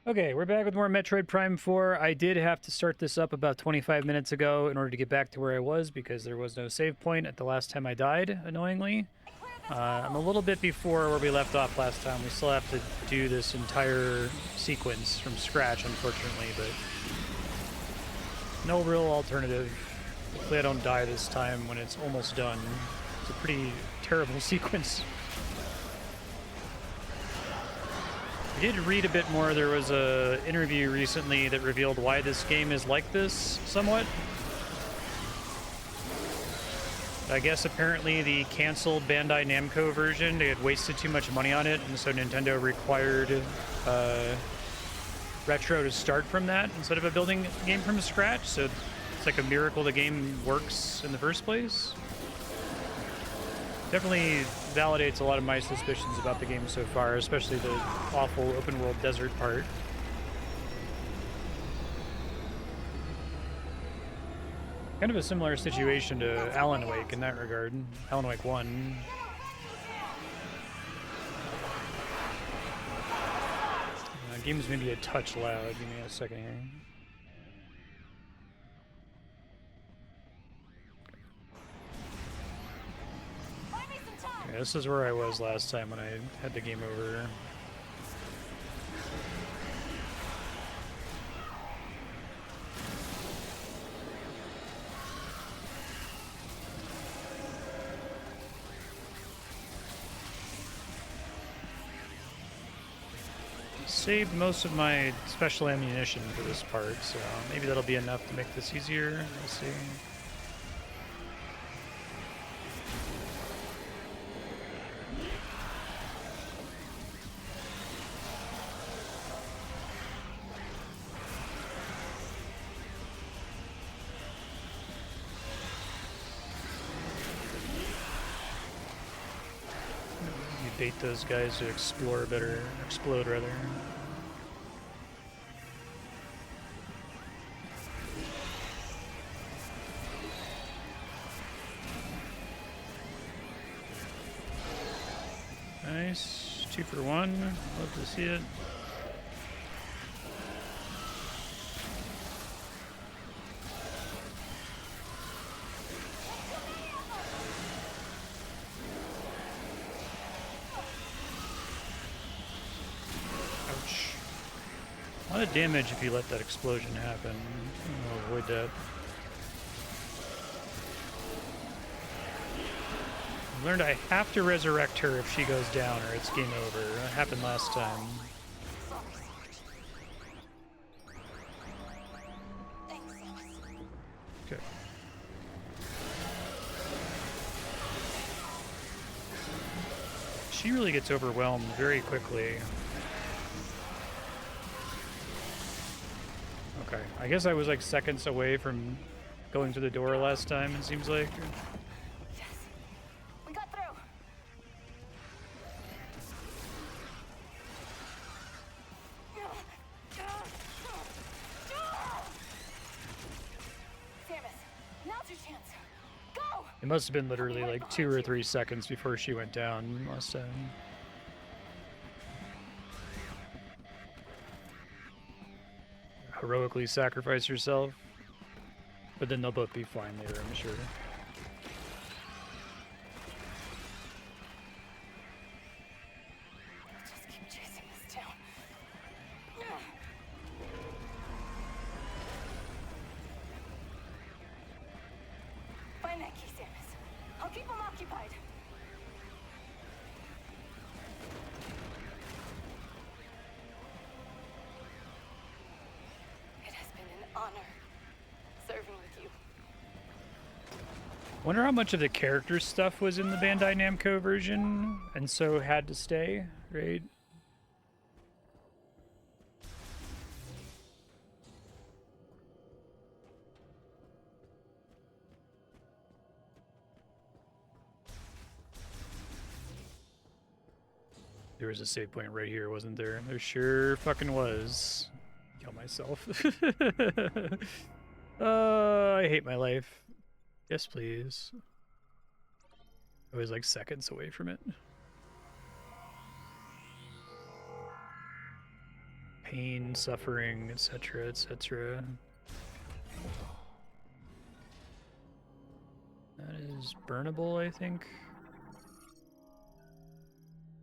Okay, we're back with more Metroid Prime 4. I did have to start this up about 25 minutes ago in order to get back to where I was because there was no save point at the last time I died, annoyingly. I'm a little bit before where we left off last time. We still have to do this entire sequence from scratch, unfortunately, but no real alternative. Hopefully I don't die this time when it's almost done. It's a pretty terrible sequence. I did read a bit more. There was a interview recently that revealed why this game is like this, somewhat. I guess apparently the canceled Bandai Namco version, they had wasted too much money on it, and so Nintendo required Retro to start from that instead of a building game from scratch. So it's like a miracle the game works in the first place. Definitely validates a lot of my suspicions about the game so far, especially the awful open world desert part. Kind of a similar situation to Alan Wake in that regard. Alan Wake 1. Game's maybe a touch loud. Give me a second here. Okay, this is where I was last time when I had the game over. Saved most of my special ammunition for this part, so maybe that'll be enough to make this easier. Let's see. Bait those guys to explode rather. Nice, 2 for 1. Love to see it. A lot of damage if you let that explosion happen. I'll avoid that. I learned I have to resurrect her if she goes down or it's game over. That happened last time. Okay. She really gets overwhelmed very quickly. Okay, I guess I was like seconds away from going through the door last time, it seems like. Yes, we got through. Samus, now's your chance. Go! It must have been literally like 2 or 3 seconds before she went down last time. Heroically sacrifice yourself, but then they'll both be fine later, I'm sure. Just keep chasing this down. Find that key, Samus. I'll keep them occupied. Honor serving with you. Wonder how much of the character stuff was in the Bandai Namco version and so had to stay, right? There was a save point right here, wasn't there? There sure fucking was. Kill myself. I hate my life. Yes, please. I was like seconds away from it. pain, suffering, etc., etc. That is burnable, I think.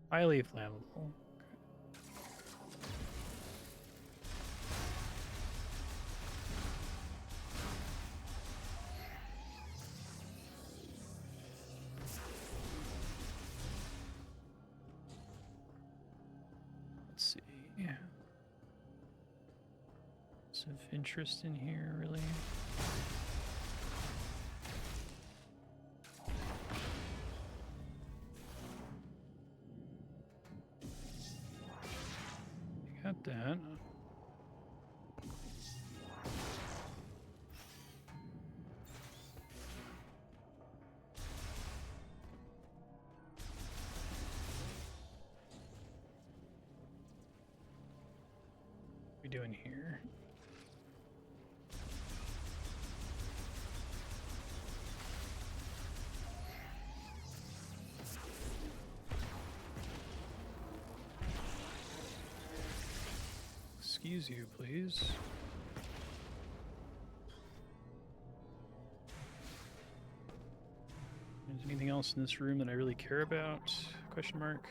Highly flammable. Let's see. Some interest in here, really. Got that. What are we doing here? Excuse you, please. Is there anything else in this room that I really care about? Question mark.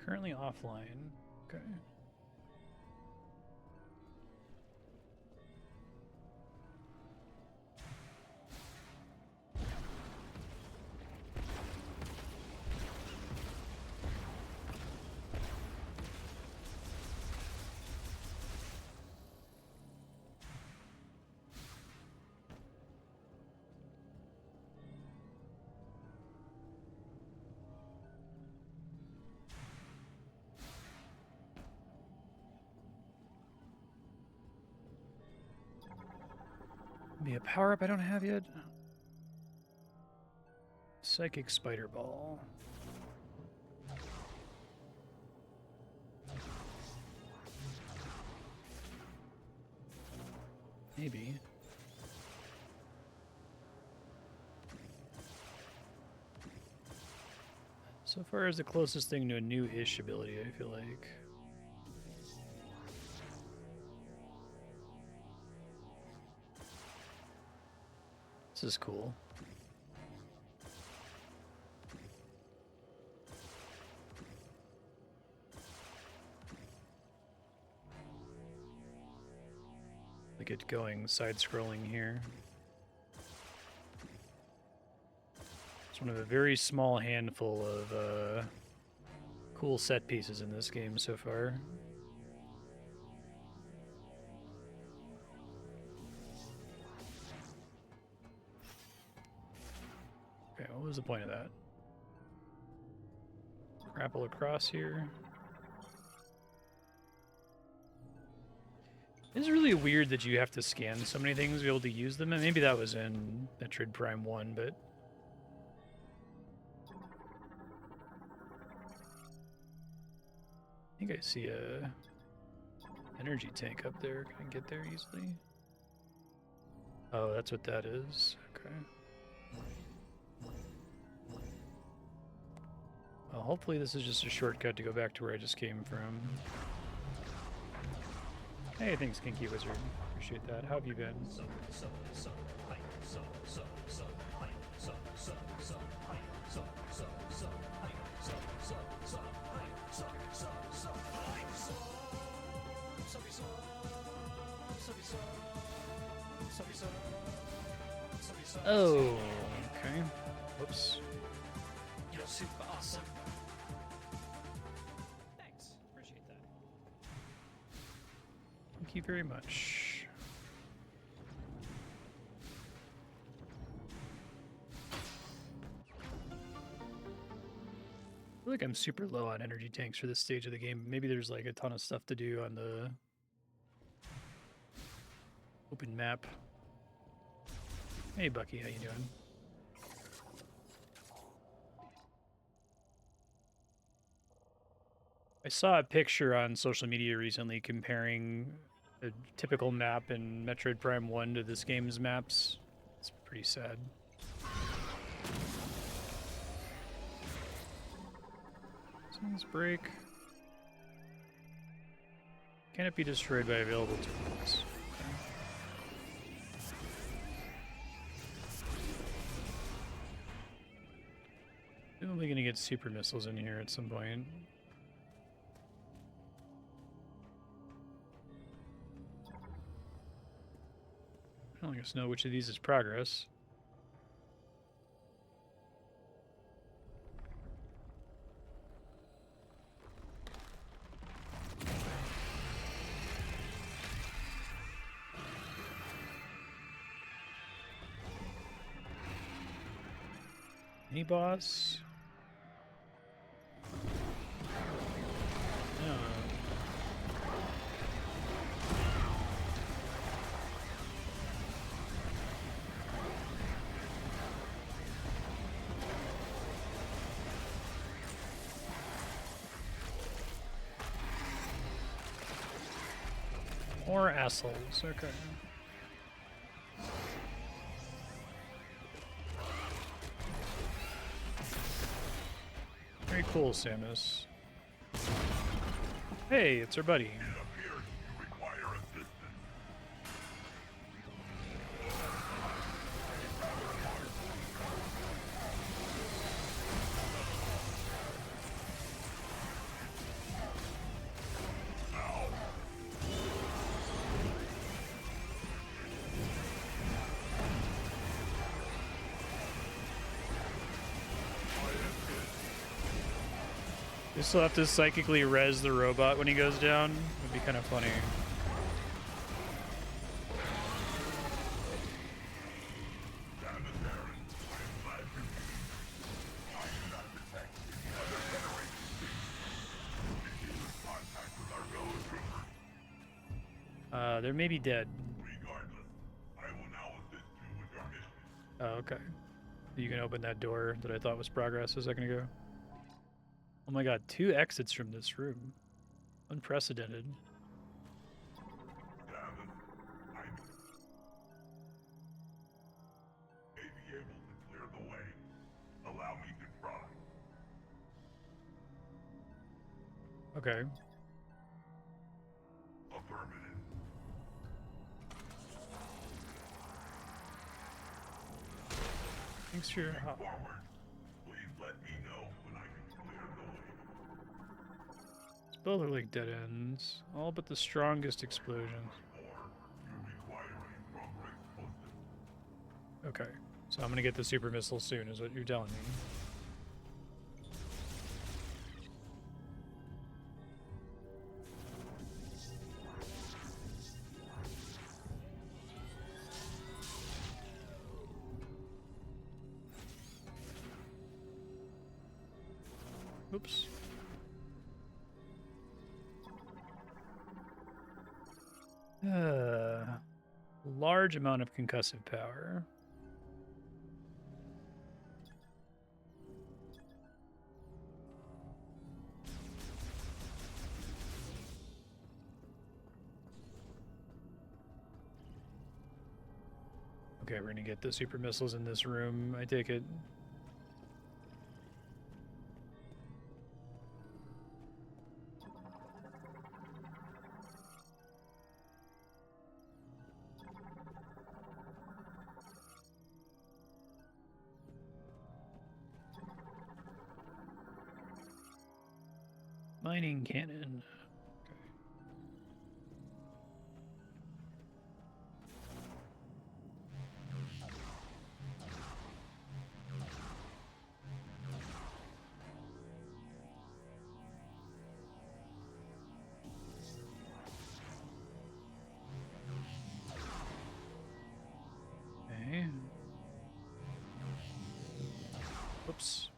Currently offline. Okay. Be a power up I don't have yet. Psychic spider ball. Maybe. So far as the closest thing to a new-ish ability, I feel like. This is cool. Like it going side-scrolling here. It's one of a very small handful of cool set pieces in this game so far. Okay, what was the point of that? Grapple across here. It's really weird that you have to scan so many things to be able to use them, and maybe that was in Metroid Prime 1, but... I think I see a energy tank up there. Can I get there easily? Oh, that's what that is. Okay. Well, hopefully this is just a shortcut to go back to where I just came from. Hey, thanks, Kinky Wizard. Appreciate that. How have you been? Oh, okay. Whoops. You're super awesome. Thanks. Appreciate that. Thank you very much. I feel like I'm super low on energy tanks for this stage of the game. Maybe there's like a ton of stuff to do on the open map. Hey Bucky, how you doing? I saw a picture on social media recently comparing a typical map in Metroid Prime 1 to this game's maps. It's pretty sad. Things break. Can it be destroyed by available tools? I'm only gonna get super missiles in here at some point. I don't just know which of these is progress. Any boss? No. More assholes, okay. Very cool, Samus. Hey, it's our buddy. You still have to psychically res the robot when he goes down. Would be kind of funny. They may be dead. Oh, okay. You can open that door that I thought was progress a second ago. Oh my god, 2 exits from this room. Unprecedented. Okay. Thanks for your help. Both are like dead ends. All but the strongest explosions. Okay. So I'm gonna get the super missile soon, is what you're telling me. Oops. Large amount of concussive power. Okay, we're gonna get the super missiles in this room, I take it. Mining cannon. Okay. Whoops.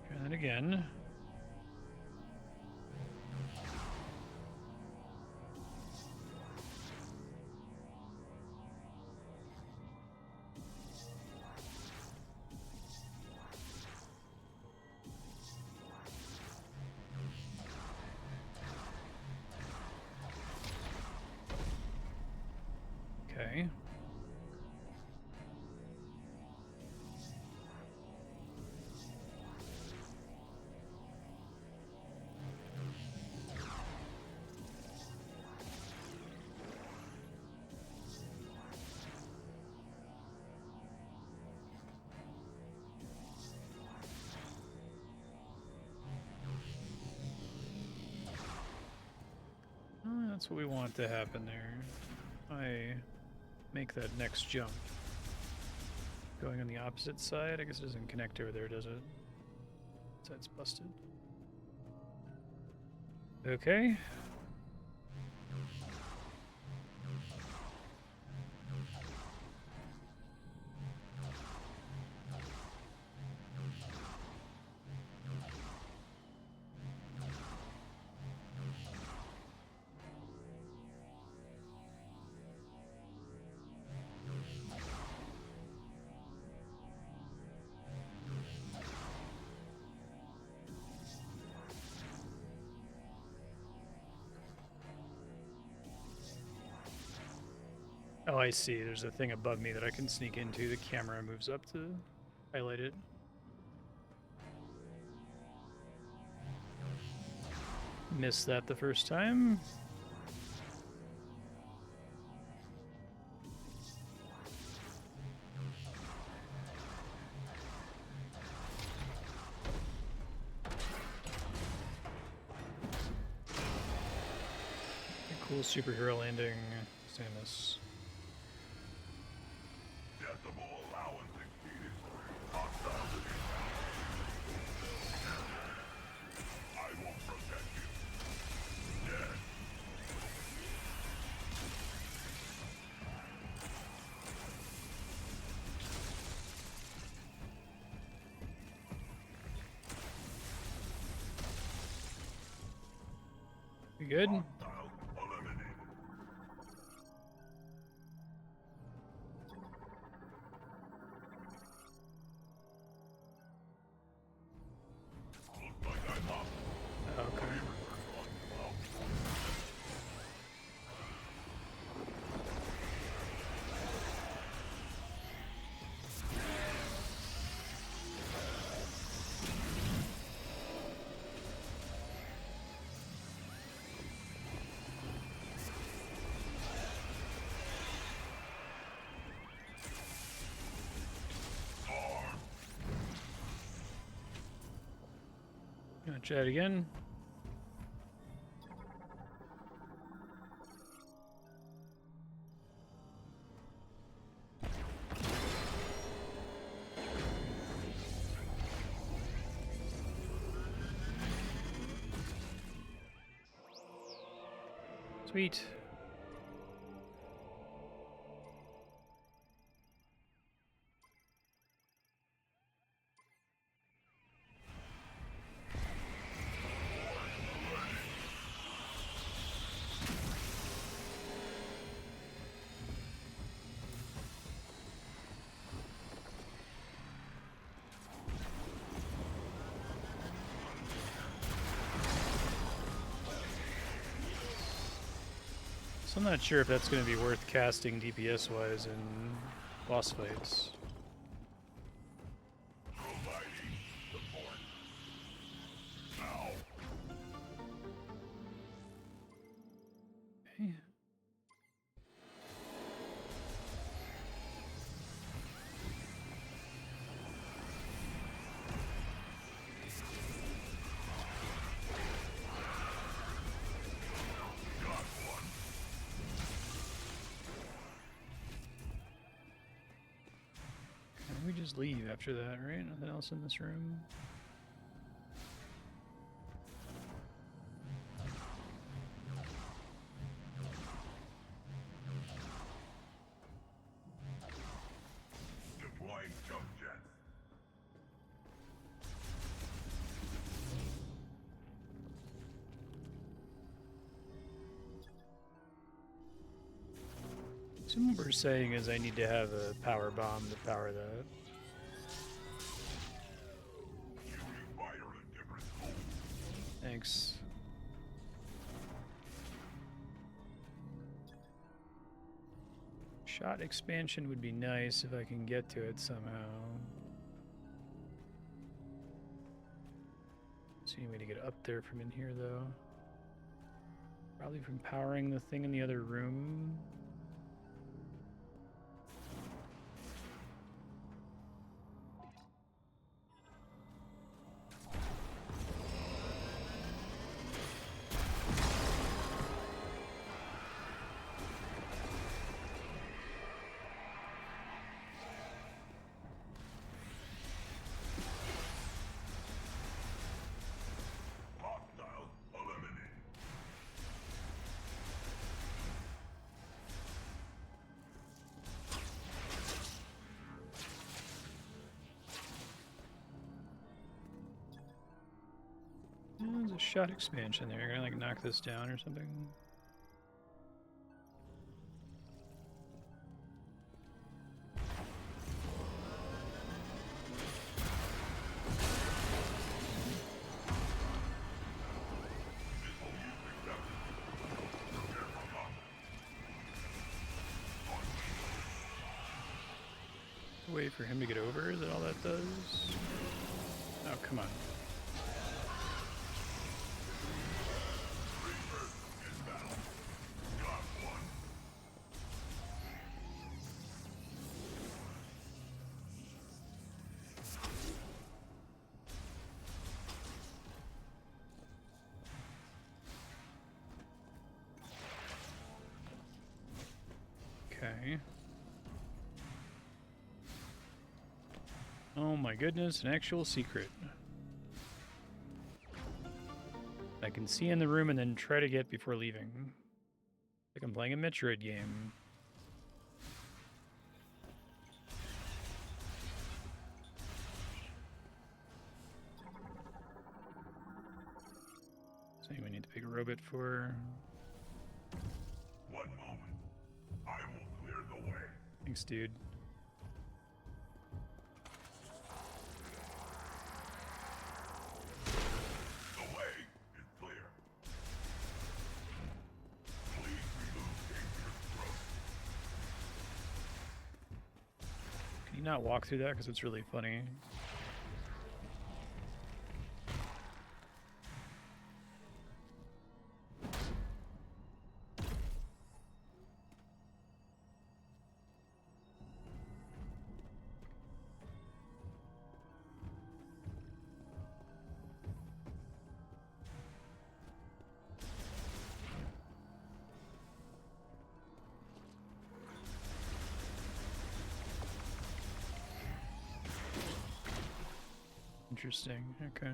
Try that again. Okay. Oh, that's what we want to happen there. I make that next jump. Going on the opposite side, I guess it doesn't connect over there, does it? Side's busted. Okay. Oh, I see. There's a thing above me that I can sneak into. The camera moves up to highlight it. Missed that the first time. A cool superhero landing, Samus. We good? Okay. Gonna try it again. Sweet. So I'm not sure if that's going to be worth casting DPS-wise in boss fights. Okay. We just leave after that, right? Nothing else in this room? Deploying jump jets. So what we're saying is I need to have a power bomb to power that. You require a different home. Thanks. Shot expansion would be nice if I can get to it somehow. See any way to get up there from in here, though. Probably from powering the thing in the other room. Hostile eliminated. There's a shot expansion there. You're gonna like knock this down or something. Wait for him to get over? Is that all that does? Oh, come on. Okay. Oh my goodness, an actual secret. I can see in the room and then try to get before leaving. Like I'm playing a Metroid game. So we need the big robot for. One moment. I will clear the way. Thanks, dude. The way is clear. Please remove dangerous growth. Can you not walk through that? Because it's really funny. Interesting. Okay.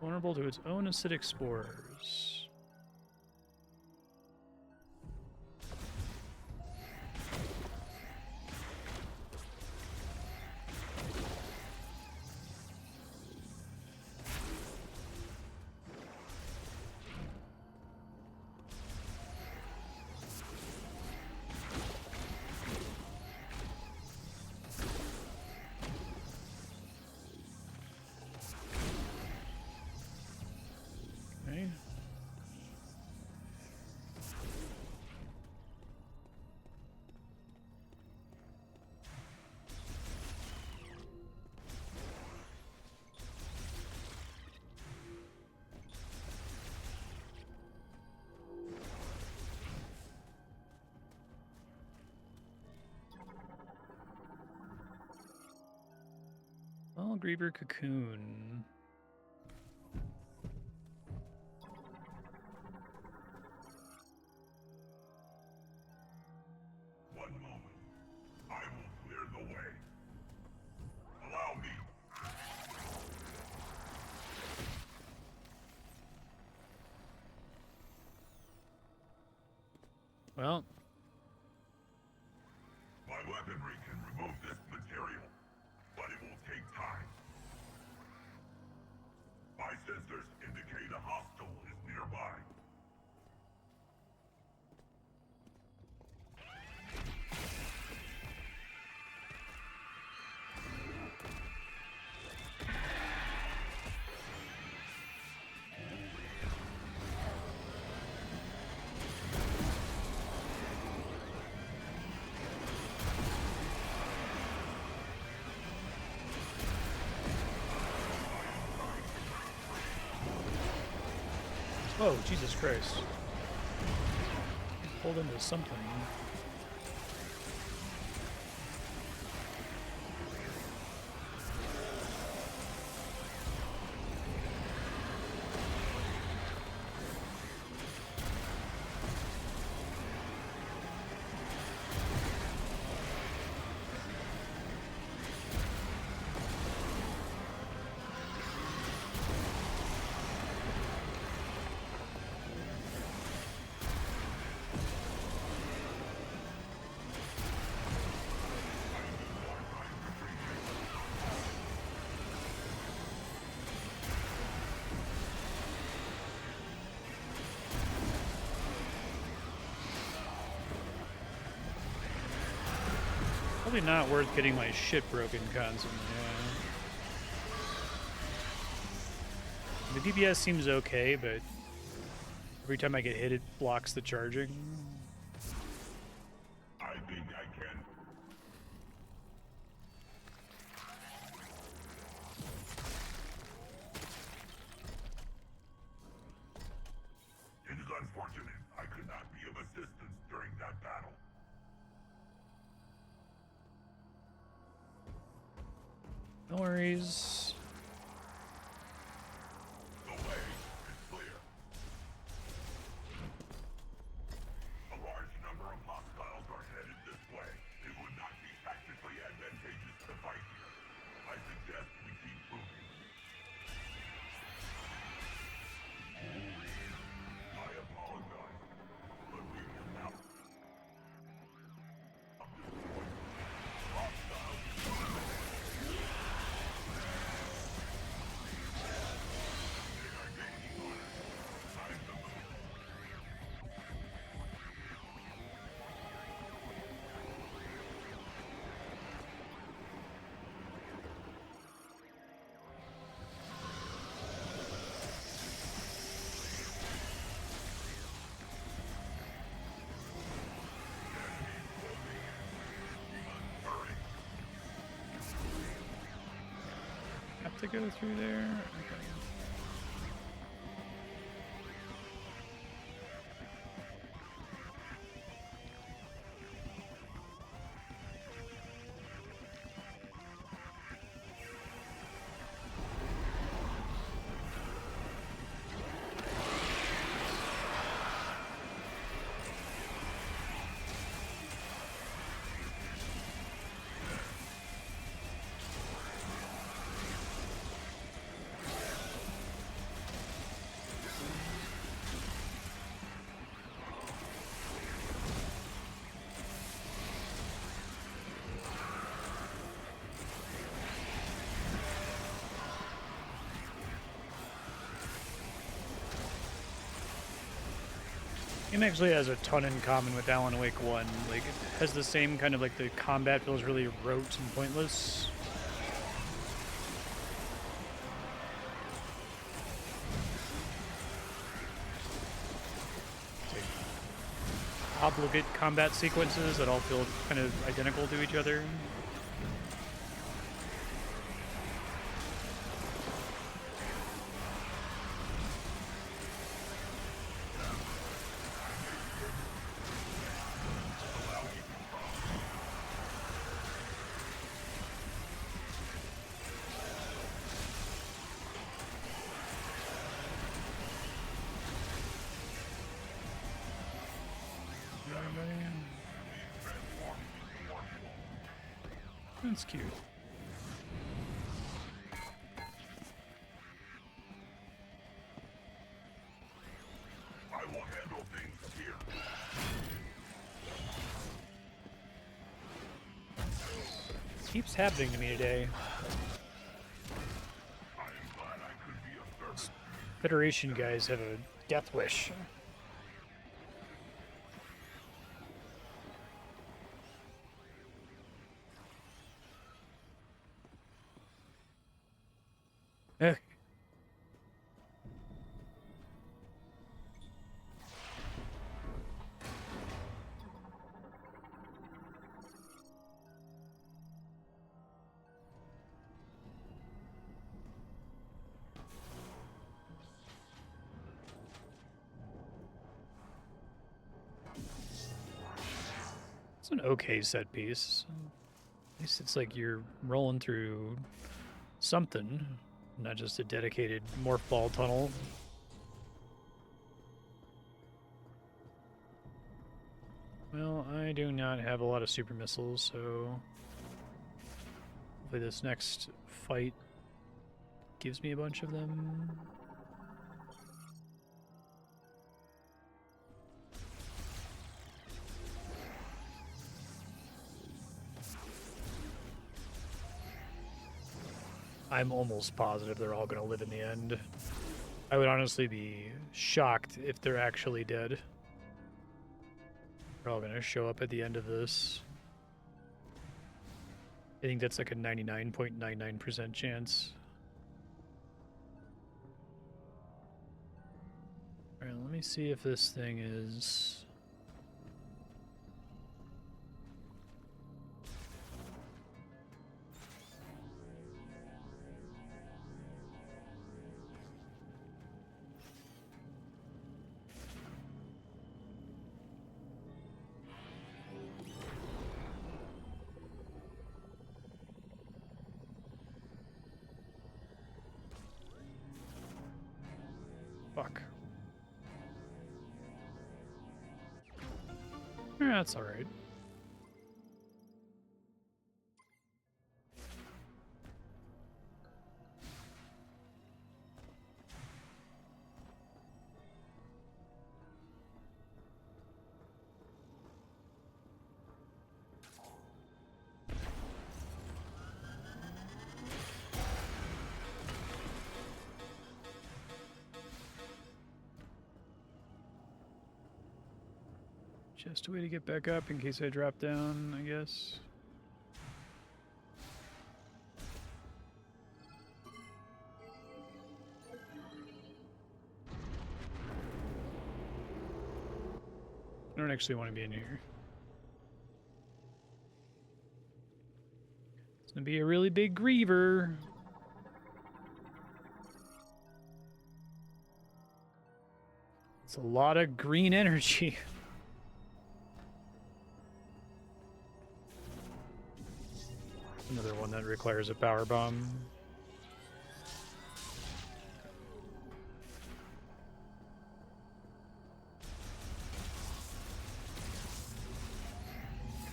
Vulnerable to its own acidic spores. Okay. Well, Griever Cocoon. One moment. I will clear the way. Allow me. Well, My weaponry can remove this material, but it will take time. My sensors indicate a hostile is nearby. Whoa, Jesus Christ. Pulled into something. Probably not worth getting my shit broken constantly, yeah. The DPS seems okay, but every time I get hit, it blocks the charging. I think I can. It is unfortunate I could not be of assistance during that battle. No worries. The way is clear. A large number of hostiles are headed this way. It would not be tactically advantageous to fight here. I suggest we keep moving. I apologize, but we will now. Have to go through there? Okay. Game actually has a ton in common with Alan Wake 1. Like, it has the same kind of, like, the combat feels really rote and pointless. It's like obligate combat sequences that all feel kind of identical to each other. That's cute. I will handle things here. This keeps happening to me today. I am glad I could be of service. Federation guys have a death wish. Eh. It's an okay set piece. At least it's like you're rolling through something, not just a dedicated morph ball tunnel. Well, I do not have a lot of super missiles, so hopefully this next fight gives me a bunch of them. I'm almost positive they're all going to live in the end. I would honestly be shocked if they're actually dead. They're all going to show up at the end of this. I think that's like a 99.99% chance. Alright, let me see if this thing is... Fuck. Yeah, that's alright. Just a way to get back up in case I drop down, I guess. I don't actually want to be in here. It's gonna be a really big griever. It's a lot of green energy. Another one that requires a power bomb.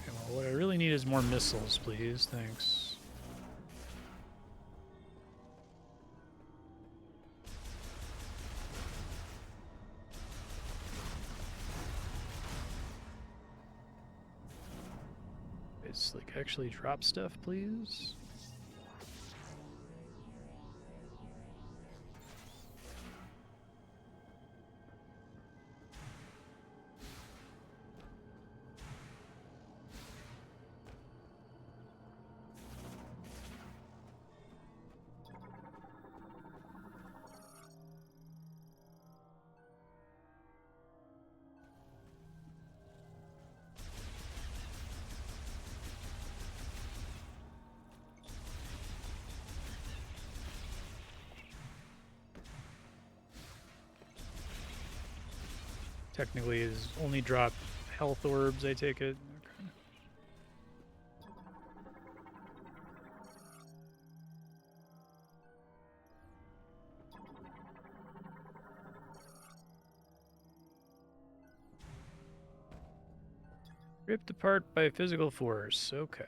Okay, well, what I really need is more missiles, please. Thanks. It's like actually drop stuff, please. Technically is only drop health orbs, I take it. Okay. Ripped apart by physical force, okay.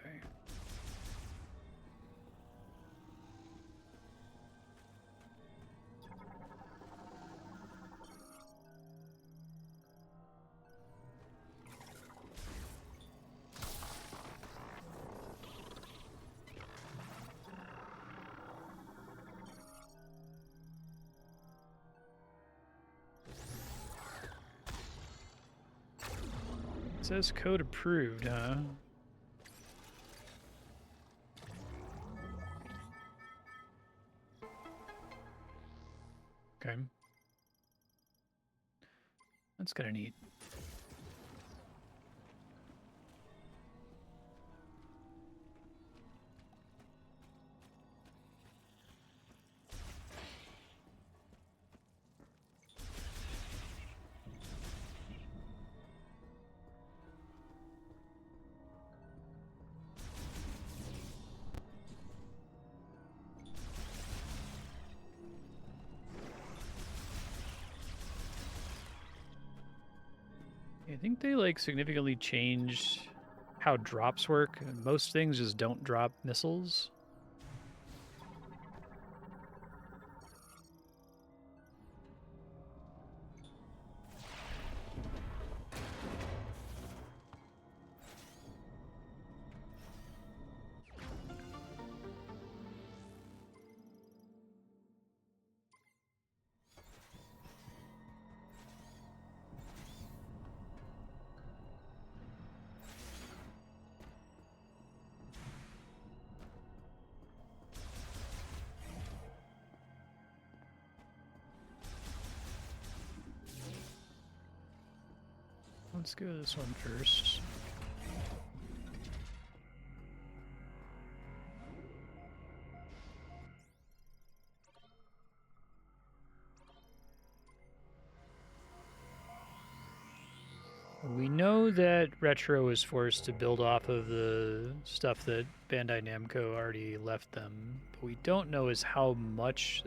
It says code approved, huh? Okay. That's kind of neat. I think they like significantly changed how drops work. Most things just don't drop missiles. Let's go this one first. We know that Retro was forced to build off of the stuff that Bandai Namco already left them, but we don't know is how much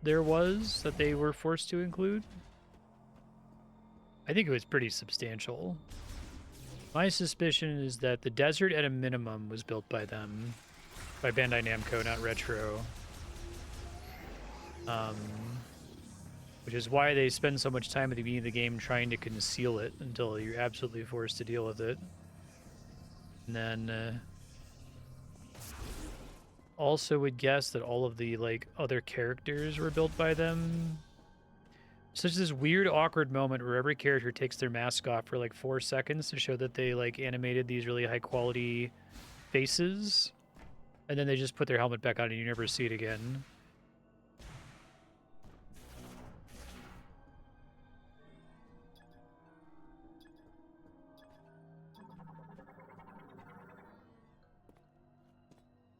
there was that they were forced to include. I think it was pretty substantial. My suspicion is that the desert at a minimum was built by them, by Bandai Namco, not Retro. Which is why they spend so much time at the beginning of the game trying to conceal it until you're absolutely forced to deal with it. And then also would guess that all of the like other characters were built by them. Such this weird awkward moment where every character takes their mask off for like 4 seconds to show that they like animated these really high quality faces, and then they just put their helmet back on and you never see it again.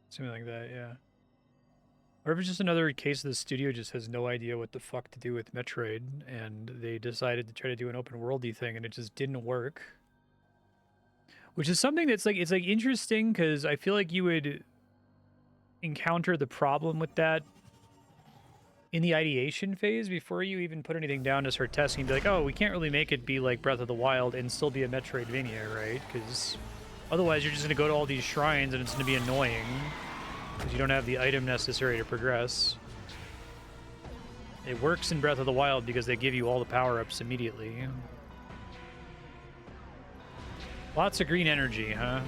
Something like that, yeah. Or if it's just another case of the studio just has no idea what the fuck to do with Metroid, and they decided to try to do an open worldy thing, and it just didn't work. Which is something that's like, it's like interesting, because I feel like you would encounter the problem with that in the ideation phase before you even put anything down to start testing. And be like, oh, we can't really make it be like Breath of the Wild and still be a Metroidvania, right? Because otherwise you're just going to go to all these shrines and it's going to be annoying. Because you don't have the item necessary to progress. It works in Breath of the Wild because they give you all the power-ups immediately. Lots of green energy, huh?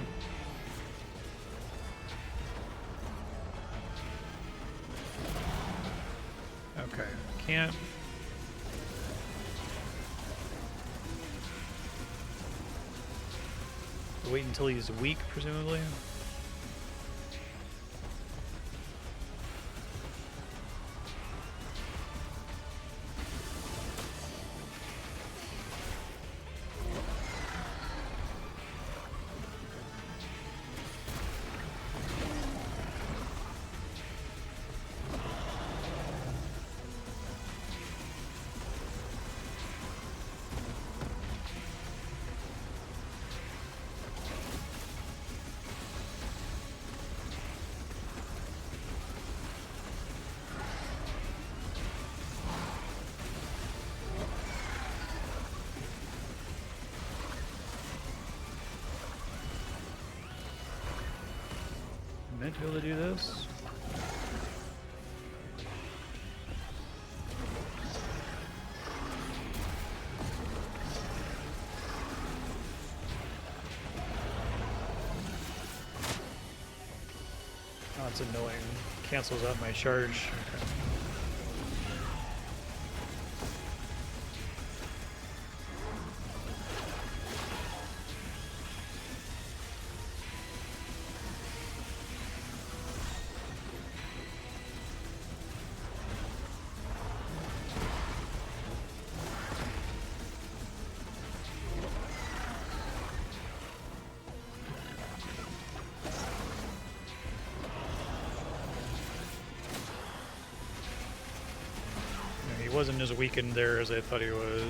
Okay, can't... Wait until he's weak, presumably. Meant to be able to do this. Oh, it's annoying. Cancels out my charge. Okay. He wasn't as weakened there as I thought he was.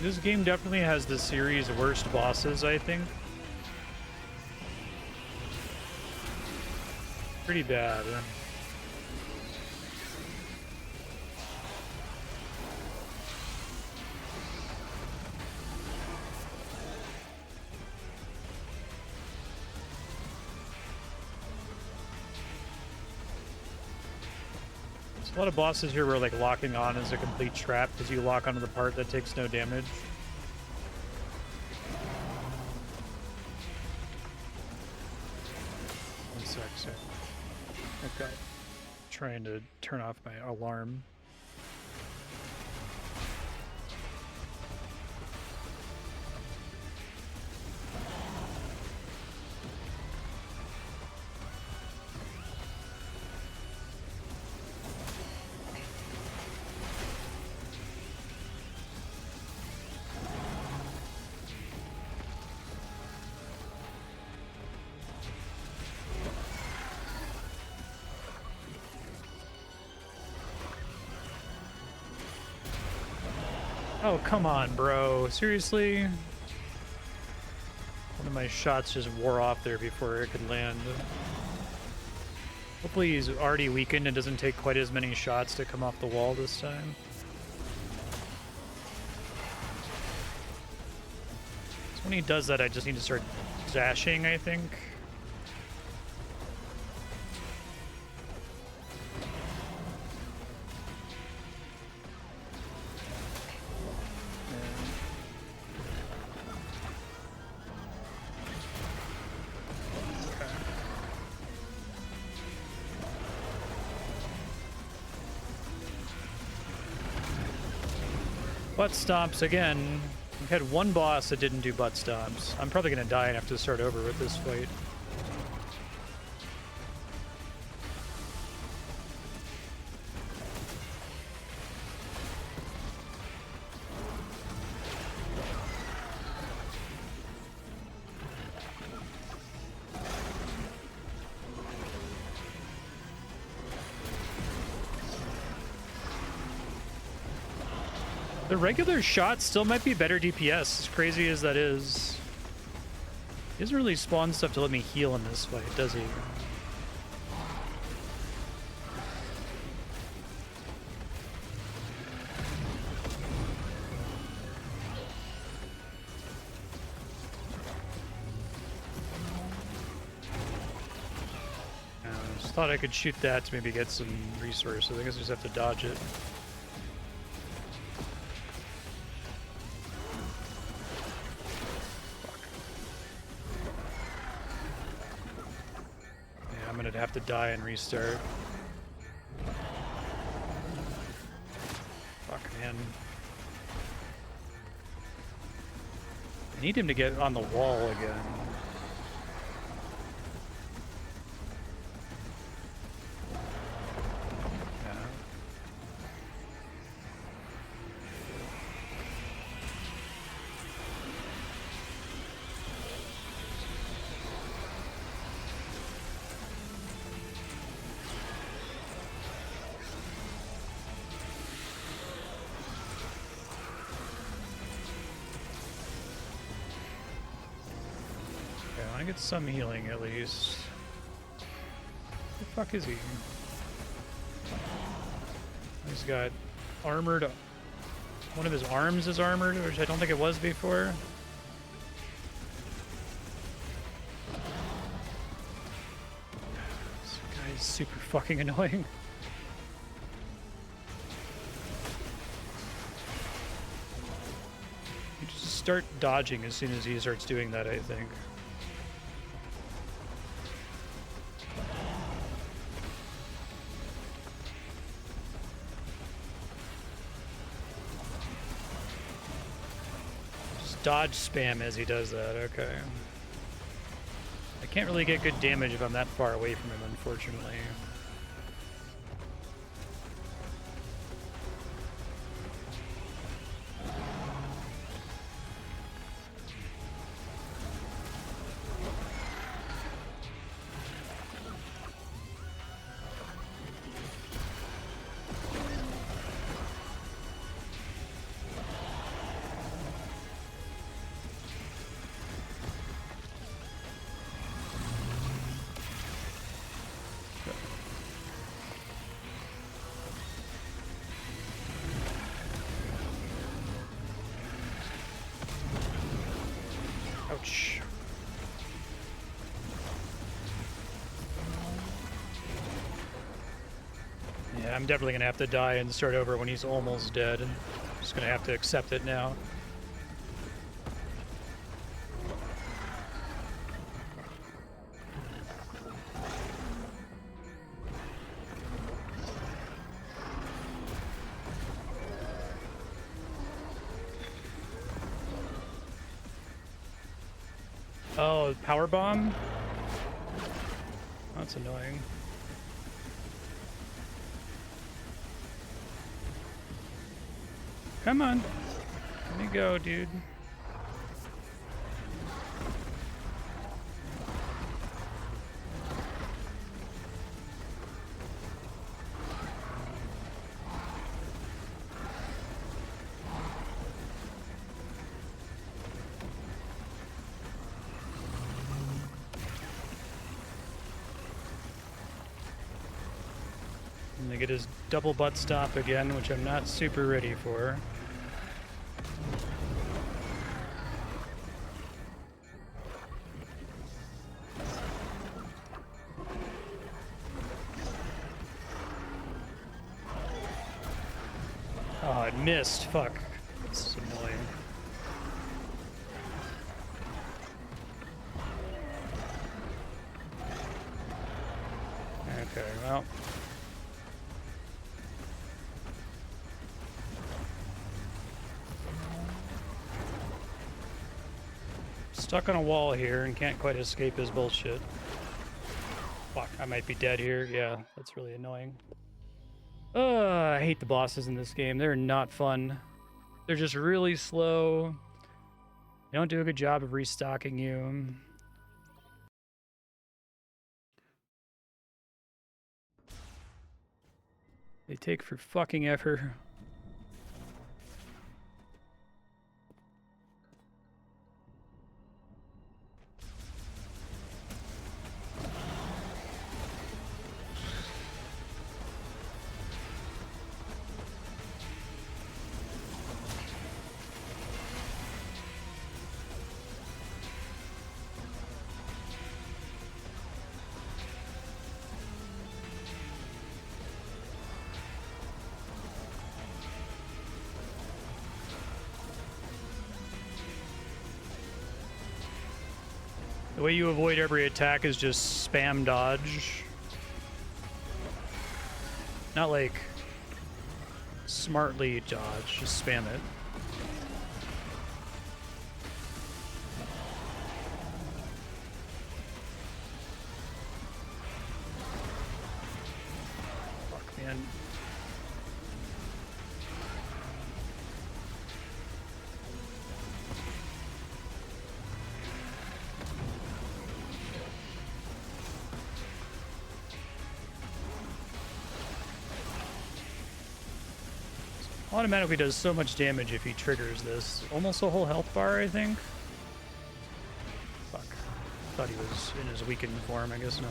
This game definitely has the series' worst bosses, I think. Pretty bad. There's a lot of bosses here where like locking on is a complete trap because you lock onto the part that takes no damage. One sec. Okay. Trying to turn off my alarm. Oh, come on, bro. Seriously? One of my shots just wore off there before it could land. Hopefully he's already weakened and doesn't take quite as many shots to come off the wall this time. So when he does that, I just need to start dashing, I think. Butt stomps again. We had one boss that didn't do butt stomps. I'm probably gonna die and have to start over with this fight. The regular shot still might be better DPS, as crazy as that is. He doesn't really spawn stuff to let me heal in this fight, does he? I just thought I could shoot that to maybe get some resources. I guess I just have to dodge it. Have to die and restart. Fuck, man. I need him to get on the wall again. I get some healing at least. Where the fuck is he? He's got armored. One of his arms is armored, which I don't think it was before. This guy is super fucking annoying. You just start dodging as soon as he starts doing that, I think. Dodge spam as he does that, okay. I can't really get good damage if I'm that far away from him, unfortunately. I'm definitely gonna have to die and start over when he's almost dead. Just gonna have to accept it now. Oh, power bomb? That's annoying. Come on. Let me go, dude. And they get his double butt stop again, which I'm not super ready for. Oh, I missed. Fuck. This is annoying. Okay, well. Stuck on a wall here and can't quite escape his bullshit. Fuck, I might be dead here. Yeah, that's really annoying. I hate the bosses in this game. They're not fun. They're just really slow. They don't do a good job of restocking you. They take for fucking ever. The way you avoid every attack is just spam dodge. Not like smartly dodge, just spam it. Fuck, man. Automatically does so much damage if he triggers this. Almost a whole health bar, I think. Fuck. Thought he was in his weakened form, I guess not.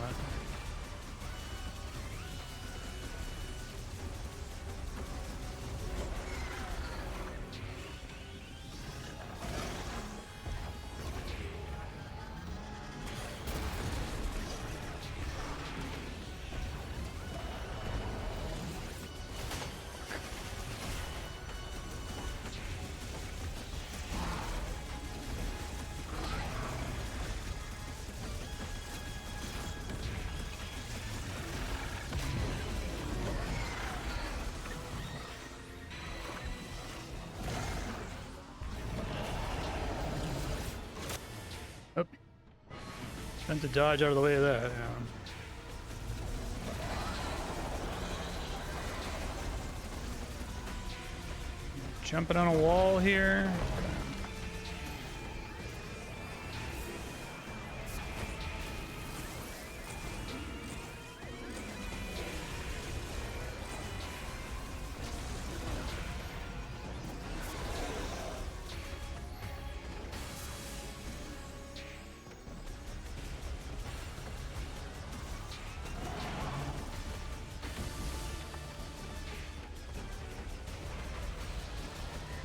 Oh. Meant to dodge out of the way of that. Yeah. Jumping on a wall here.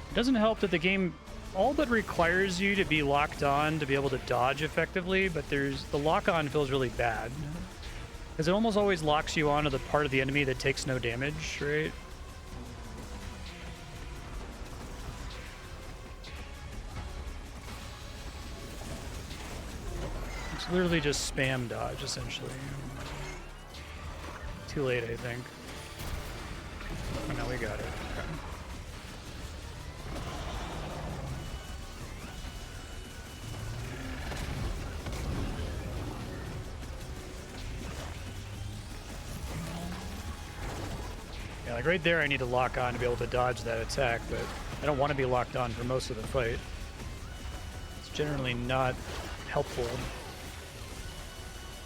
It doesn't help that the game all but requires you to be locked on to be able to dodge effectively, but the lock-on feels really bad. Because it almost always locks you onto the part of the enemy that takes no damage, right? It's literally just spam dodge, essentially. Too late, I think. Oh, no, we got it. Okay. Yeah, like right there I need to lock on to be able to dodge that attack, but I don't want to be locked on for most of the fight. It's generally not helpful.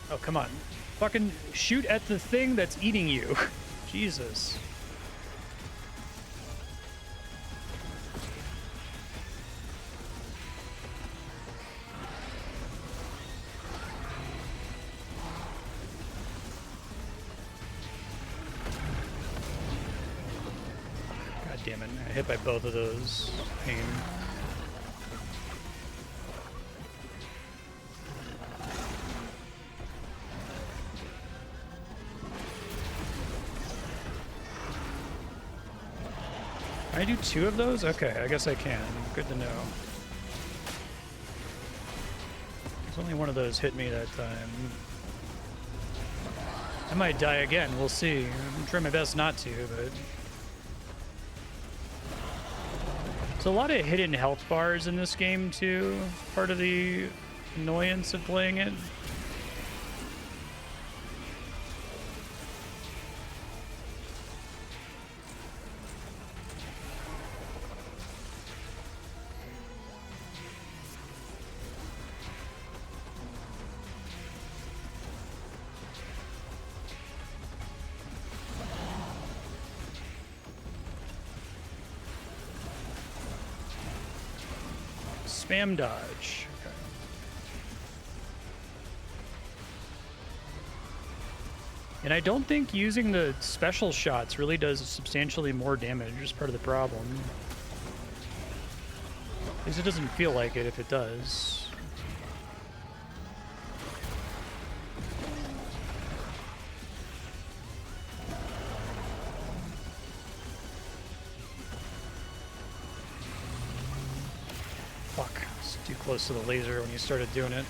Oh, come on. Fucking shoot at the thing that's eating you. Jesus. God damn it. I hit by both of those. Pain. Can I do 2 of those? Okay, I guess I can. Good to know. There's only one of those hit me that time. I might die again, we'll see. I'm trying my best not to, but... There's a lot of hidden health bars in this game, too. Part of the annoyance of playing it. Spam dodge. Okay. And I don't think using the special shots really does substantially more damage. It's part of the problem. At least it doesn't feel like it if it does. Too close to the laser when you started doing it.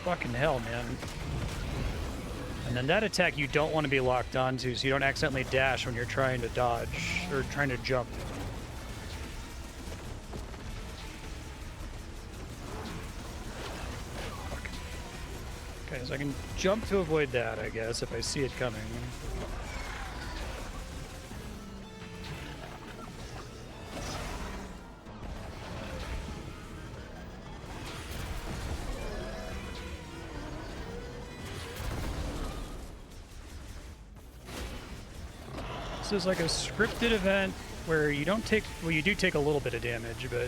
Fucking hell, man. And then that attack you don't want to be locked onto, so you don't accidentally dash when you're trying to dodge or trying to jump. Fuck. Okay, so I can jump to avoid that, I guess, if I see it coming. This is like a scripted event where you don't take, well, you do take a little bit of damage, but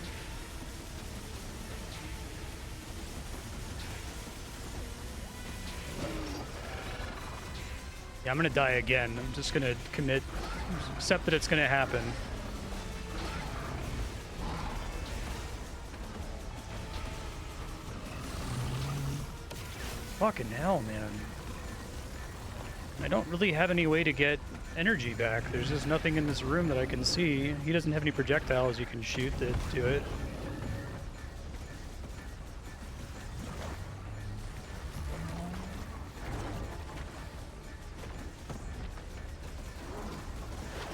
yeah, I'm gonna die again. I'm just gonna commit, accept that it's gonna happen. Fucking hell, man. I don't really have any way to get energy back. There's just nothing in this room that I can see. He doesn't have any projectiles you can shoot that do it.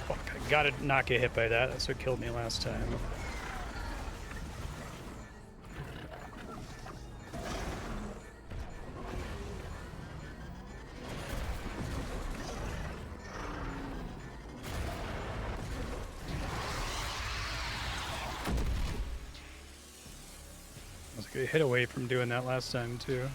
Fuck, I gotta not get hit by that. That's what killed me last time. I hit away from doing that last time too.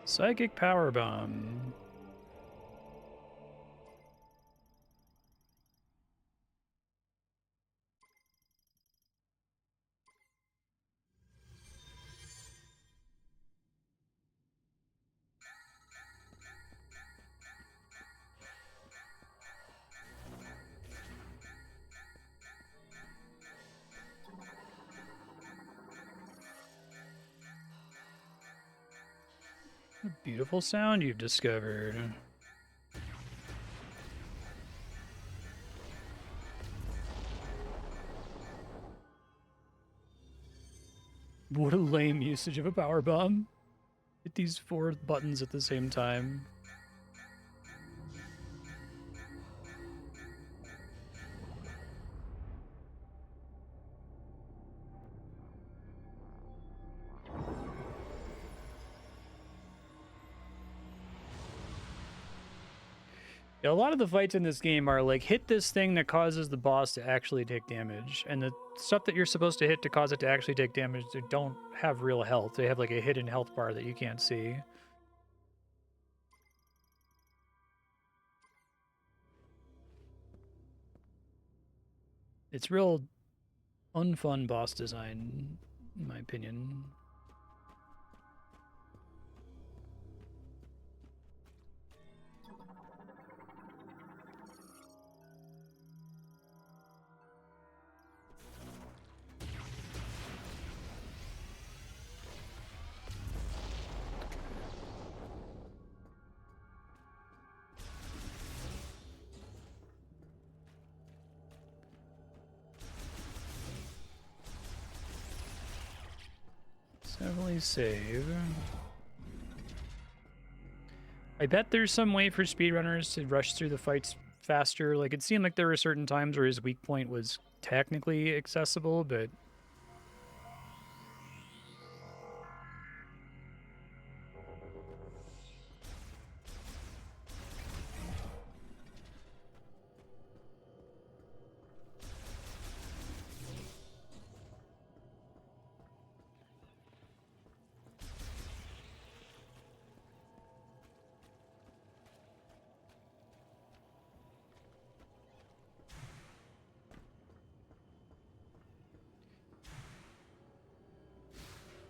Psychic power bomb. a beautiful sound you've discovered. What a lame usage of a power bomb. Hit these 4 buttons at the same time. Yeah, a lot of the fights in this game are like, hit this thing that causes the boss to actually take damage. And the stuff that you're supposed to hit to cause it to actually take damage, they don't have real health. They have like a hidden health bar that you can't see. It's real unfun boss design, in my opinion. Definitely save. I bet there's some way for speedrunners to rush through the fights faster. Like, it seemed like there were certain times where his weak point was technically accessible, but...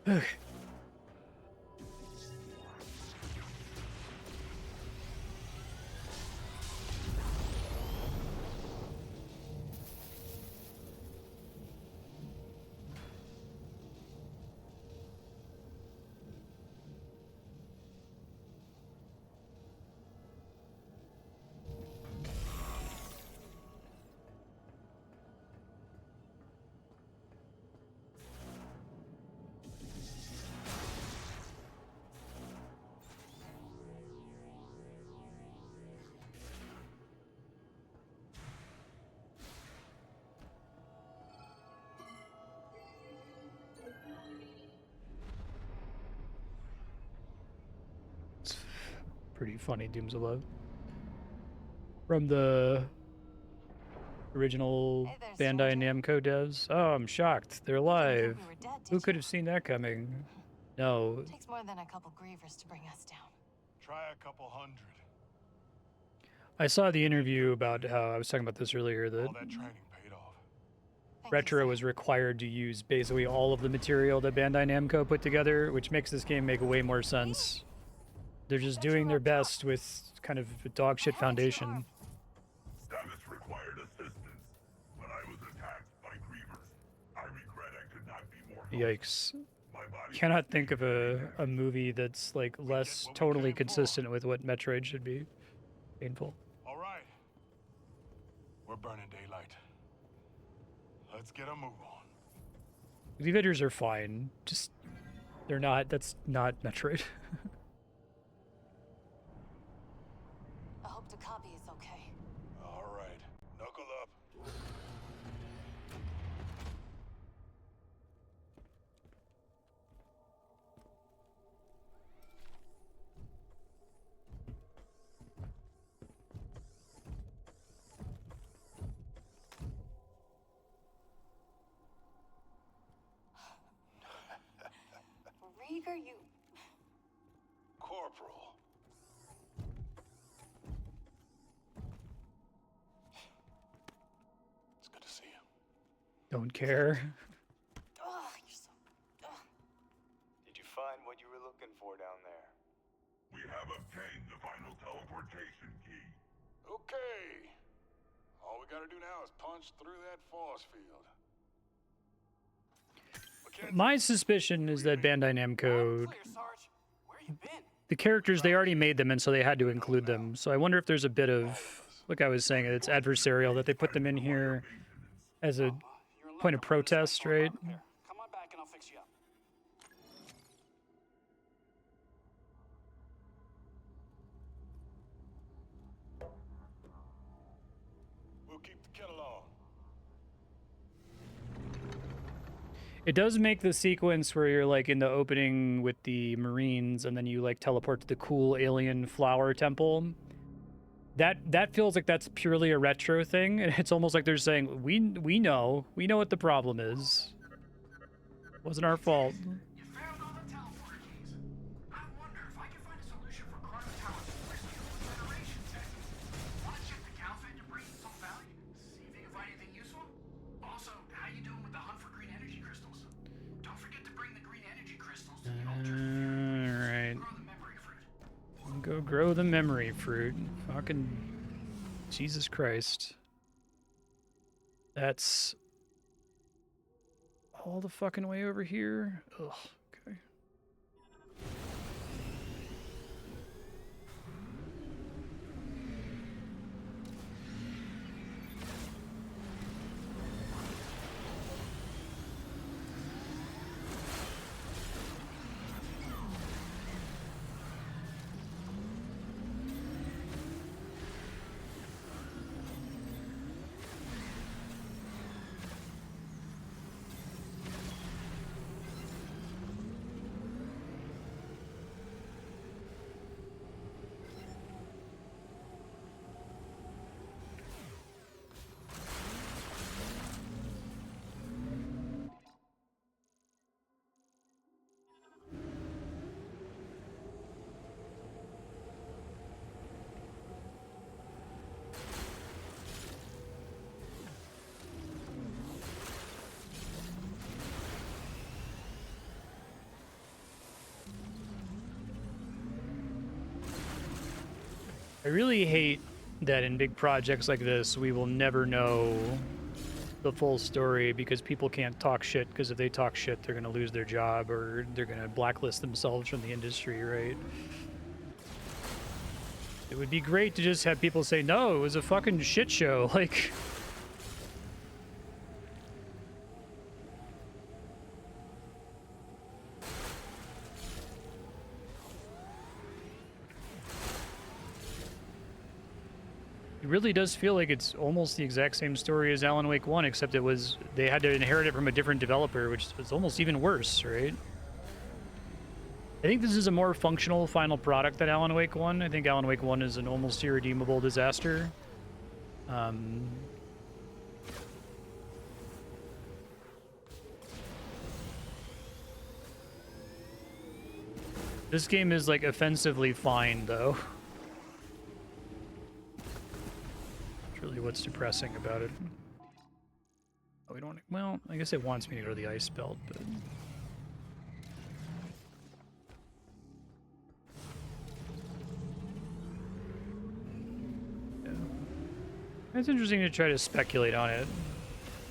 Ugh. It's pretty funny, Dooms of Love. From the original Hey there, Bandai stranger. Namco devs. Oh, I'm shocked. They're alive. We were dead, Who did could you? have seen that coming? No. Takes more than a couple grievers to bring us down. Try a couple hundred. I saw the interview about how I was talking about this earlier, that All that training paid off. Thank Retro you, was sir. required to use basically all of the material that Bandai Namco put together, which makes this game make way more sense. They're just doing their best with kind of a dog shit foundation. Status required assistance. When I was attacked by grievers, I regret I could not be more helpful. Yikes. My body Cannot think of a movie that's like less totally consistent with what Metroid should be. Painful. All right. We're burning daylight. Let's get a move on. The invaders are fine. Just they're not. That's not Metroid. I hope the copy is okay. All right. Knuckle up. Rieger, you... Corporal. It's good to see you. Don't care. Ugh, you're so... Ugh. Did you find what you were looking for down there? We have obtained the final teleportation key. Okay. All we gotta do now is punch through that force field. My suspicion is that Bandai Namco Clear, Sarge. Where you been? the characters, they already made them, and so they had to include them. So I wonder if there's a bit of, like I was saying, it's adversarial that they put them in here as a You're in luck point of I'm running this protest, Metroid right? repair. Come on back and I'll fix you up. We'll keep the kettle on. It does make the sequence where you're like in the opening with the Marines and then you like teleport to the cool alien flower temple. That feels like that's purely a retro thing, and it's almost like they're saying, we know what the problem is. Wasn't our fault. You found all the teleporter keys. I wonder if I can find a solution for Chrono Tower's force field regeneration tech. Want to check the Calfed debris in some valley? See if you can find anything useful? Also, how you doing with the hunt for green energy crystals? Don't forget to bring the green energy crystals to the altar. All right. Grow the memory fruit. Go grow the memory fruit. Fucking Jesus Christ. That's all the fucking way over here. Ugh. Okay. I really hate that in big projects like this, we will never know the full story because people can't talk shit, because if they talk shit, they're going to lose their job or they're going to blacklist themselves from the industry, right? It would be great to just have people say, no, it was a fucking shit show. Like, it really does feel like it's almost the exact same story as Alan Wake 1, except it was, they had to inherit it from a different developer, which is almost even worse, right? I think this is a more functional final product than Alan Wake 1. I think Alan Wake 1 is an almost irredeemable disaster. This game is, like, offensively fine, though. That's really what's depressing about it. Oh, we don't... Well, I guess it wants me to go to the ice belt, but... Yeah. It's interesting to try to speculate on it.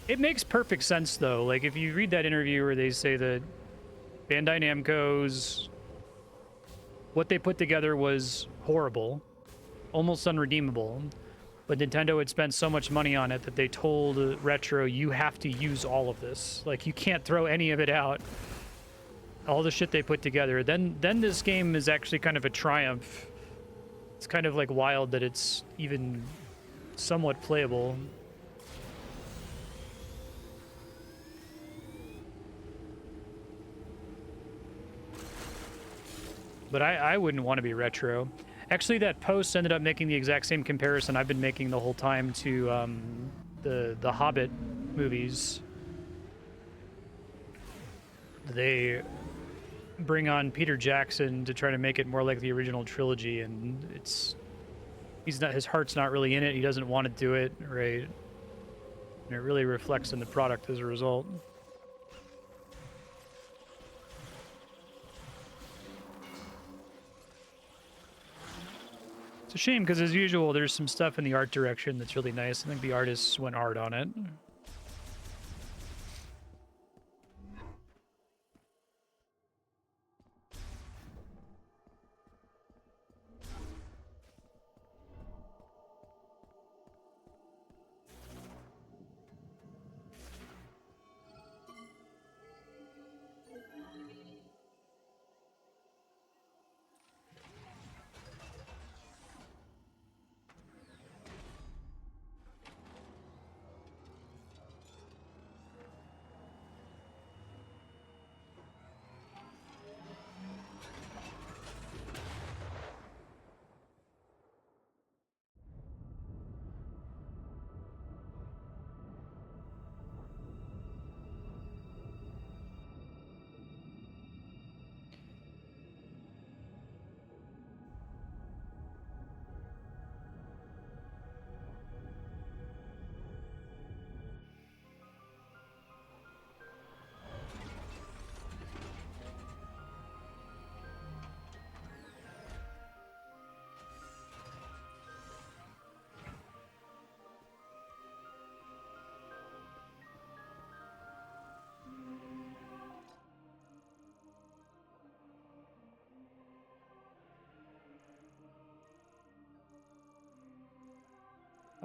It makes perfect sense, though. Like, if you read that interview where they say that Bandai Namco's... what they put together was horrible, almost unredeemable, but Nintendo had spent so much money on it that they told Retro, you have to use all of this. Like, you can't throw any of it out. All the shit they put together. Then this game is actually kind of a triumph. It's kind of, like, wild that it's even somewhat playable. But I wouldn't want to be Retro. Actually, that post ended up making the exact same comparison I've been making the whole time to the Hobbit movies. They bring on Peter Jackson to try to make it more like the original trilogy, and his heart's not really in it. He doesn't want to do it, right? And it really reflects in the product as a result. It's a shame because, as usual, there's some stuff in the art direction that's really nice. I think the artists went hard on it.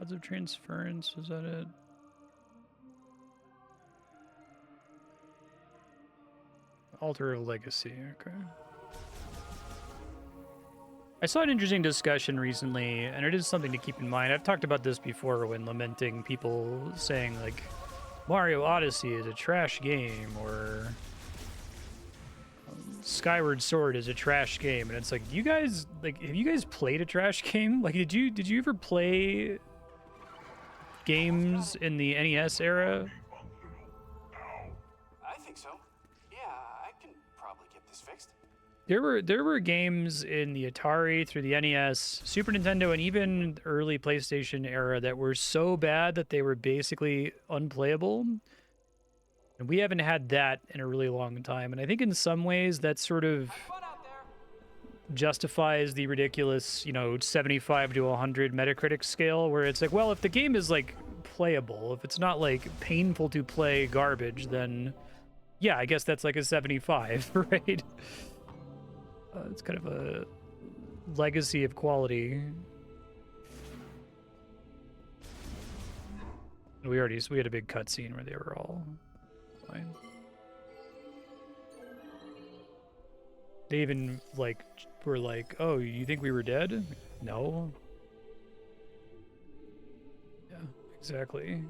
Odds of transference, is that it? Alter a legacy, okay. I saw an interesting discussion recently, and it is something to keep in mind. I've talked about this before when lamenting people saying, like, Mario Odyssey is a trash game, or Skyward Sword is a trash game, and it's like, you guys, like, have you guys played a trash game? Like, did you ever play games in the NES era? I think so. Yeah, I can probably get this fixed. There were games in the Atari, through the NES, Super Nintendo, and even early PlayStation era that were so bad that they were basically unplayable. And we haven't had that in a really long time. And I think in some ways that sort of justifies the ridiculous, 75 to 100 Metacritic scale, where it's like, well, if the game is like playable, if it's not like painful to play garbage, then yeah, I guess that's like a 75, right? It's kind of a legacy of quality. We had a big cutscene where they were all fine. They even were like, "Oh, you think we were dead?" No. Yeah, exactly.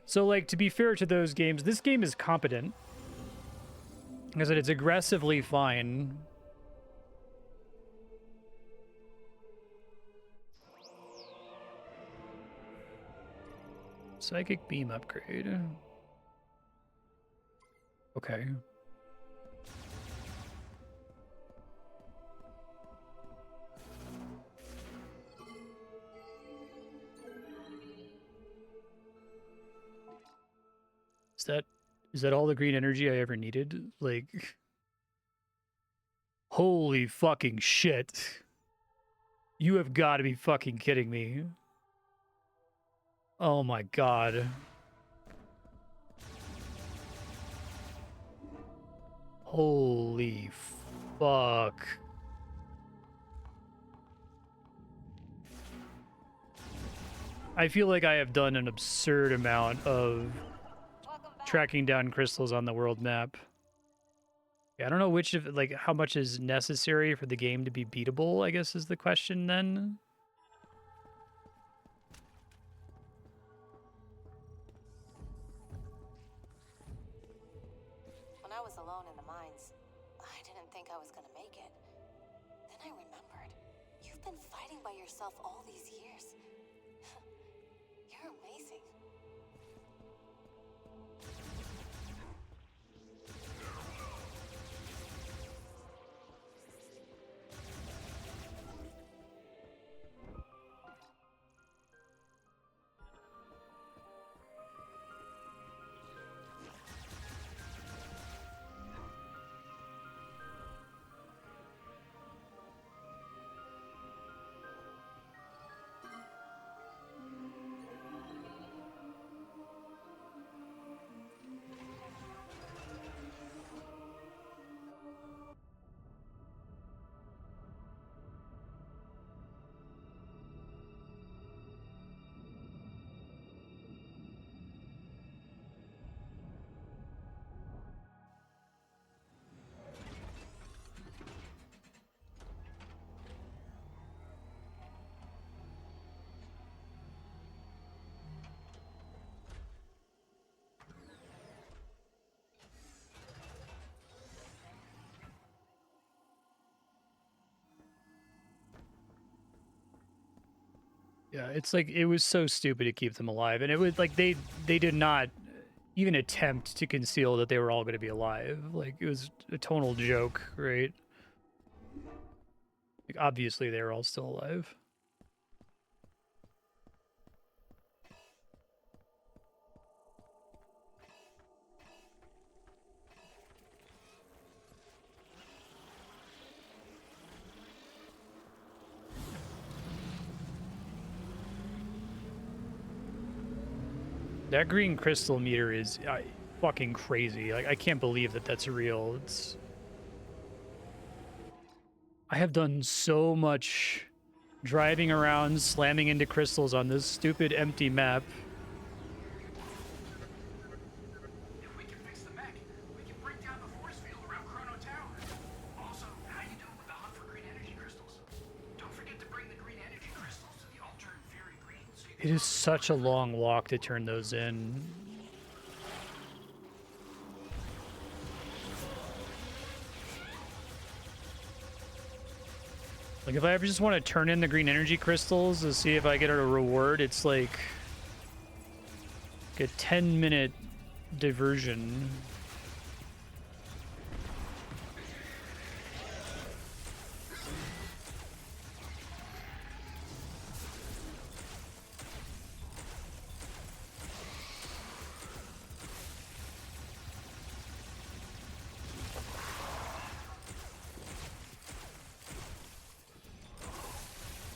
So, like, to be fair to those games, this game is competent. Like I said, it's aggressively fine. Psychic beam upgrade. Okay. Is that all the green energy I ever needed? Like, holy fucking shit. You have got to be fucking kidding me. Oh my god. Holy fuck. I feel like I have done an absurd amount of tracking down crystals on the world map. Yeah, I don't know which of, like, how much is necessary for the game to be beatable, I guess is the question then. When I was alone in the mines, I didn't think I was gonna make it. Then I remembered, you've been fighting by yourself all these years. You're amazing. Yeah, it's like, it was so stupid to keep them alive, and it was like they did not even attempt to conceal that they were all going to be alive. Like, it was a tonal joke, right? Like, obviously they were all still alive. That green crystal meter is fucking crazy. Like, I can't believe that that's real. I have done so much driving around, slamming into crystals on this stupid empty map. If we can fix the mech, we can break down the force field around Chrono Tower. Also, how you doing with the hunt for green energy crystals? Don't forget to bring the green energy crystals to the altar in Fury Green so you It is such a long walk to turn those in. Like, if I ever just want to turn in the green energy crystals to see if I get a reward, it's like a 10-minute diversion.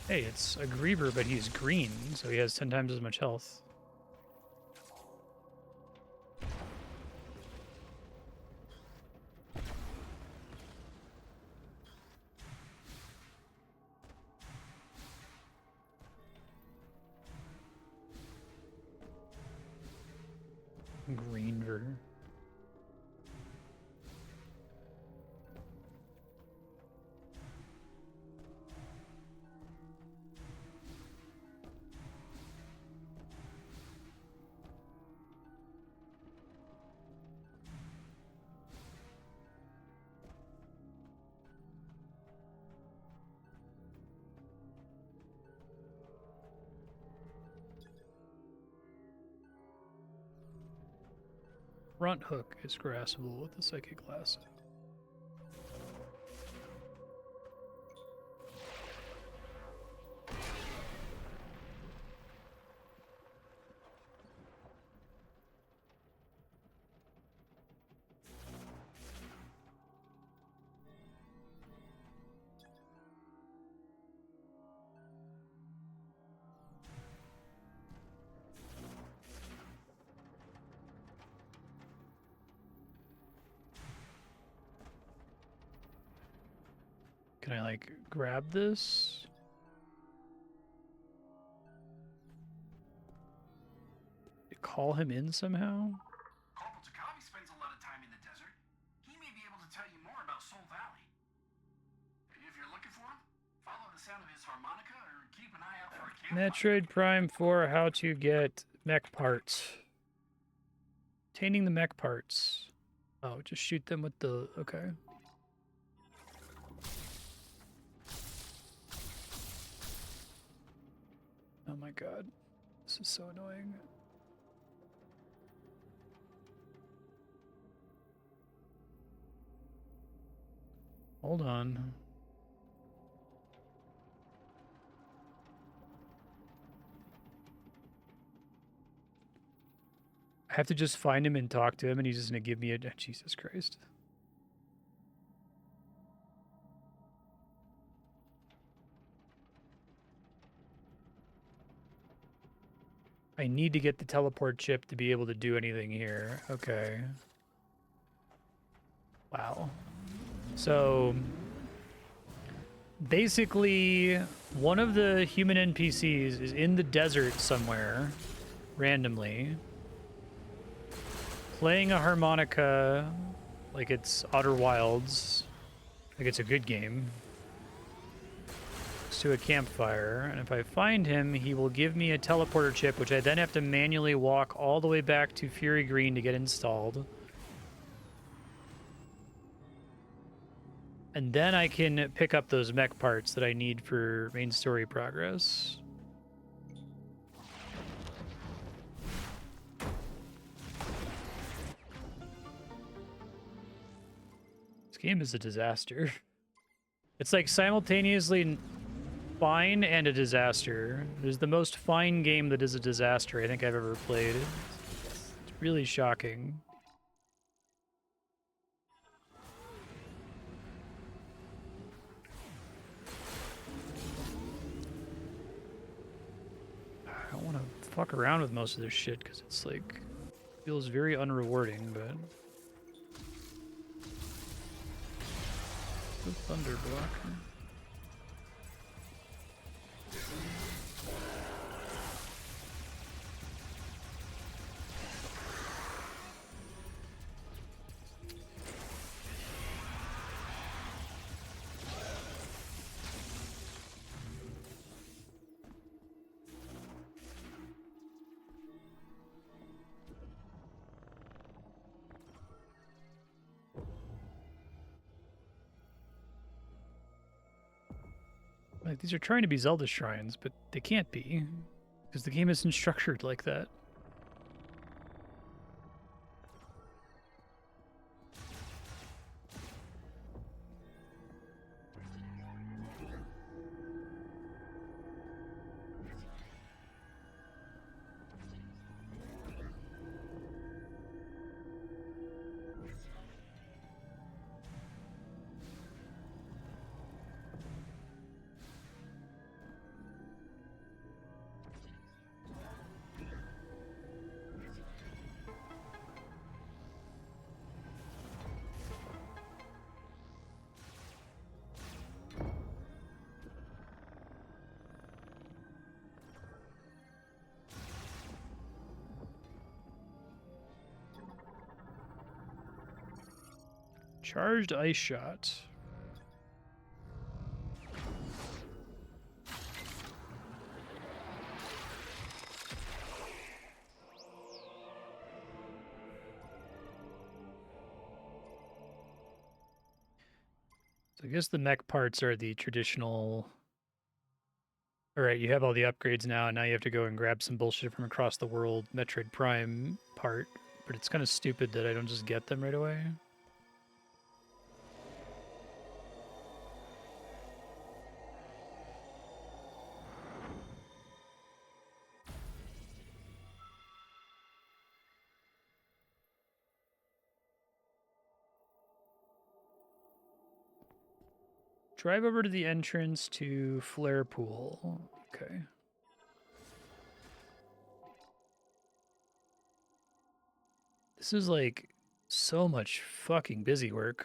Hey, it's a Griever, but he's green, so he has 10 times as much health. Greenver. Front hook is graspable with the Psychic Lasso. Can I, like, grab this? Call him in somehow? Corporal Takabi spends a lot of time in the desert. He may be able to tell you more about Soul Valley. If you're looking for him, follow the sound of his harmonica or keep an eye out for a campfire. Metroid Prime 4, how to get mech parts. Obtaining the mech parts. Oh, just shoot them with the... okay. Oh my god. This is so annoying. Hold on. I have to just find him and talk to him, and he's just gonna give me a... Jesus Christ. I need to get the teleport chip to be able to do anything here. Okay. Wow. So... basically, one of the human NPCs is in the desert somewhere, randomly, playing a harmonica like it's Outer Wilds, like it's a good game, next to a campfire, and if I find him, he will give me a teleporter chip, which I then have to manually walk all the way back to Fury Green to get installed. And then I can pick up those mech parts that I need for main story progress. This game is a disaster. It's like simultaneously fine and a disaster. It is the most fine game that is a disaster I think I've ever played. It's really shocking. I don't want to fuck around with most of this shit because it's like feels very unrewarding, but the thunder block. Like, these are trying to be Zelda shrines, but they can't be, because the game isn't structured like that. Charged ice shot. So I guess the mech parts are the traditional. All right, you have all the upgrades now, and now you have to go and grab some bullshit from across the world Metroid Prime part. But it's kind of stupid that I don't just get them right away. Drive over to the entrance to Flare Pool. Okay. This is like so much fucking busy work.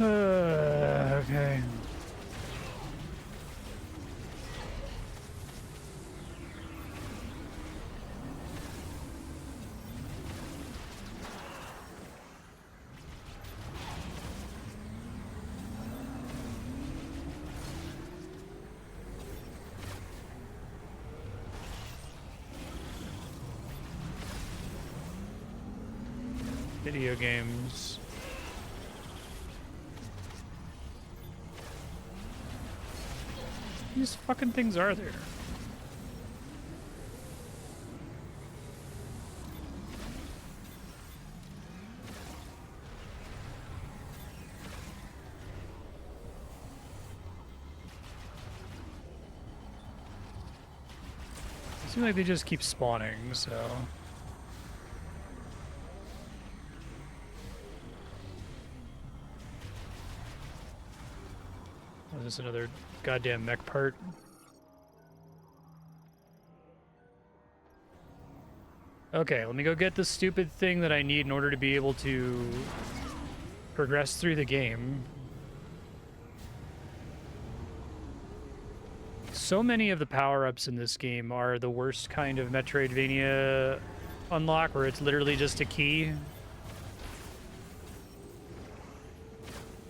Okay. Video games. These fucking things are there. It seems like they just keep spawning, so. Oh, this is another goddamn mech part. Okay, let me go get the stupid thing that I need in order to be able to progress through the game. So many of the power-ups in this game are the worst kind of Metroidvania unlock, where it's literally just a key.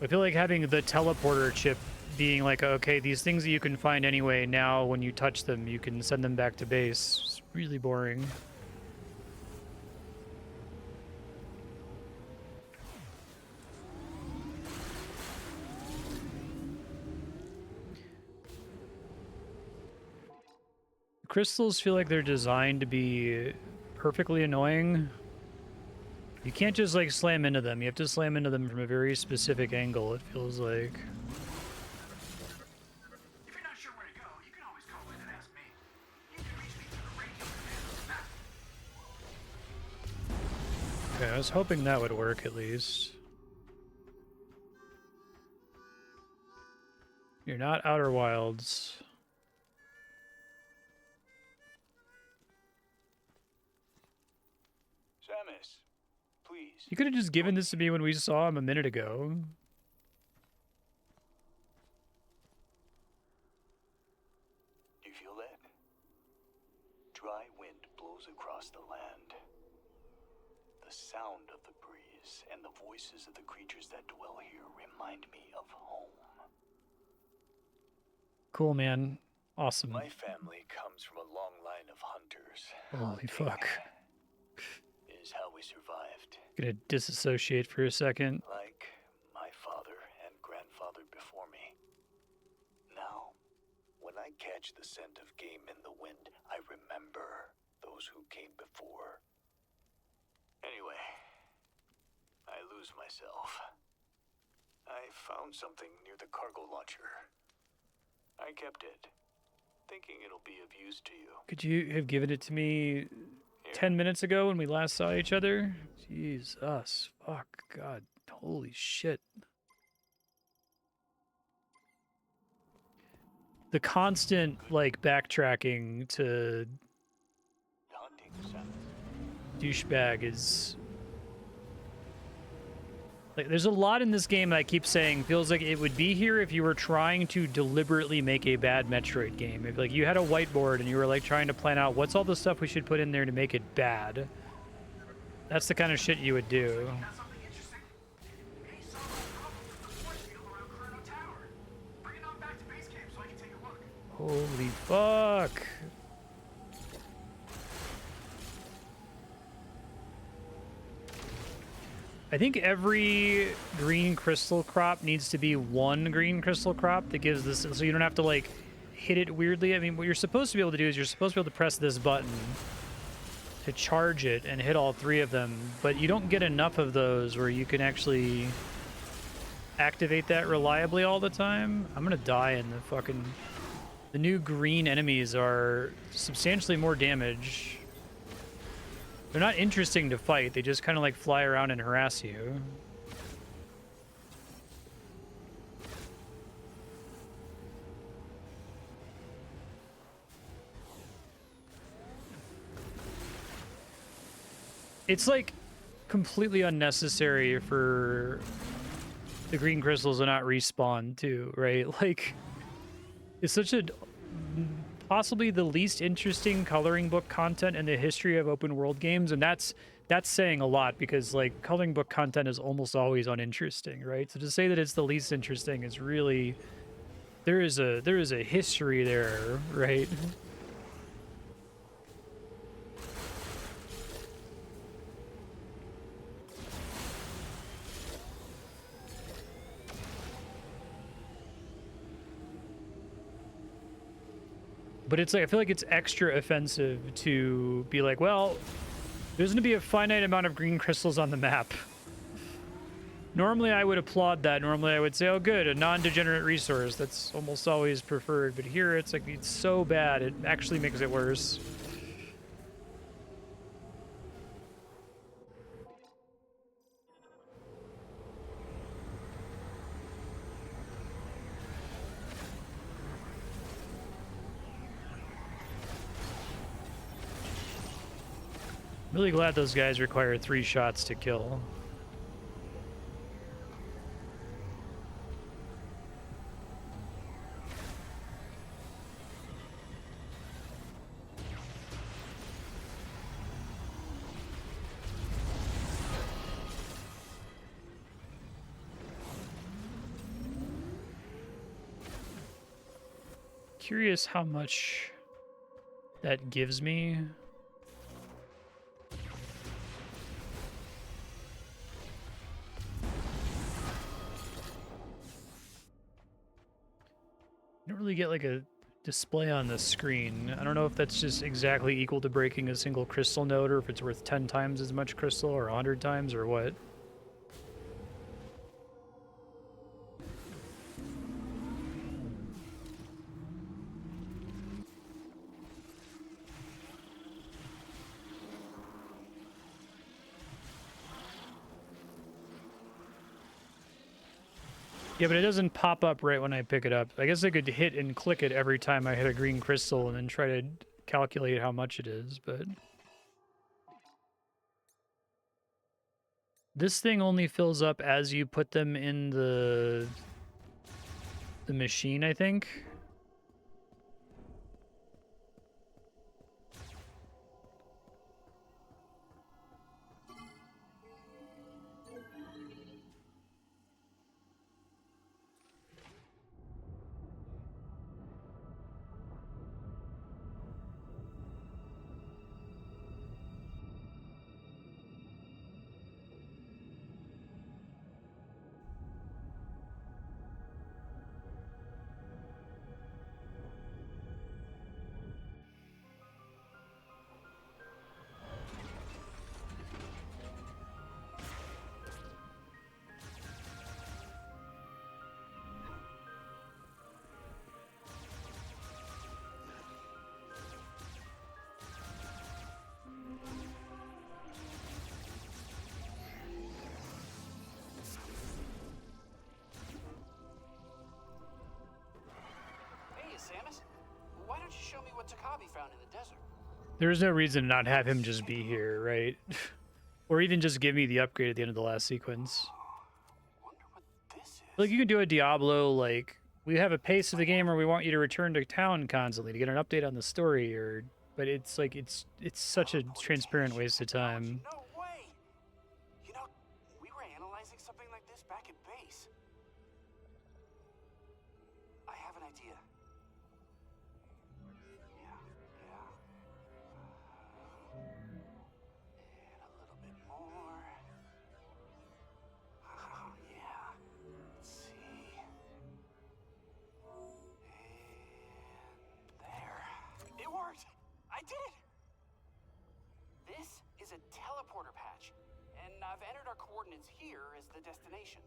I feel like having the teleporter chip being like, okay, these things that you can find anyway, now when you touch them, you can send them back to base. It's really boring. Crystals feel like they're designed to be perfectly annoying. You can't just like slam into them. You have to slam into them from a very specific angle, it feels like. If you're not sure where to go, you can always call in and ask me. You can reach me through the radio command on the map. Okay, I was hoping that would work at least. You're not Outer Wilds. You could have just given this to me when we saw him a minute ago. Do you feel that? Dry wind blows across the land. The sound of the breeze and the voices of the creatures that dwell here remind me of home. Cool, man. Awesome. My family comes from a long line of hunters. Holy fuck. Is how we survived. Gonna disassociate for a second. Like my father and grandfather before me. Now, when I catch the scent of game in the wind, I remember those who came before. Anyway, I lose myself. I found something near the cargo launcher. I kept it, thinking it'll be of use to you. Could you have given it to me 10 minutes ago when we last saw each other? Jesus. Fuck. God. Holy shit. The constant, like, backtracking to Hunting sounds. douchebag is... Like, there's a lot in this game that I keep saying feels like it would be here if you were trying to deliberately make a bad Metroid game. If, like, you had a whiteboard and you were, like, trying to plan out what's all the stuff we should put in there to make it bad. That's the kind of shit you would do. Got something interesting? Any solid problems with the force field around Chrono Tower? Bring it on back to base camp so I can take a look. Holy fuck. I think every green crystal crop needs to be one green crystal crop that gives this, so you don't have to, like, hit it weirdly. I mean, what you're supposed to be able to do is you're supposed to be able to press this button to charge it and hit all three of them, but you don't get enough of those where you can actually activate that reliably all the time. I'm gonna die in the fucking... The new green enemies are substantially more damage. They're not interesting to fight. They just kind of like fly around and harass you. It's like completely unnecessary for the green crystals to not respawn too, right? Like, it's such a... possibly the least interesting coloring book content in the history of open world games, and that's saying a lot because, like, coloring book content is almost always uninteresting, right? So to say that it's the least interesting is really... there is a history there, right? But it's like, I feel like it's extra offensive to be like, well, there's going to be a finite amount of green crystals on the map. Normally I would applaud that. Normally I would say, oh good, a non-degenerate resource. That's almost always preferred. But here it's like, it's so bad, it actually makes it worse. Really glad those guys require 3 shots to kill. Curious how much that gives me. I don't really get like a display on the screen. I don't know if that's just exactly equal to breaking a single crystal node, or if it's worth 10 times as much crystal, or 100 times, or what. Yeah, but it doesn't pop up right when I pick it up. I guess I could hit and click it every time I hit a green crystal and then try to calculate how much it is, but... This thing only fills up as you put them in the machine, I think. Hey, Samus. Why don't you show me what Takabi found in the desert? There's no reason to not have him just be here, right? Or even just give me the upgrade at the end of the last sequence. Wonder what this is. Like, you can do a Diablo, like, we have a pace of the game where we want you to return to town constantly to get an update on the story, or... But it's like, it's such a transparent waste of time. No way! You know, we were analyzing something like this back at base. I have an idea. Yeah. And a little bit more. Oh, yeah. Let's see. And there. It worked! I did it! This is a teleporter patch, and I've entered our coordinates here as the destination.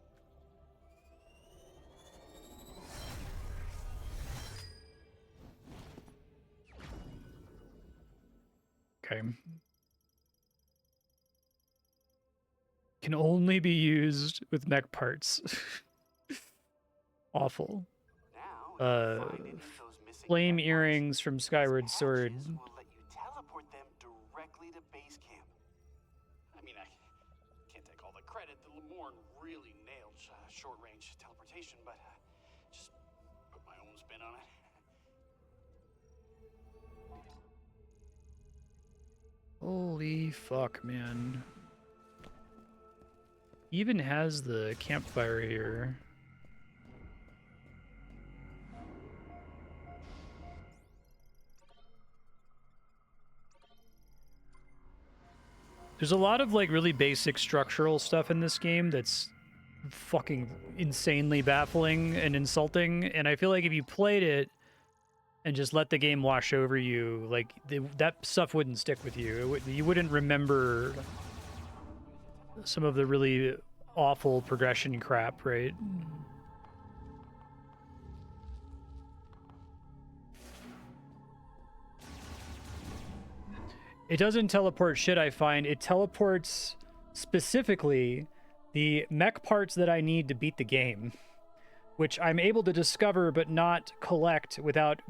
Okay. Can only be used with mech parts. Awful. Now, if you find any of those missing Flame mech parts, earrings from Skyward these Sword. patches will let you teleport them directly to base camp. I mean, I can't take all the credit. The Lemorn really nailed short-range teleportation, but just put my own spin on it. Holy fuck, man. He even has the campfire here. There's a lot of like really basic structural stuff in this game that's fucking insanely baffling and insulting, and I feel like if you played it and just let the game wash over you, like that stuff wouldn't stick with you. You wouldn't remember some of the really awful progression crap, right? It doesn't teleport shit, I find. It teleports specifically the mech parts that I need to beat the game, which I'm able to discover but not collect without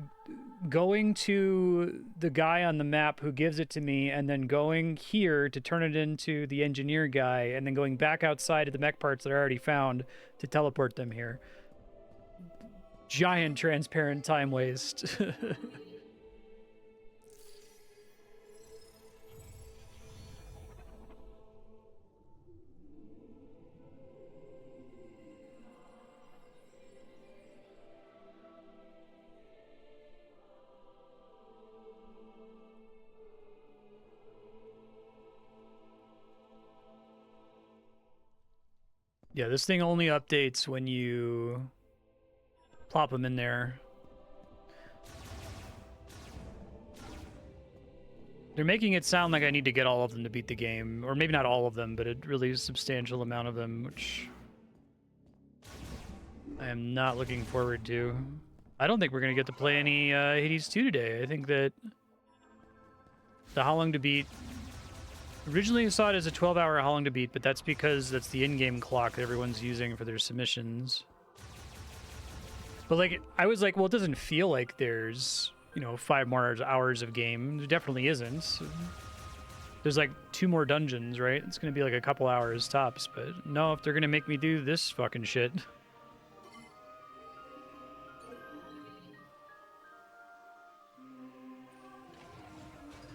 going to the guy on the map who gives it to me and then going here to turn it into the engineer guy and then going back outside to the mech parts that I already found to teleport them here. Giant transparent time waste. Yeah, this thing only updates when you plop them in there. They're making it sound like I need to get all of them to beat the game. Or maybe not all of them, but a really substantial amount of them, which I am not looking forward to. I don't think we're going to get to play any Hades 2 today. I think that the How Long to Beat... Originally I saw it as a 12-hour How Long to Beat, but that's because that's the in-game clock that everyone's using for their submissions. But, like, I was like, well, it doesn't feel like there's, you know, 5 more hours of game. There definitely isn't. There's like 2 more dungeons, right? It's gonna be like a couple hours tops, but no, if they're gonna make me do this fucking shit.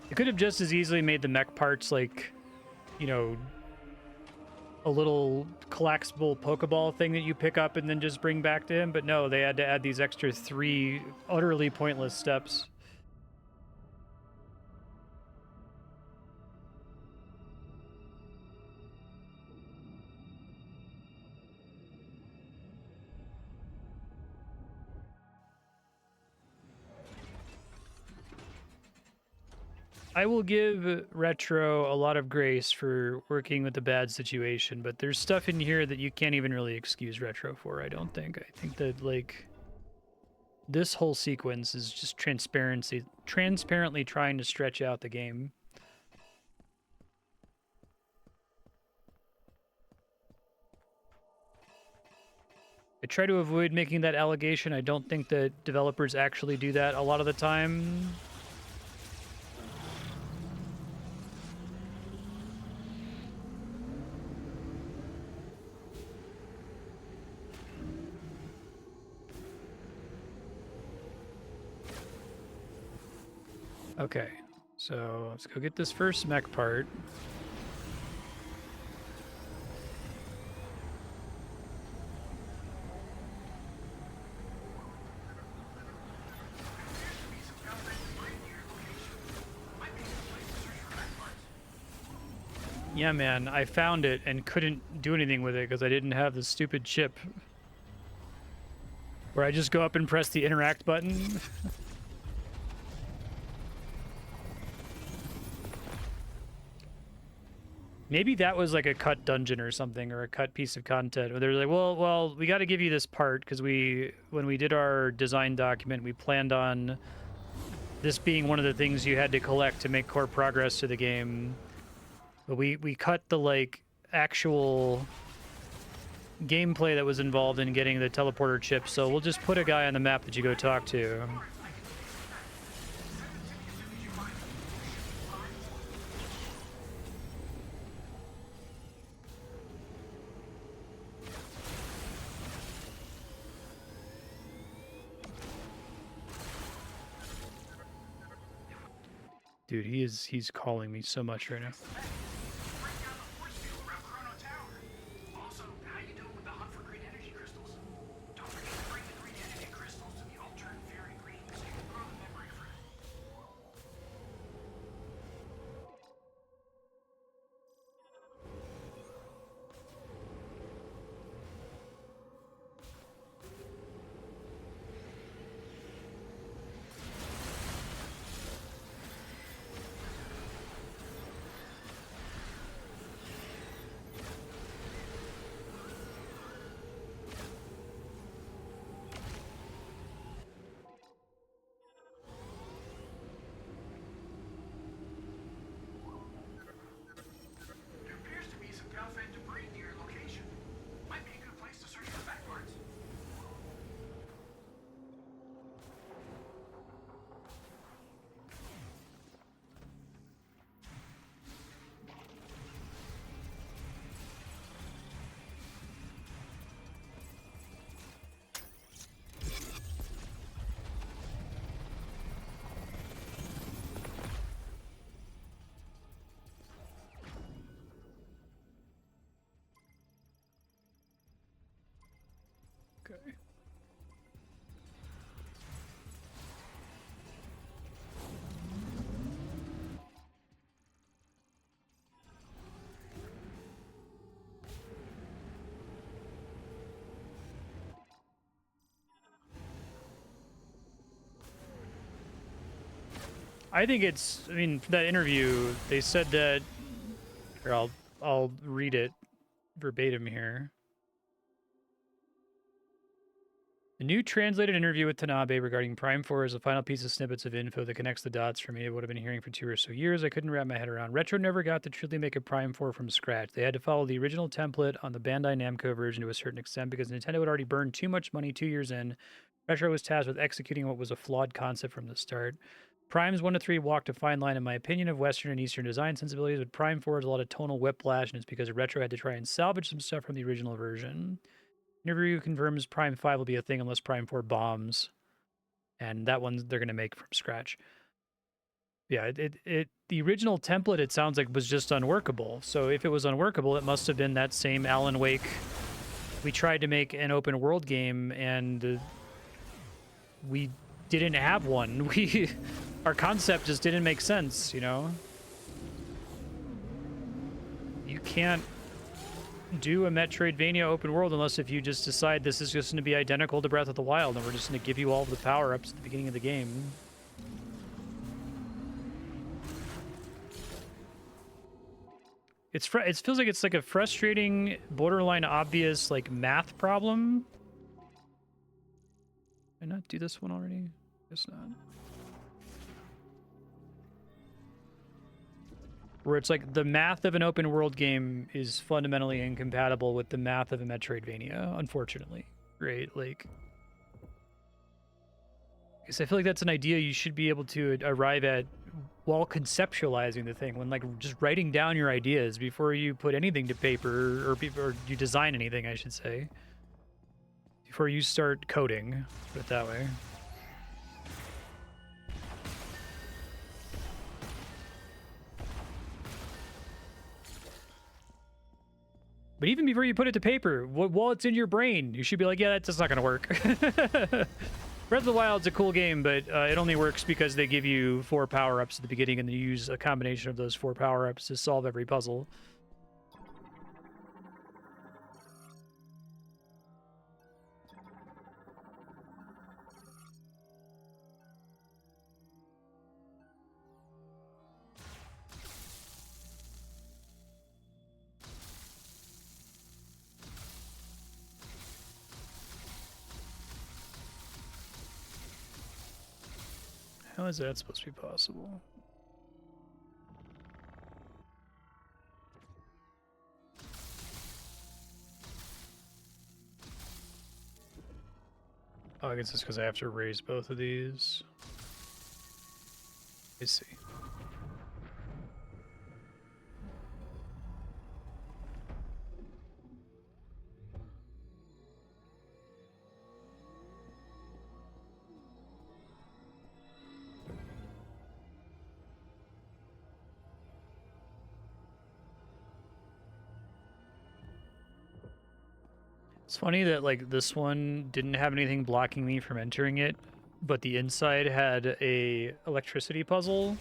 It could have just as easily made the mech parts like, you know, a little collapsible Pokeball thing that you pick up and then just bring back to him, but no, they had to add these extra 3 utterly pointless steps. I will give Retro a lot of grace for working with a bad situation, but there's stuff in here that you can't even really excuse Retro for, I don't think. I think that, like, this whole sequence is just transparently trying to stretch out the game. I try to avoid making that allegation. I don't think that developers actually do that a lot of the time. Okay, so let's go get this first mech part. Yeah, man, I found it and couldn't do anything with it because I didn't have the stupid chip. Where I just go up and press the interact button. Maybe that was like a cut dungeon or something, or a cut piece of content where they're like, well, we got to give you this part because when we did our design document, we planned on this being one of the things you had to collect to make core progress to the game. But we cut the like actual gameplay that was involved in getting the teleporter chip, so we'll just put a guy on the map that you go talk to. Dude, he's calling me so much right now. Also, how you doing with the hunt for green energy crystals? Don't forget to bring the green energy crystals to the ultra inferior green so you can grow the memory fruit. There appears to be some Galfan debris near your location. Might be a good place to search for back parts. Okay. I think I mean, for that interview, they said that, here, I'll read it verbatim here. The new translated interview with Tanabe regarding Prime 4 is a final piece of snippets of info that connects the dots for me of what I've been hearing for 2 or so years. I couldn't wrap my head around. Retro never got to truly make a Prime 4 from scratch. They had to follow the original template on the Bandai Namco version to a certain extent because Nintendo had already burned too much money 2 years in. Retro was tasked with executing what was a flawed concept from the start. Primes 1 to 3 walked a fine line, in my opinion, of Western and Eastern design sensibilities, but Prime 4 is a lot of tonal whiplash, and it's because Retro had to try and salvage some stuff from the original version. Interview confirms Prime 5 will be a thing unless Prime 4 bombs, and that one they're going to make from scratch. Yeah, the original template, it sounds like, was just unworkable. So if it was unworkable, it must have been that same Alan Wake. We tried to make an open world game, and we didn't have one. Our concept just didn't make sense, you know? You can't do a Metroidvania open world unless if you just decide this is just going to be identical to Breath of the Wild, and we're just going to give you all of the power-ups at the beginning of the game. It feels like it's like a frustrating, borderline obvious, like, math problem. Did I not do this one already? Guess not. Where it's like the math of an open world game is fundamentally incompatible with the math of a Metroidvania, unfortunately. Right? Like, because I feel like that's an idea you should be able to arrive at while conceptualizing the thing, when, like, just writing down your ideas before you put anything to paper, or you design anything, I should say, before you start coding, put it that way. But even before you put it to paper, while it's in your brain, you should be like, yeah, that's just not going to work. Breath of the Wild's a cool game, but it only works because they give you 4 power-ups at the beginning, and you use a combination of those 4 power-ups to solve every puzzle. How is that supposed to be possible? Oh, I guess it's because I have to raise both of these. I see. It's funny that, like, this one didn't have anything blocking me from entering it, but the inside had a electricity puzzle.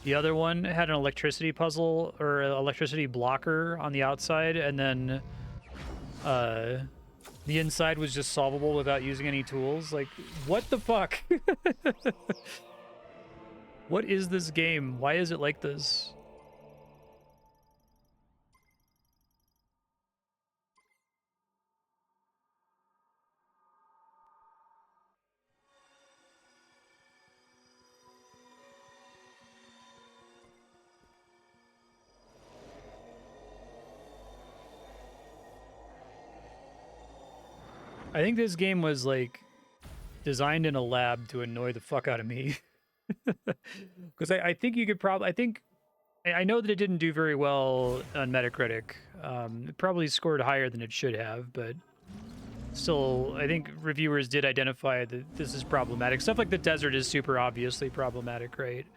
The other one had an electricity puzzle, or an electricity blocker on the outside, and then the inside was just solvable without using any tools. Like, what the fuck? What is this game? Why is it like this? I think this game was, like, designed in a lab to annoy the fuck out of me. Because I think you could probably... I know that it didn't do very well on Metacritic. It probably scored higher than it should have, but still, I think reviewers did identify that this is problematic. Stuff like the desert is super obviously problematic, right?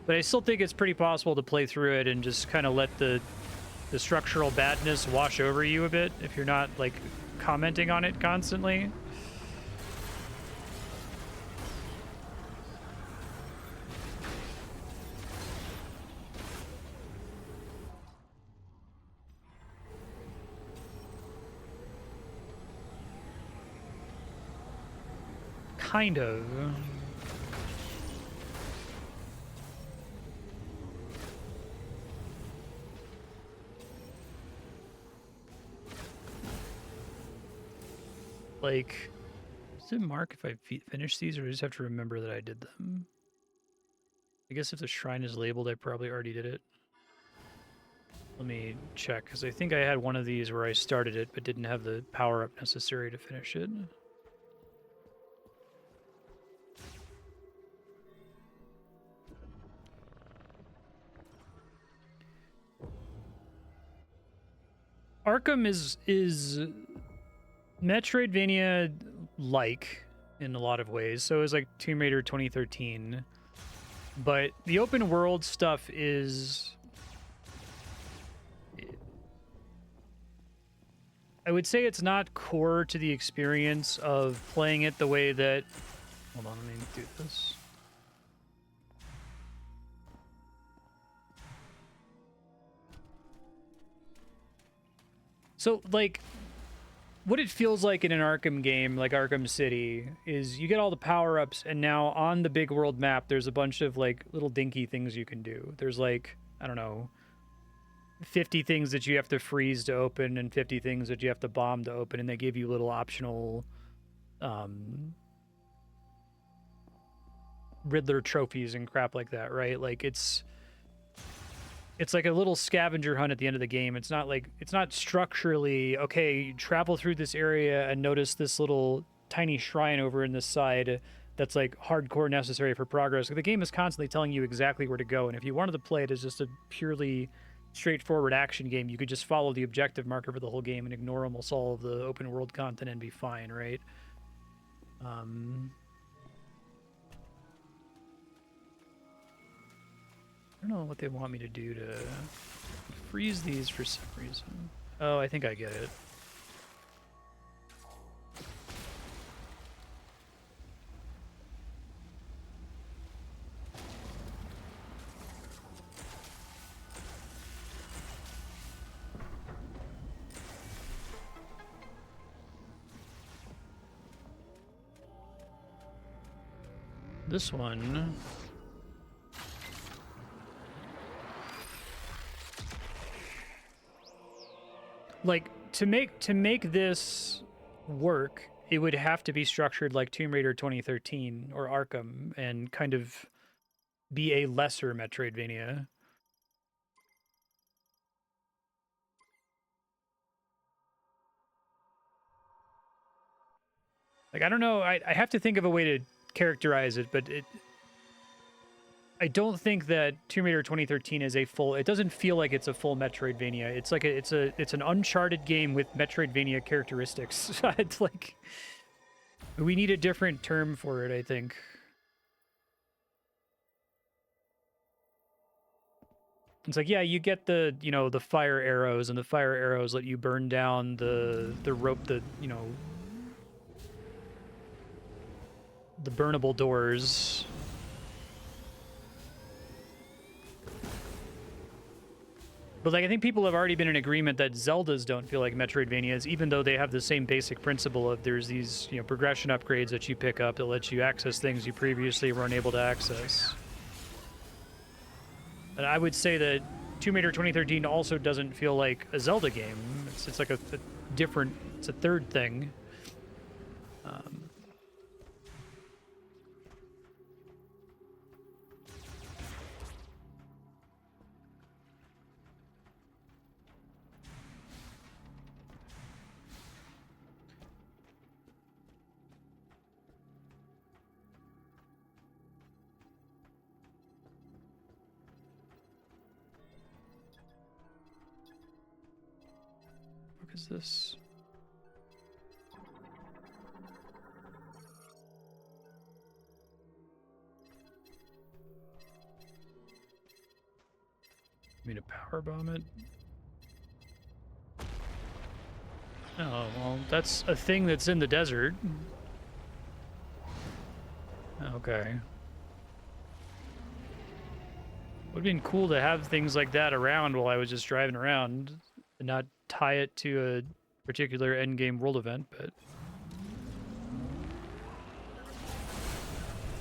But I still think it's pretty possible to play through it and just kind of let the structural badness wash over you a bit if you're not, like, commenting on it constantly. Kind of. Like, does it mark if I finish these, or do I just have to remember that I did them? I guess if the shrine is labeled, I probably already did it. Let me check, because I think I had one of these where I started it but didn't have the power-up necessary to finish it. Arkham is Metroidvania like in a lot of ways. So is like Tomb Raider 2013. But the open world stuff is, I would say it's not core to the experience of playing it the way that, hold on, let me do this. So, like, what it feels like in an Arkham game, like Arkham City, is you get all the power-ups, and now on the big world map, there's a bunch of, like, little dinky things you can do. There's, like, I don't know, 50 things that you have to freeze to open and 50 things that you have to bomb to open, and they give you little optional Riddler trophies and crap like that, right? Like, it's like a little scavenger hunt at the end of the game. It's not structurally, okay, travel through this area and notice this little tiny shrine over in this side that's like hardcore necessary for progress. The game is constantly telling you exactly where to go, and if you wanted to play it as just a purely straightforward action game, you could just follow the objective marker for the whole game and ignore almost all of the open world content and be fine, right? I don't know what they want me to do to freeze these for some reason. Oh, I think I get it. This one... like, to make this work, it would have to be structured like Tomb Raider 2013 or Arkham and kind of be a lesser Metroidvania. Like, I don't know, I have to think of a way to characterize it, but I don't think that Tomb Raider 2013 is a full. It doesn't feel like it's a full Metroidvania. It's like it's an Uncharted game with Metroidvania characteristics. It's like we need a different term for it, I think. It's like, yeah, you get the, you know, the fire arrows, and the fire arrows let you burn down the rope, the, you know, the burnable doors. But, like, I think people have already been in agreement that Zeldas don't feel like Metroidvanias, even though they have the same basic principle of there's these, you know, progression upgrades that you pick up that let you access things you previously were unable to access. And I would say that Tomb Raider 2013 also doesn't feel like a Zelda game. It's like a different, it's a third thing. What is this? I mean, a power bomb it? Oh, well, that's a thing that's in the desert. Okay. Would have been cool to have things like that around while I was just driving around and not tie it to a particular endgame world event, but...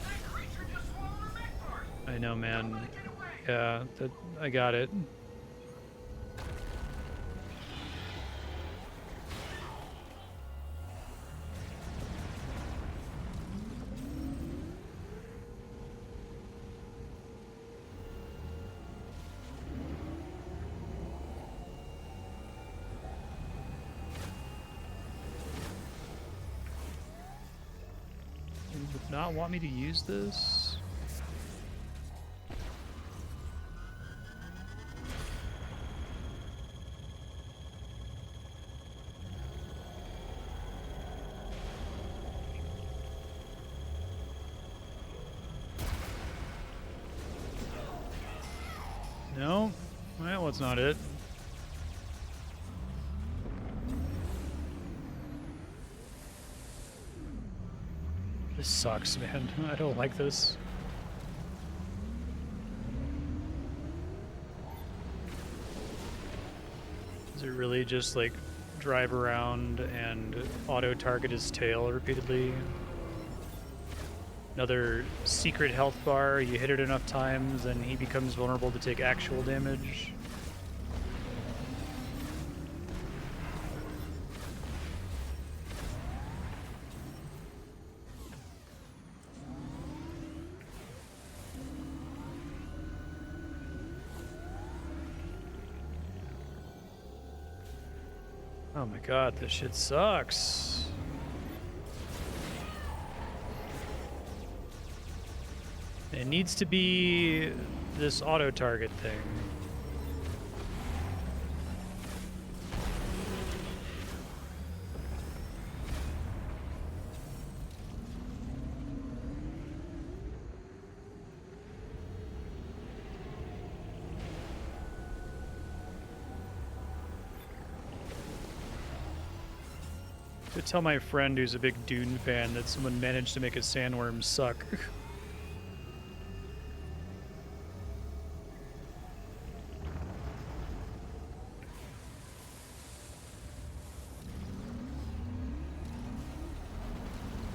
That creature just swallowed a mech part. I know, man. Get away. Yeah, I got it. You would not want me to use this? No? Well, that's not it. This sucks, man. I don't like this. Is it really just like drive around and auto-target his tail repeatedly? Another secret health bar, you hit it enough times and he becomes vulnerable to take actual damage. Oh my god, this shit sucks. It needs to be this auto-target thing. To tell my friend who's a big Dune fan that someone managed to make a sandworm suck.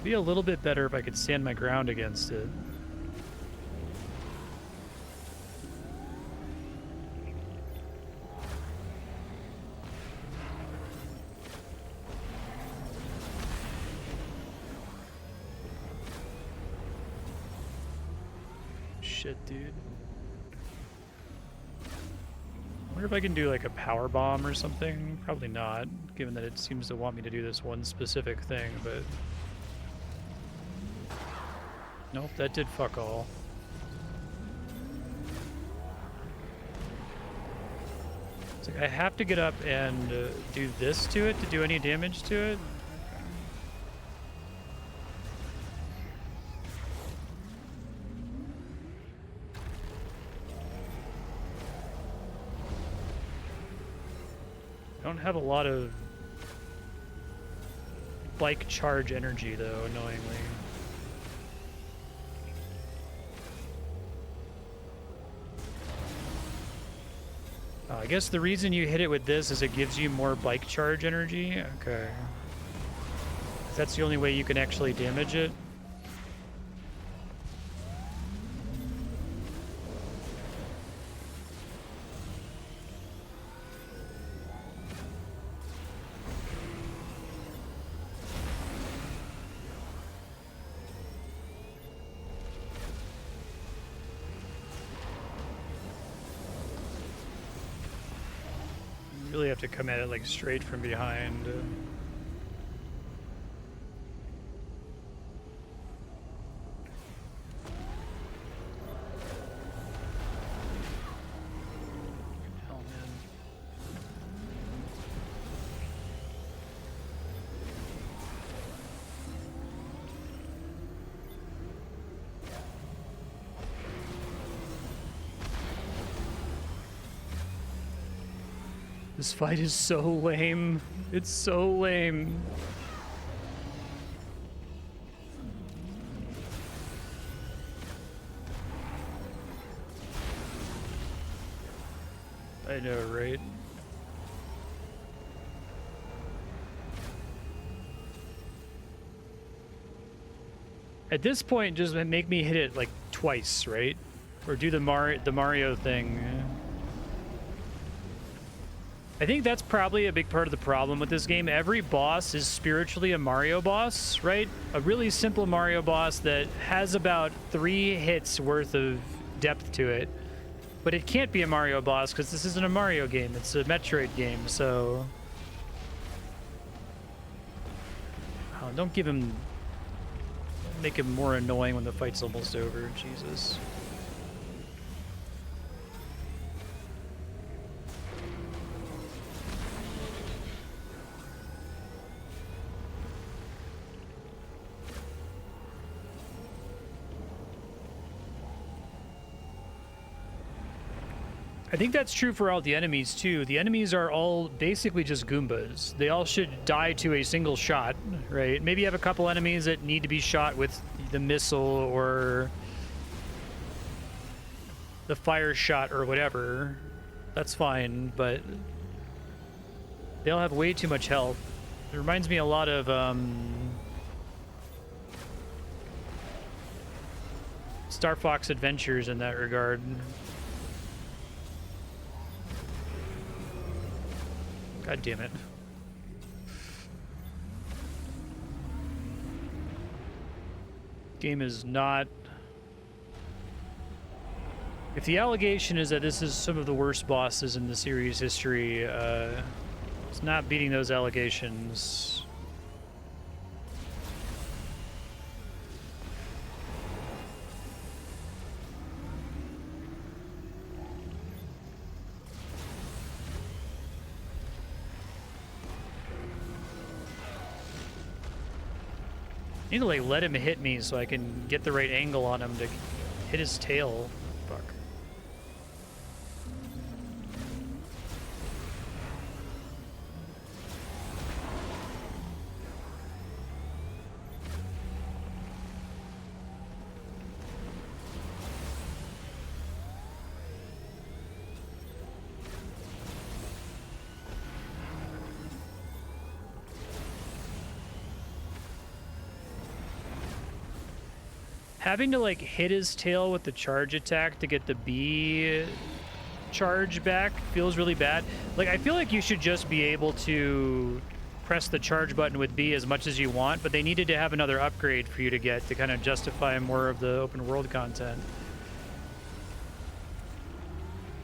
Be a little bit better if I could stand my ground against it. Shit, dude. Wonder if I can do like a power bomb or something. Probably not, given that it seems to want me to do this one specific thing, but... Nope, that did fuck all. It's like I have to get up and do this to it to do any damage to it. I don't have a lot of bike charge energy though, annoyingly. I guess the reason you hit it with this is it gives you more bike charge energy? Okay. That's the only way you can actually damage it? Really have to come at it like straight from behind. Hell, man. This fight is so lame. It's so lame. I know, right? At this point, just make me hit it like twice, right? Or do the Mario thing. I think that's probably a big part of the problem with this game. Every boss is spiritually a Mario boss, right? A really simple Mario boss that has about 3 hits worth of depth to it. But it can't be a Mario boss because this isn't a Mario game. It's a Metroid game, so... Oh, don't give him... Make him more annoying when the fight's almost over. Jesus. I think that's true for all the enemies too. The enemies are all basically just Goombas. They all should die to a single shot, right? Maybe you have a couple enemies that need to be shot with the missile or the fire shot or whatever. That's fine, but they all have way too much health. It reminds me a lot of Star Fox Adventures in that regard. God damn it. Game is not... If the allegation is that this is some of the worst bosses in the series history, it's not beating those allegations. I need to like let him hit me so I can get the right angle on him to hit his tail. Fuck. Having to like hit his tail with the charge attack to get the B charge back feels really bad. Like, I feel like you should just be able to press the charge button with B as much as you want, but they needed to have another upgrade for you to get to kind of justify more of the open world content.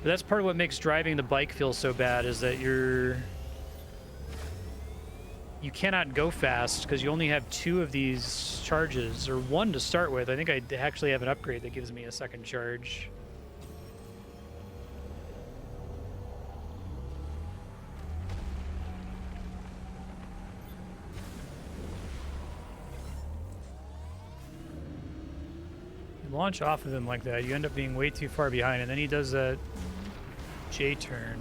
But that's part of what makes driving the bike feel so bad, is that you cannot go fast because you only have 2 of these charges, or 1 to start with. I think I actually have an upgrade that gives me a second charge. You launch off of him like that, you end up being way too far behind, and then he does that J-turn.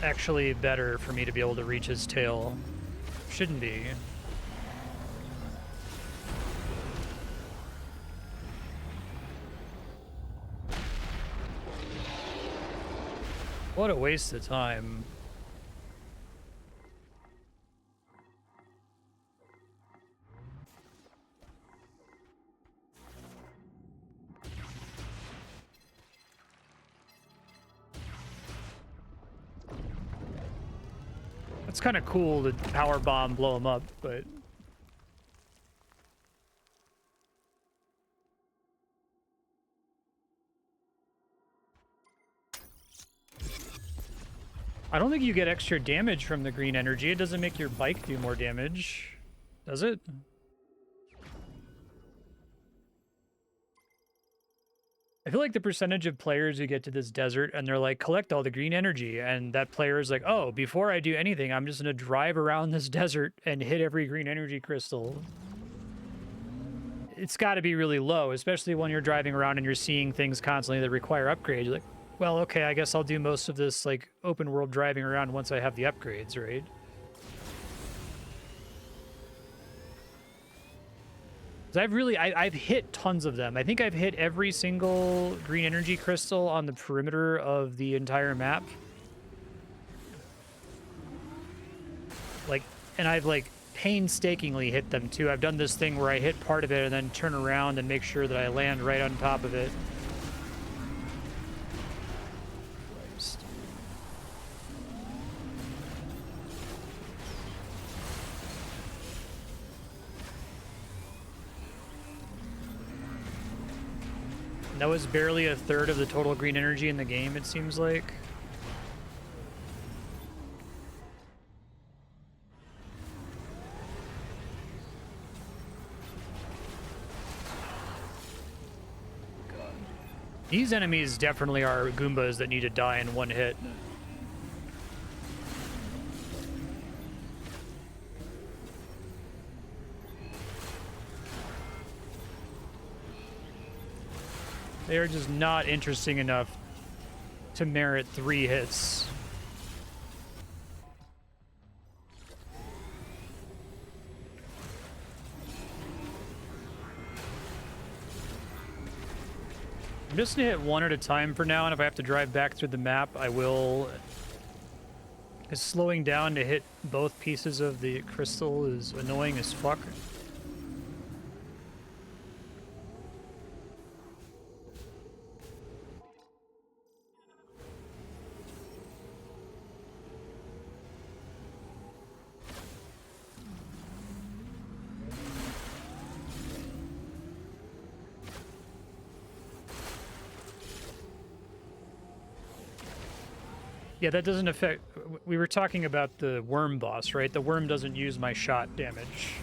Actually better for me to be able to reach his tail. Shouldn't be. What a waste of time. It's kind of cool to power bomb blow him up, but I don't think you get extra damage from the green energy. It doesn't make your bike do more damage, does it? I feel like the percentage of players who get to this desert and they're like, collect all the green energy, and that player is like, oh, before I do anything, I'm just gonna drive around this desert and hit every green energy crystal. It's got to be really low, especially when you're driving around and you're seeing things constantly that require upgrades. You're like, well, okay, I guess I'll do most of this like open world driving around once I have the upgrades, right? I've hit tons of them. I think I've hit every single green energy crystal on the perimeter of the entire map. Like, and I've like painstakingly hit them too. I've done this thing where I hit part of it and then turn around and make sure that I land right on top of it. That was barely a third of the total green energy in the game, it seems like. God. These enemies definitely are Goombas that need to die in one hit. They are just not interesting enough to merit 3 hits. I'm just gonna hit one at a time for now, and if I have to drive back through the map, I will. Because slowing down to hit both pieces of the crystal is annoying as fuck. Yeah, that doesn't affect... We were talking about the worm boss, right? The worm doesn't use my shot damage.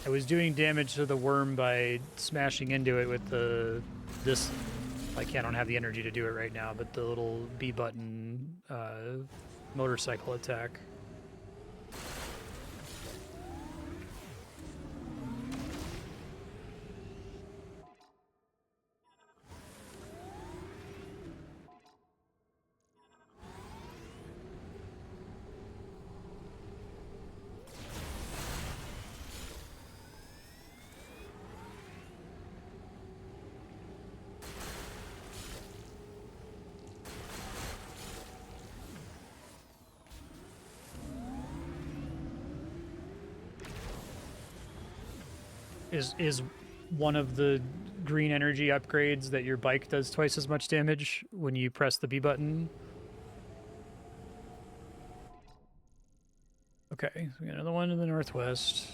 I was doing damage to the worm by smashing into it with this... I don't have the energy to do it right now, but the little B button motorcycle attack. Is one of the green energy upgrades that your bike does twice as much damage when you press the B button? Okay, so we got another one in the northwest.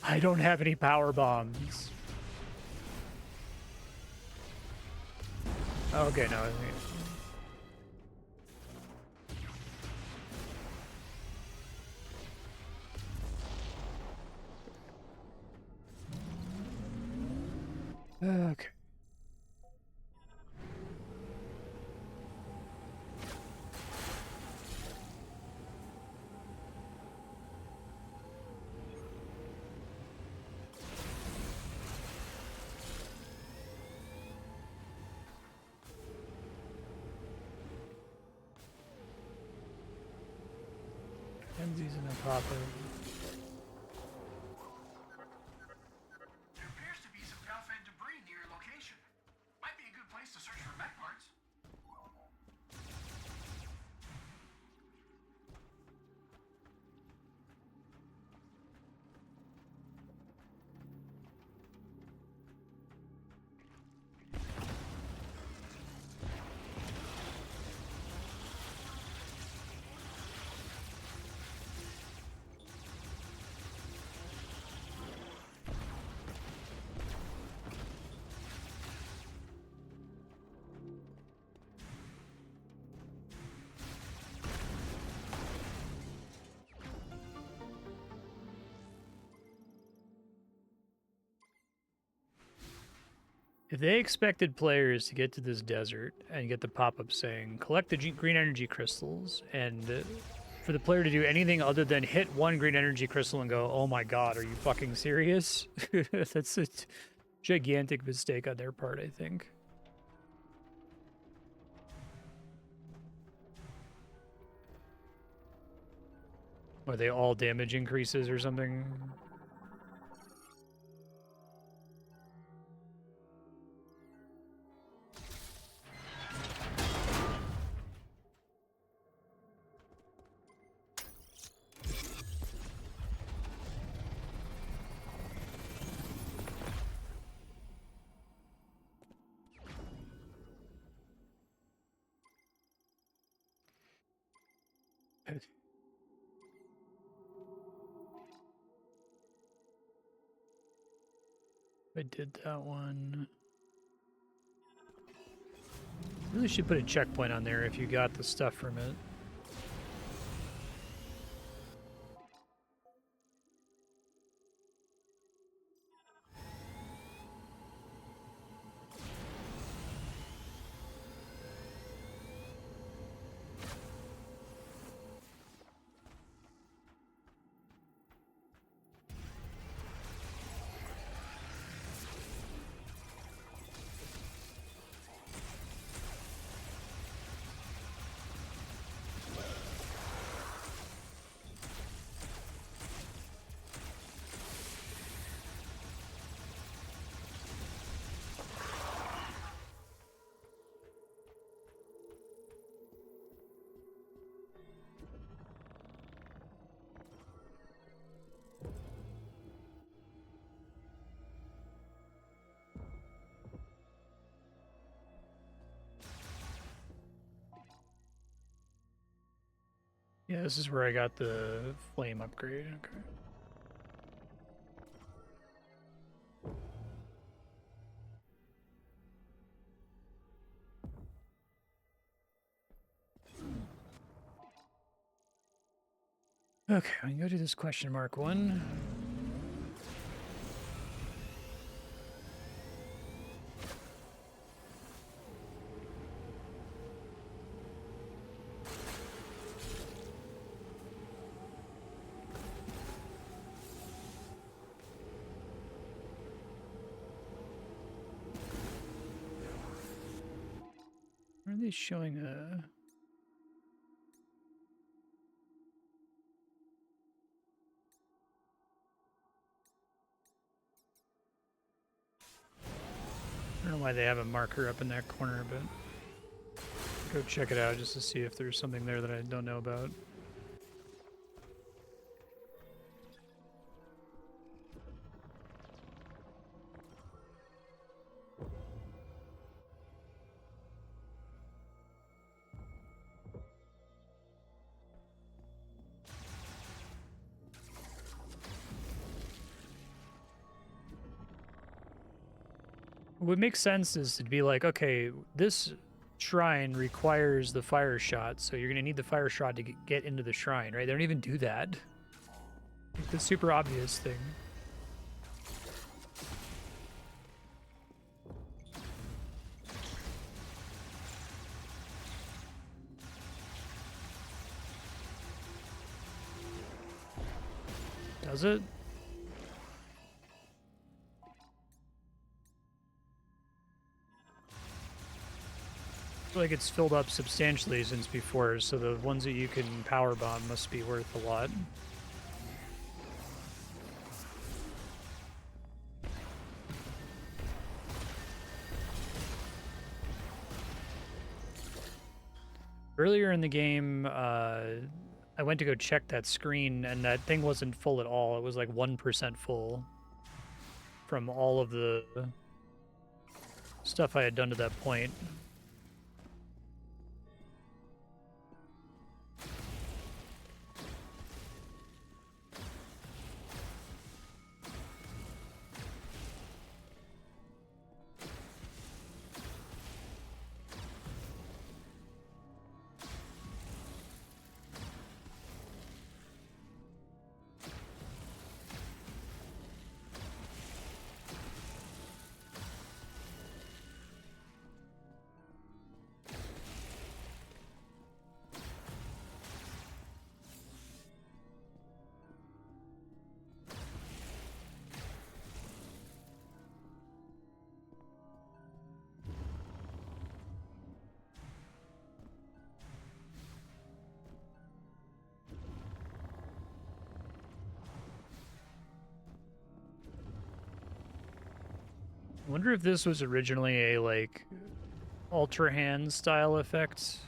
I don't have any power bombs. Okay, no. Okay.Enzie's in a popper. There appears to be some Calfed debris near your location. Might be a good place to search for mech parts. If they expected players to get to this desert and get the pop-up saying, collect the green energy crystals, and for the player to do anything other than hit one green energy crystal and go, oh my god, are you fucking serious? That's a gigantic mistake on their part, I think. Are they all damage increases or something? I did that one. Really should put a checkpoint on there if you got the stuff from it. Yeah, this is where I got the flame upgrade. Okay. Okay, we can go do this question mark one. Where are they showing a... I don't know why they have a marker up in that corner, but go check it out just to see if there's something there that I don't know about. What makes sense is to be like, okay, this shrine requires the fire shot, so you're going to need the fire shot to get into the shrine, right? They don't even do that. Like the super obvious thing. Does it? I feel like it's filled up substantially since before, so the ones that you can power bomb must be worth a lot. Earlier in the game, I went to go check that screen, and that thing wasn't full at all. It was like 1% full from all of the stuff I had done to that point. I wonder if this was originally a, like, Ultra Hand style effect.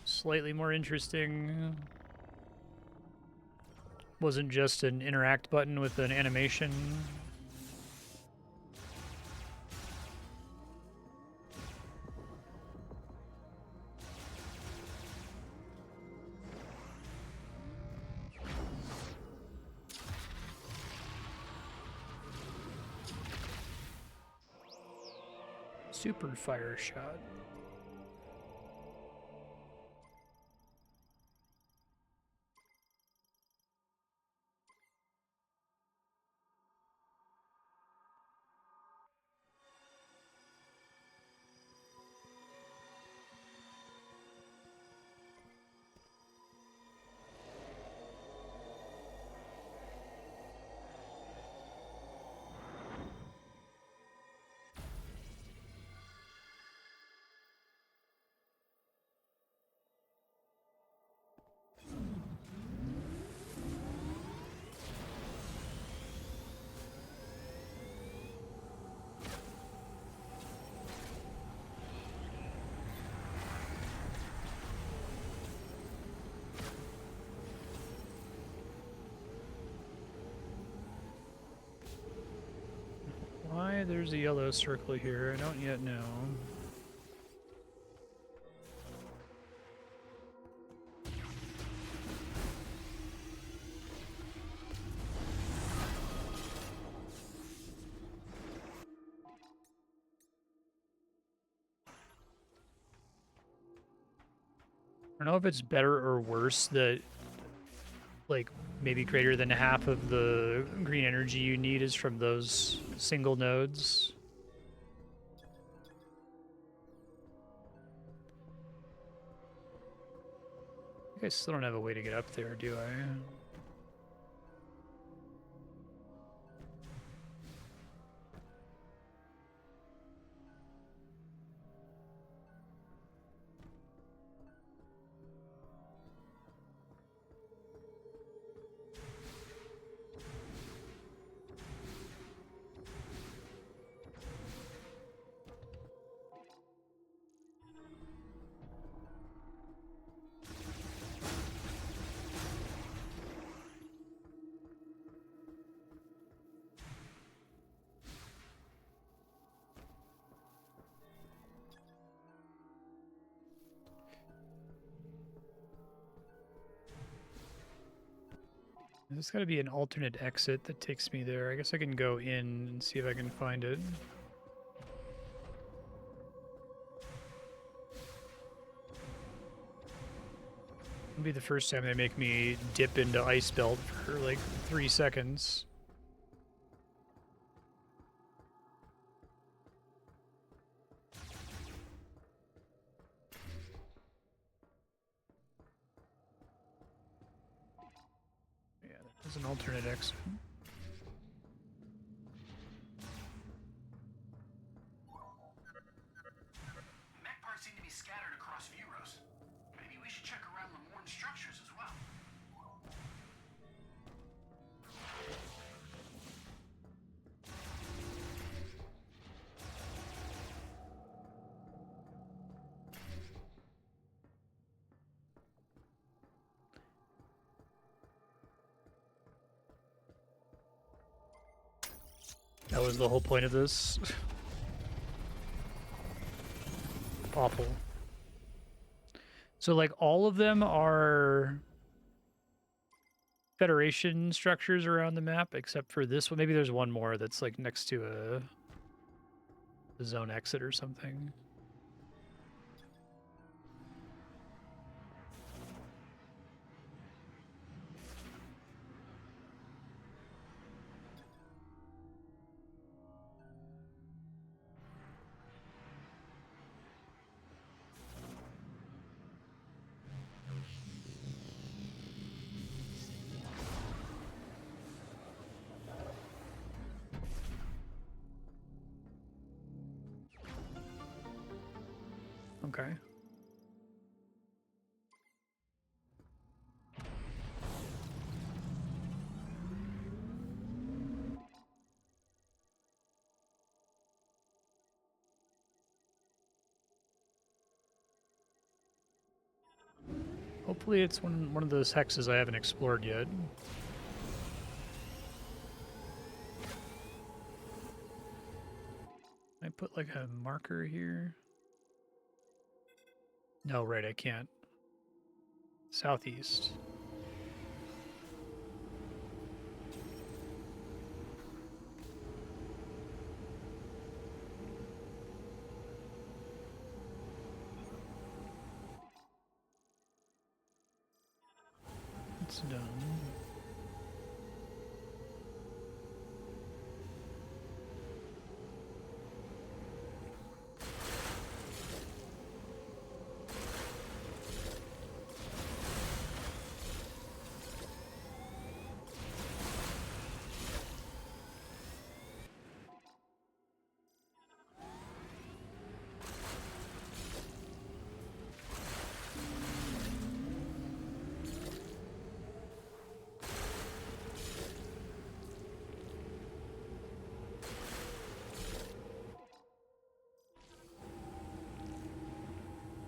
Slightly more interesting. Wasn't just an interact button with an animation. Super fire shot. Why there's a yellow circle here, I don't yet know. I don't know if it's better or worse that, like, maybe greater than half of the green energy you need is from those single nodes. I think I still don't have a way to get up there, do I? There's got to be an alternate exit that takes me there. I guess I can go in and see if I can find it. It'll be the first time they make me dip into Ice Belt for like 3 seconds. Yeah, there's an alternate exit. Mech parts seem to be scattered across Vuros. Maybe we should check around Lamorne structures as well. That was the whole point of this. Awful. So, like, all of them are Federation structures around the map, except for this one. Maybe there's one more that's, like, next to a zone exit or something. Okay. Hopefully it's one of those hexes I haven't explored yet. Can I put like a marker here? No, right, I can't. Southeast. That's done.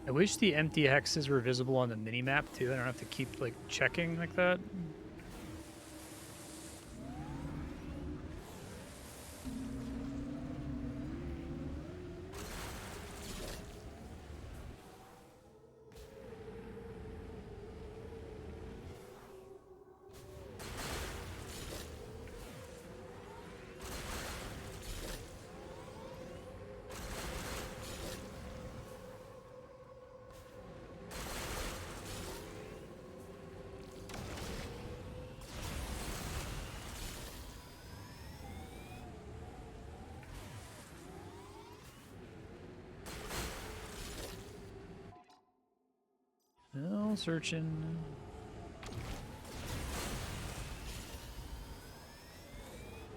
I wish the empty hexes were visible on the minimap too. I don't have to keep like checking like that. Still searching.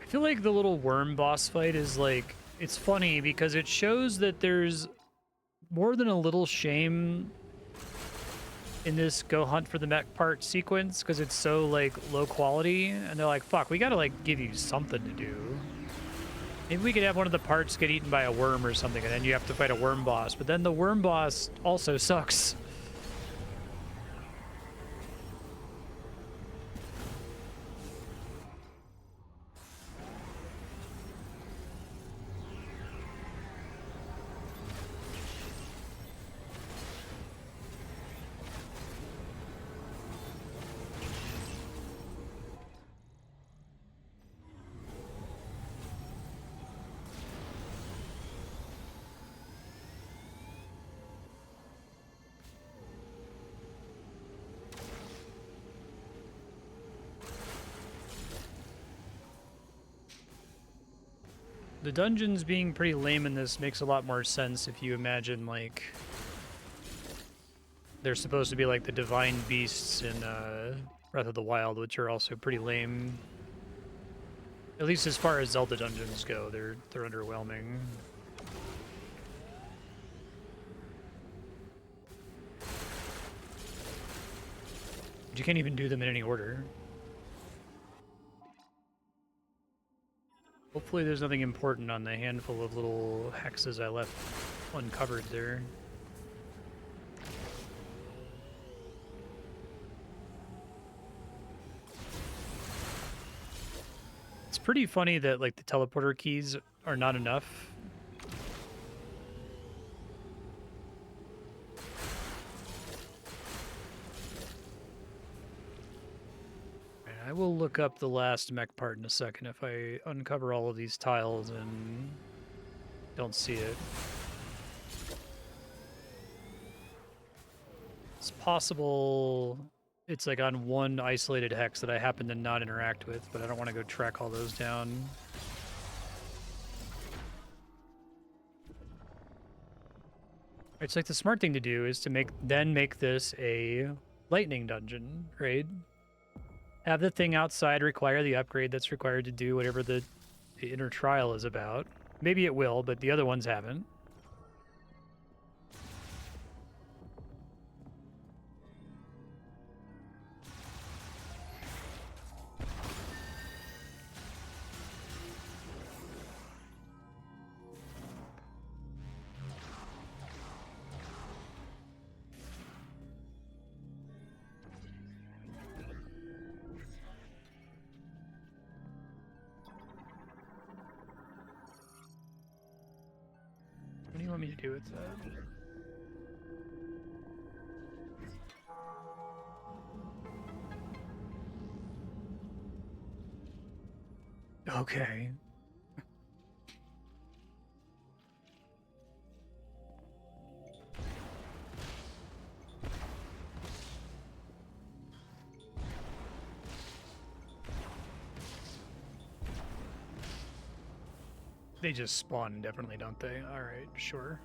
I feel like the little worm boss fight is like, it's funny because it shows that there's more than a little shame in this go hunt for the mech part sequence because it's so like low quality, and they're like, fuck, we gotta like give you something to do. Maybe we could have one of the parts get eaten by a worm or something, and then you have to fight a worm boss, but then the worm boss also sucks. The dungeons being pretty lame in this makes a lot more sense if you imagine, like, they're supposed to be like the divine beasts in Breath of the Wild, which are also pretty lame. At least as far as Zelda dungeons go, they're underwhelming. But you can't even do them in any order. Hopefully there's nothing important on the handful of little hexes I left uncovered there. It's pretty funny that like the teleporter keys are not enough. I will look up the last mech part in a second if I uncover all of these tiles and don't see it. It's possible it's like on one isolated hex that I happen to not interact with, but I don't want to go track all those down. It's like the smart thing to do is to make this a lightning dungeon, right? Have the thing outside require the upgrade that's required to do whatever the inner trial is about. Maybe it will, but the other ones haven't. What do you want me to do with that? Okay. They just spawn indefinitely, don't they? Alright, sure.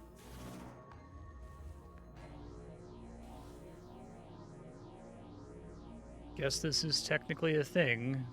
Guess this is technically a thing.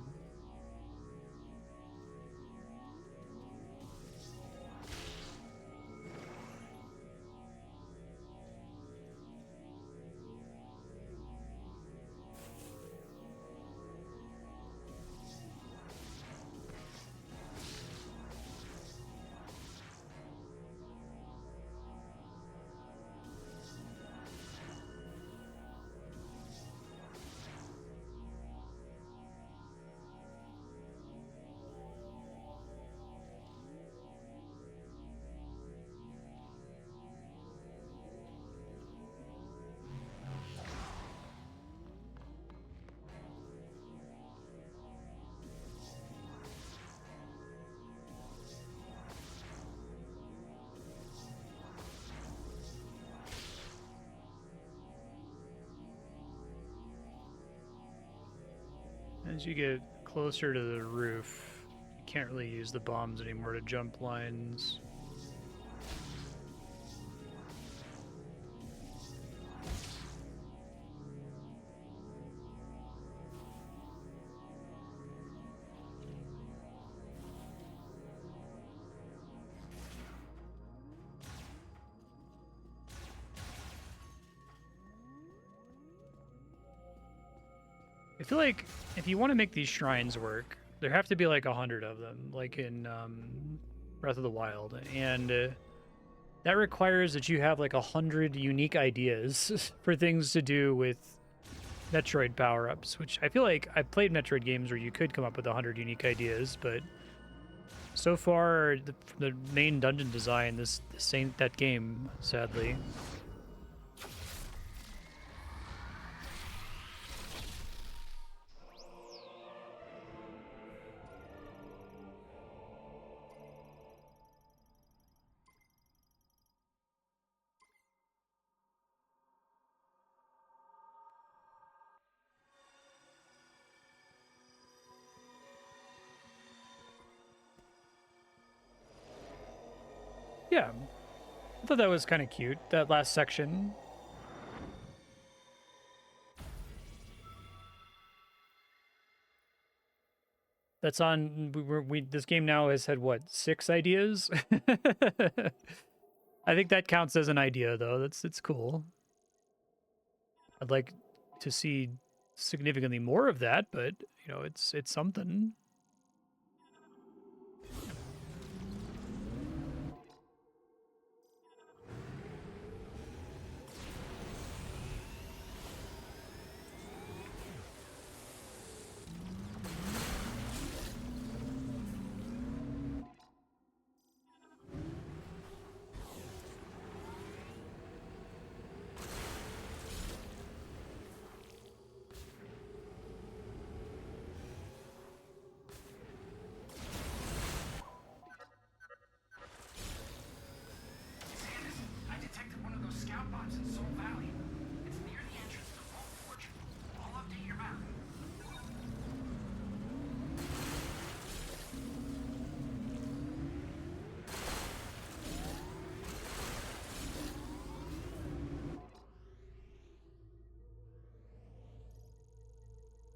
As you get closer to the roof, you can't really use the bombs anymore to jump lines. I feel like if you want to make these shrines work, there have to be like 100 of them, like in Breath of the Wild, and that requires that you have like 100 unique ideas for things to do with Metroid power-ups, which I feel like I've played Metroid games where you could come up with 100 unique ideas, but so far the main dungeon design, this ain't that game, sadly. Yeah, I thought that was kind of cute, that last section. That's on. This game now has had what, 6 ideas? I think that counts as an idea, though. It's cool. I'd like to see significantly more of that, but you know, it's something. I detected one of those scout bots in Soul Valley. It's near the entrance to Vault Fortune. I'll update your map.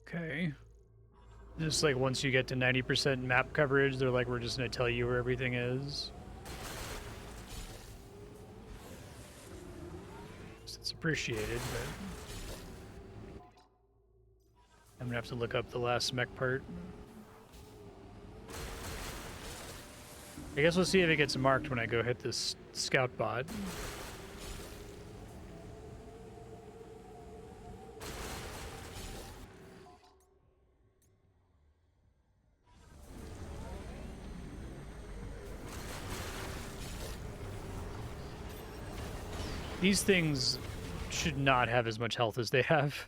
Okay. Just like once you get to 90% map coverage, they're like, we're just gonna tell you where everything is. It's appreciated, but I'm gonna have to look up the last mech part. I guess we'll see if it gets marked when I go hit this scout bot. These things should not have as much health as they have.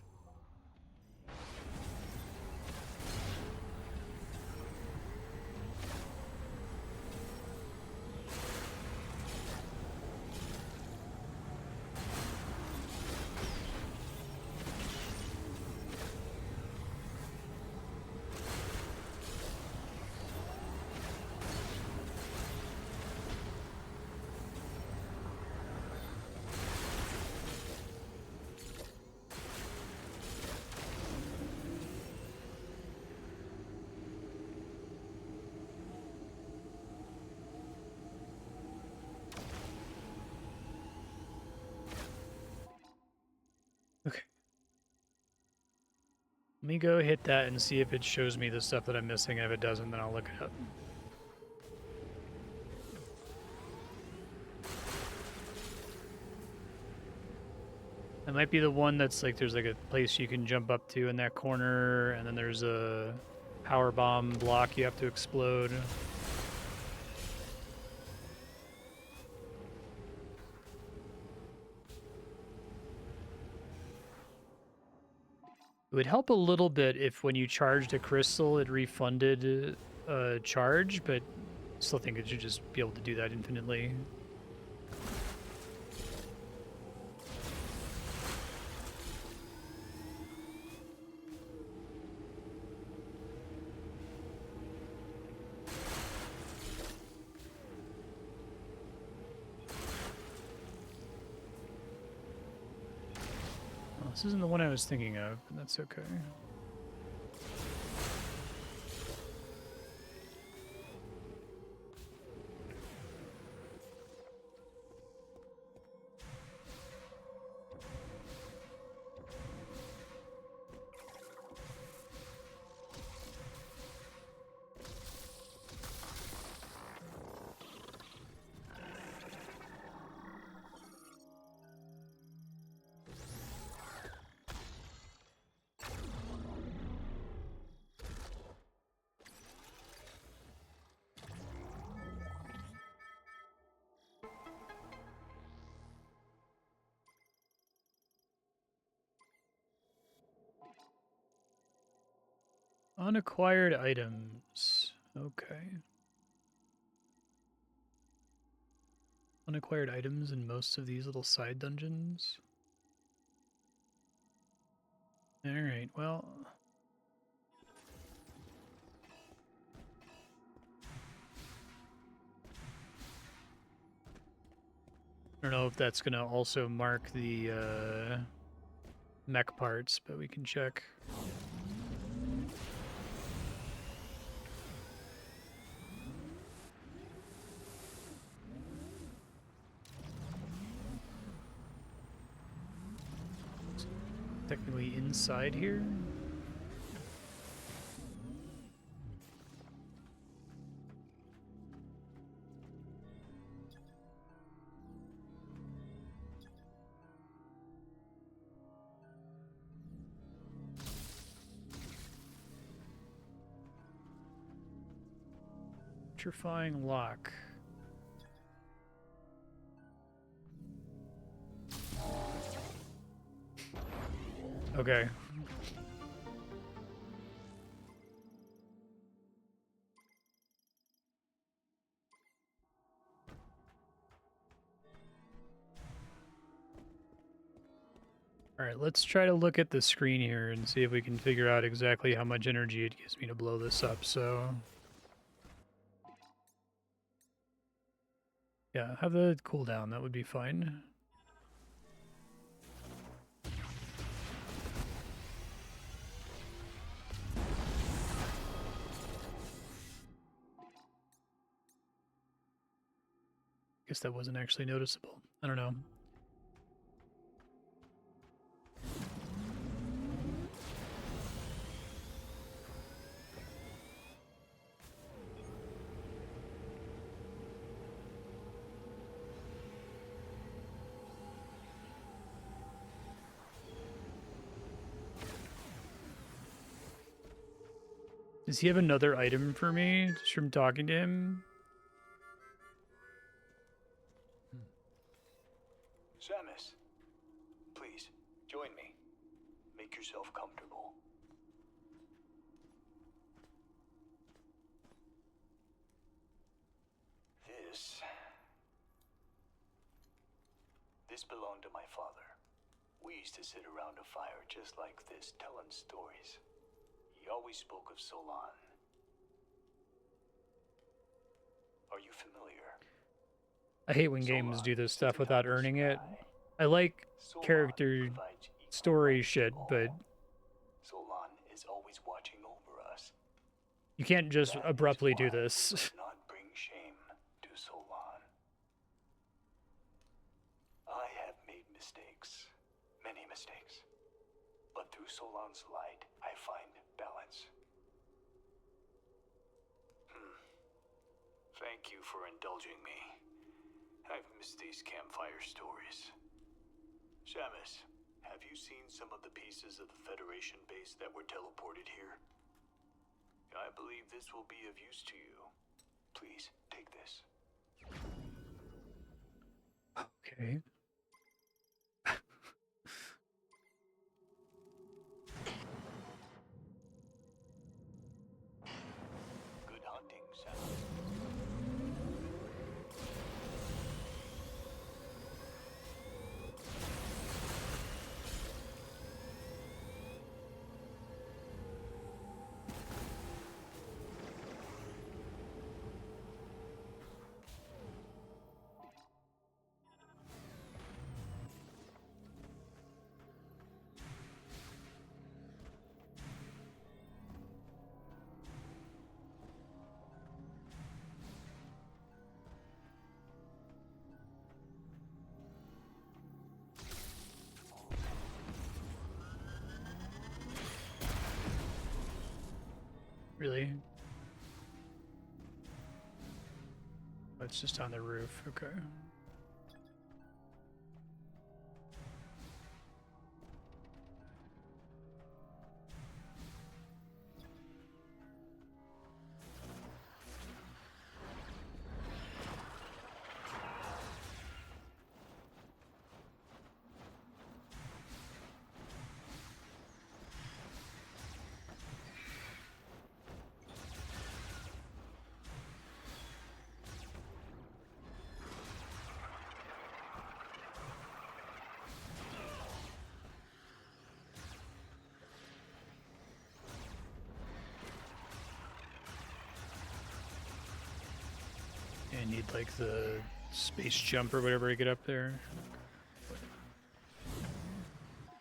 Let me go hit that and see if it shows me the stuff that I'm missing. If it doesn't, then I'll look it up. That might be the one that's like there's like a place you can jump up to in that corner, and then there's a power bomb block you have to explode. It would help a little bit if when you charged a crystal, it refunded a charge, but I still think it should just be able to do that infinitely. Oh, this isn't the one I was thinking of, but that's okay. Unacquired items. Okay. Unacquired items in most of these little side dungeons. Alright, well. I don't know if that's going to also mark the mech parts, but we can check. Technically inside here. Petrifying lock. Okay. Alright, let's try to look at the screen here and see if we can figure out exactly how much energy it gives me to blow this up, so... Yeah, have the cooldown, that would be fine. Guess that wasn't actually noticeable. I don't know. Does he have another item for me just from talking to him? Samus, please, join me. Make yourself comfortable. This belonged to my father. We used to sit around a fire just like this, telling stories. He always spoke of Solon. Are you familiar? I hate when games do this stuff without earning it. I like character story shit, but Solon is always watching over us. you can't just That abruptly is do why this. we must not bring shame to Solon. I have made mistakes, many mistakes. But through Solon's light, I find balance. Thank you for indulging me. I've missed these campfire stories. Samus, have you seen some of the pieces of the Federation base that were teleported here? I believe this will be of use to you. Please, take this. Okay. Good hunting, Samus. Really? Oh, it's just on the roof. Okay. I need like the space jump or whatever to get up there.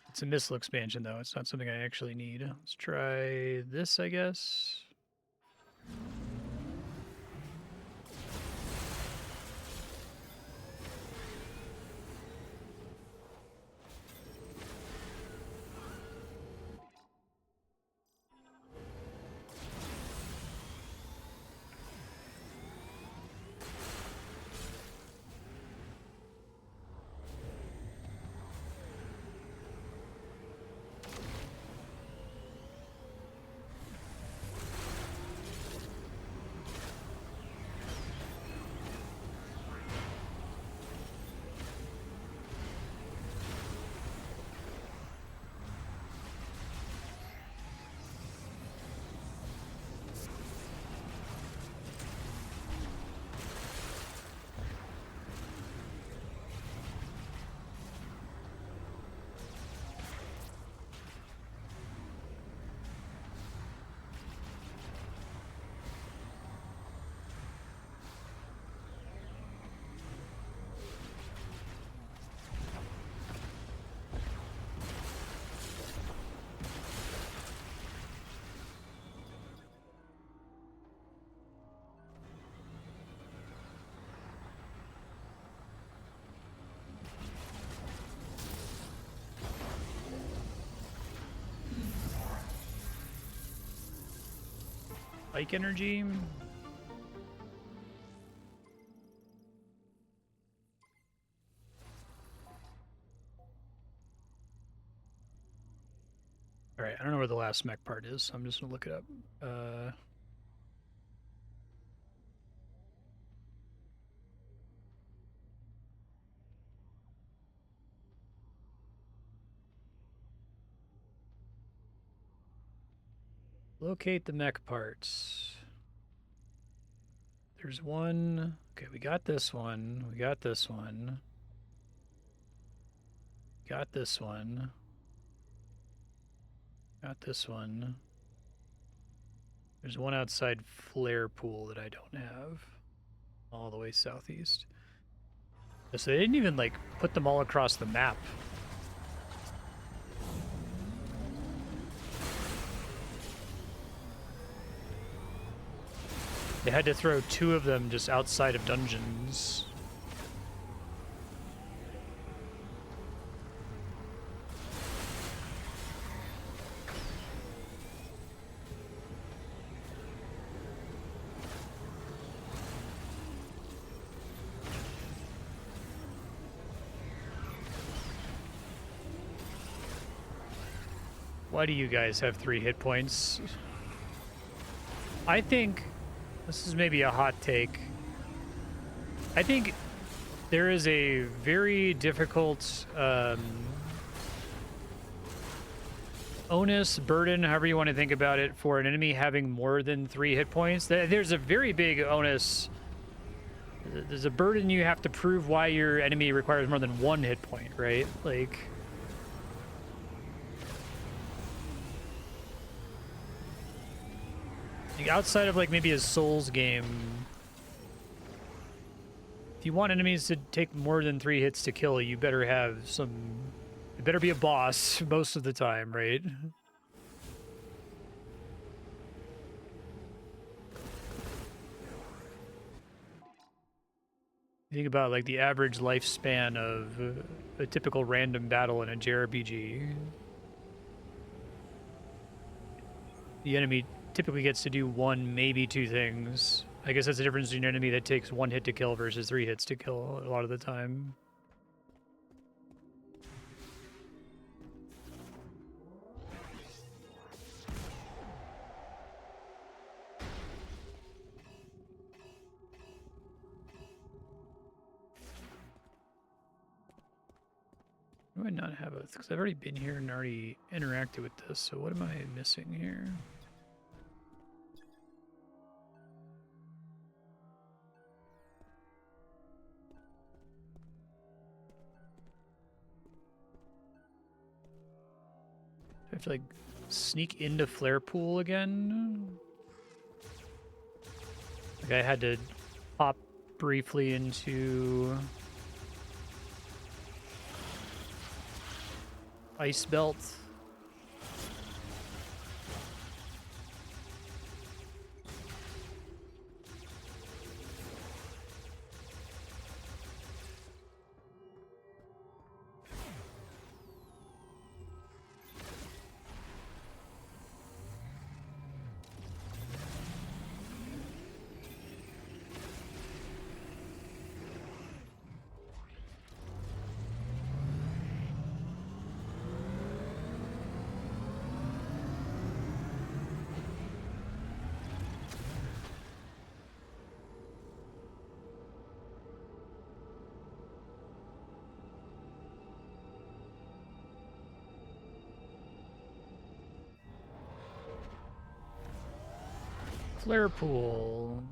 It's a missile expansion though, it's not something I actually need. Let's try this, I guess. Bike energy. All right, I don't know where the last mech part is, so I'm just gonna look it up. Locate the mech parts. There's one. Okay, we got this one. We got this one. Got this one. Got this one. There's one outside Flare Pool that I don't have. All the way southeast. So they didn't even, like, put them all across the map. They had to throw 2 of them just outside of dungeons. Why do you guys have 3 hit points? I think this is maybe a hot take. I think there is a very difficult onus, burden, however you want to think about it, for an enemy having more than 3 hit points. There's a very big onus. There's a burden you have to prove why your enemy requires more than 1 hit point, right? Like, outside of like maybe a Souls game, if you want enemies to take more than 3 hits to kill, you better have some. It better be a boss most of the time, right? Think about like the average lifespan of a typical random battle in a JRPG. The enemy typically gets to do 1, maybe 2 things. I guess that's the difference between an enemy that takes 1 hit to kill versus 3 hits to kill a lot of the time. Do I not have a... Because I've already been here and already interacted with this, so what am I missing here? Do I have to, like, sneak into Flare Pool again? Like, I had to pop briefly into... Ice Belt. Flare Pool.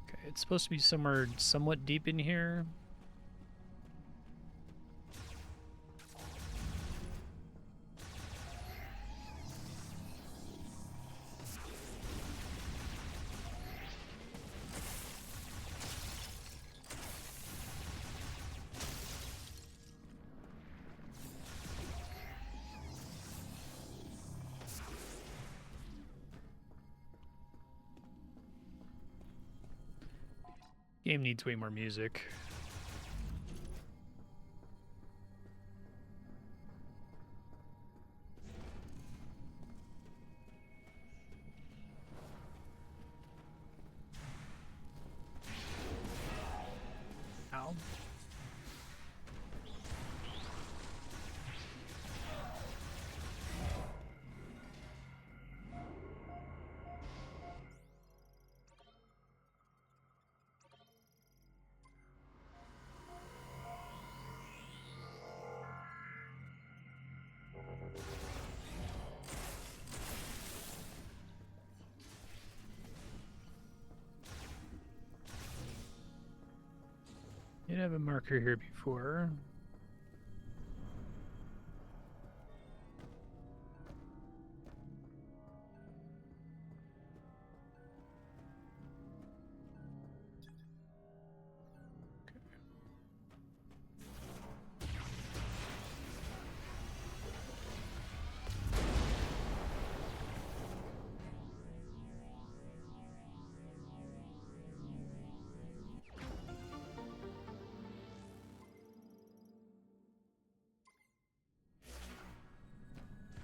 Okay, it's supposed to be somewhere somewhat deep in here. Game needs way more music. Ow. Did have a marker here before.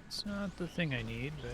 It's not the thing I need, but...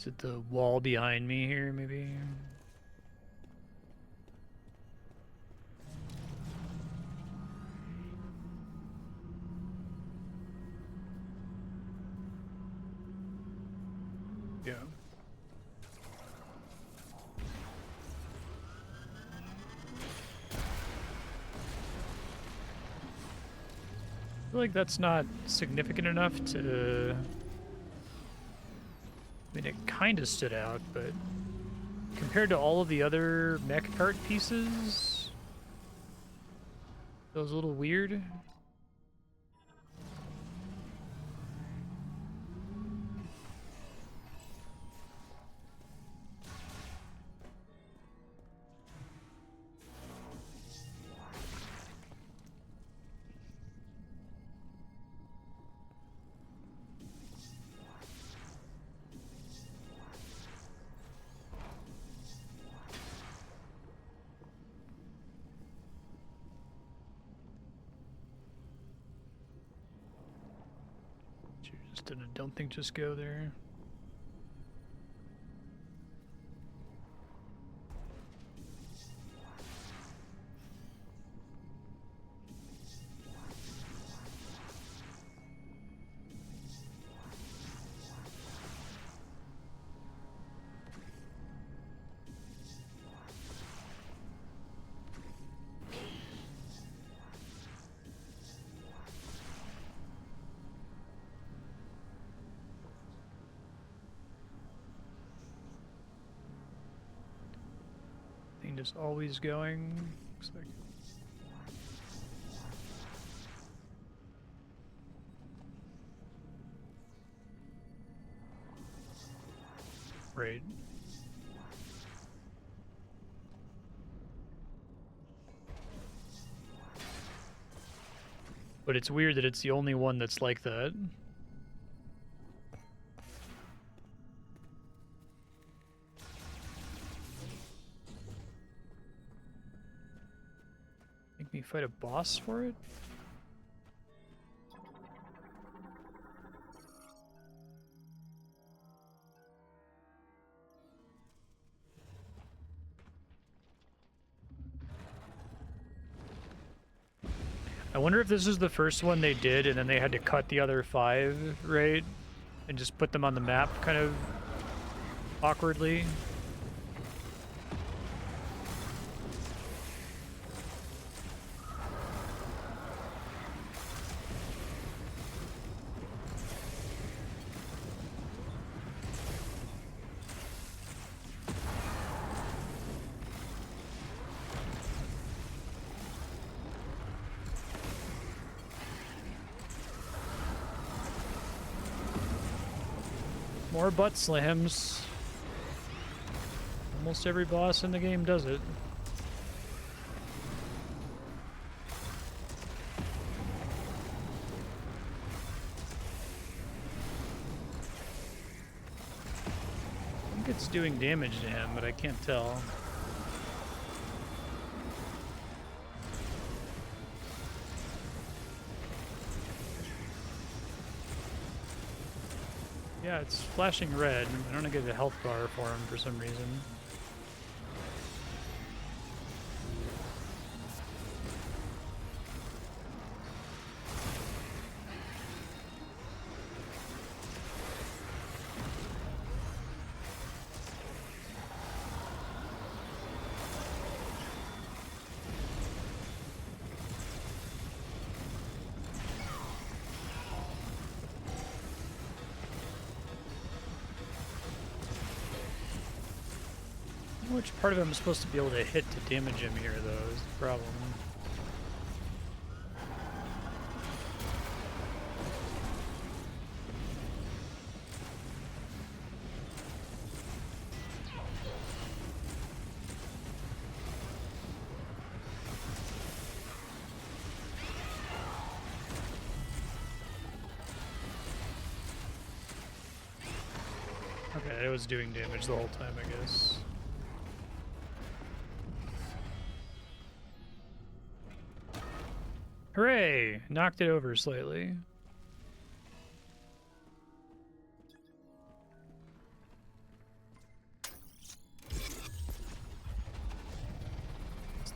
Is it the wall behind me here, maybe? Yeah. I feel like that's not significant enough to... I mean, it kind of stood out, but compared to all of the other mech cart pieces, it was a little weird. Don't think just go there. Thing just always going. Looks like. Right. But it's weird that it's the only one that's like that. Make me fight a boss for it? I wonder if this is the first one they did and then they had to cut the other 5, right? And just put them on the map kind of awkwardly. More butt slams. Almost every boss in the game does it. I think it's doing damage to him, but I can't tell. Yeah, it's flashing red. I don't get a health bar for him for some reason. Which part of him is supposed to be able to hit to damage him here, though, is the problem. Okay, it was doing damage the whole time, I guess. Hooray! Knocked it over slightly.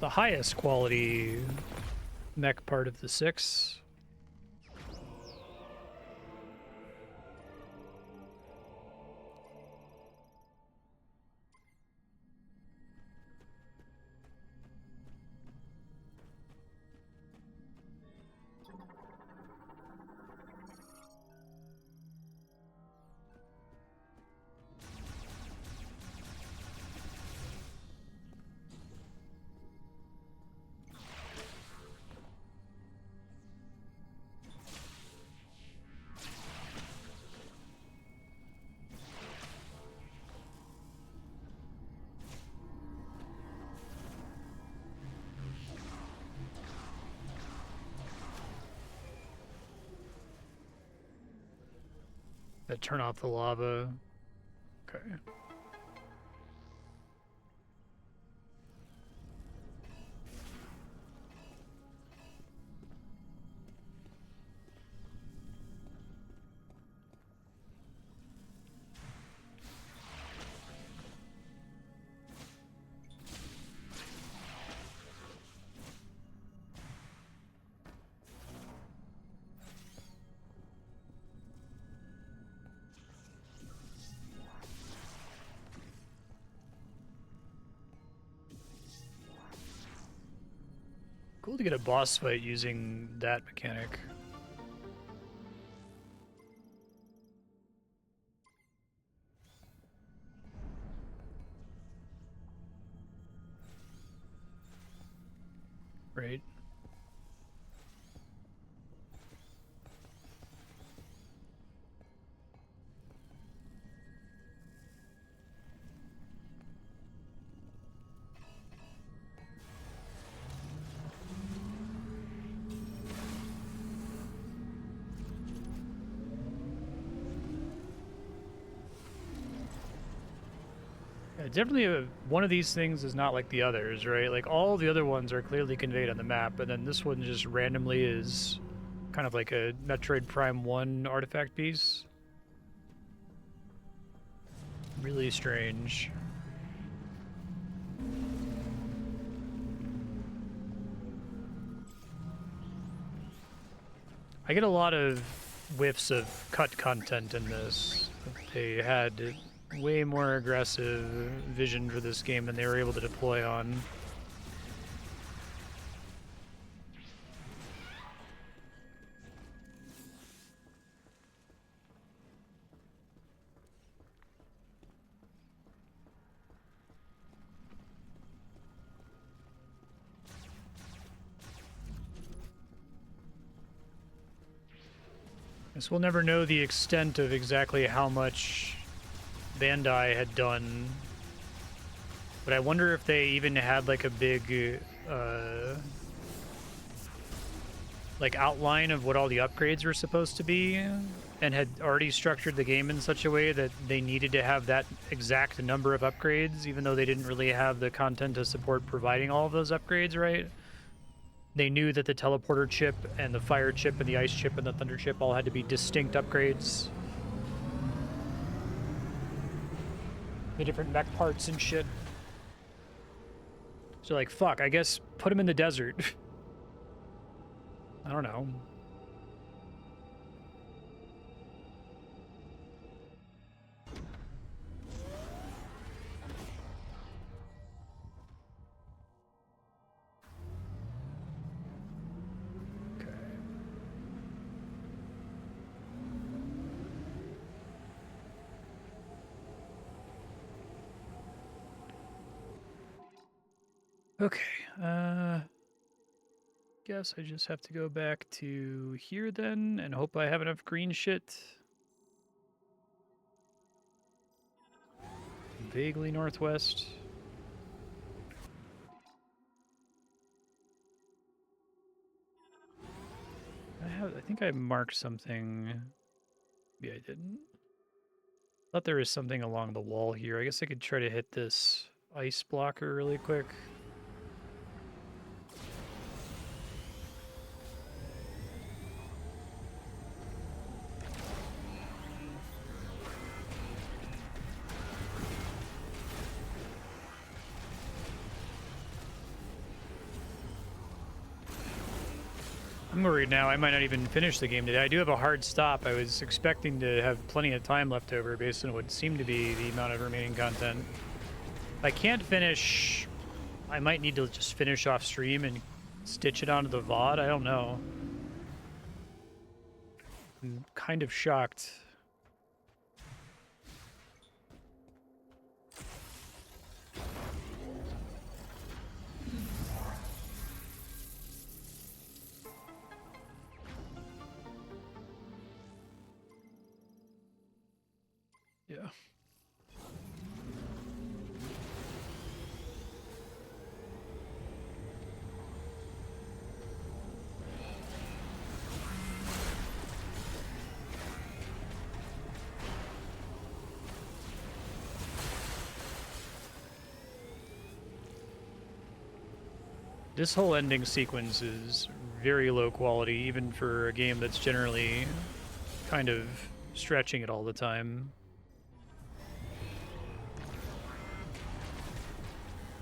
the highest quality mech part of the 6. Turn off the lava. Okay. Cool to get a boss fight using that mechanic. Right. Yeah, definitely one of these things is not like the others, right? Like all the other ones are clearly conveyed on the map, and then this one just randomly is kind of like a Metroid Prime 1 artifact piece. Really strange. I get a lot of whiffs of cut content in this. They had way more aggressive vision for this game than they were able to deploy on. Guess we'll never know the extent of exactly how much Bandai had done, but I wonder if they even had like a big like outline of what all the upgrades were supposed to be, and had already structured the game in such a way that they needed to have that exact number of upgrades, even though they didn't really have the content to support providing all of those upgrades, right? They knew that the teleporter chip and the fire chip and the ice chip and the thunder chip all had to be distinct upgrades. The different mech parts and shit. So like, fuck, I guess put them in the desert. I don't know. Okay, guess I just have to go back to here then and hope I have enough green shit. Vaguely northwest. I think I marked something. Maybe I didn't. Thought there was something along the wall here. I guess I could try to hit this ice blocker really quick. I'm worried now. I might not even finish the game today. I do have a hard stop. I was expecting to have plenty of time left over based on what seemed to be the amount of remaining content. If I can't finish, I might need to just finish off stream and stitch it onto the VOD. I don't know. I'm kind of shocked. Yeah. This whole ending sequence is very low quality, even for a game that's generally kind of stretching it all the time.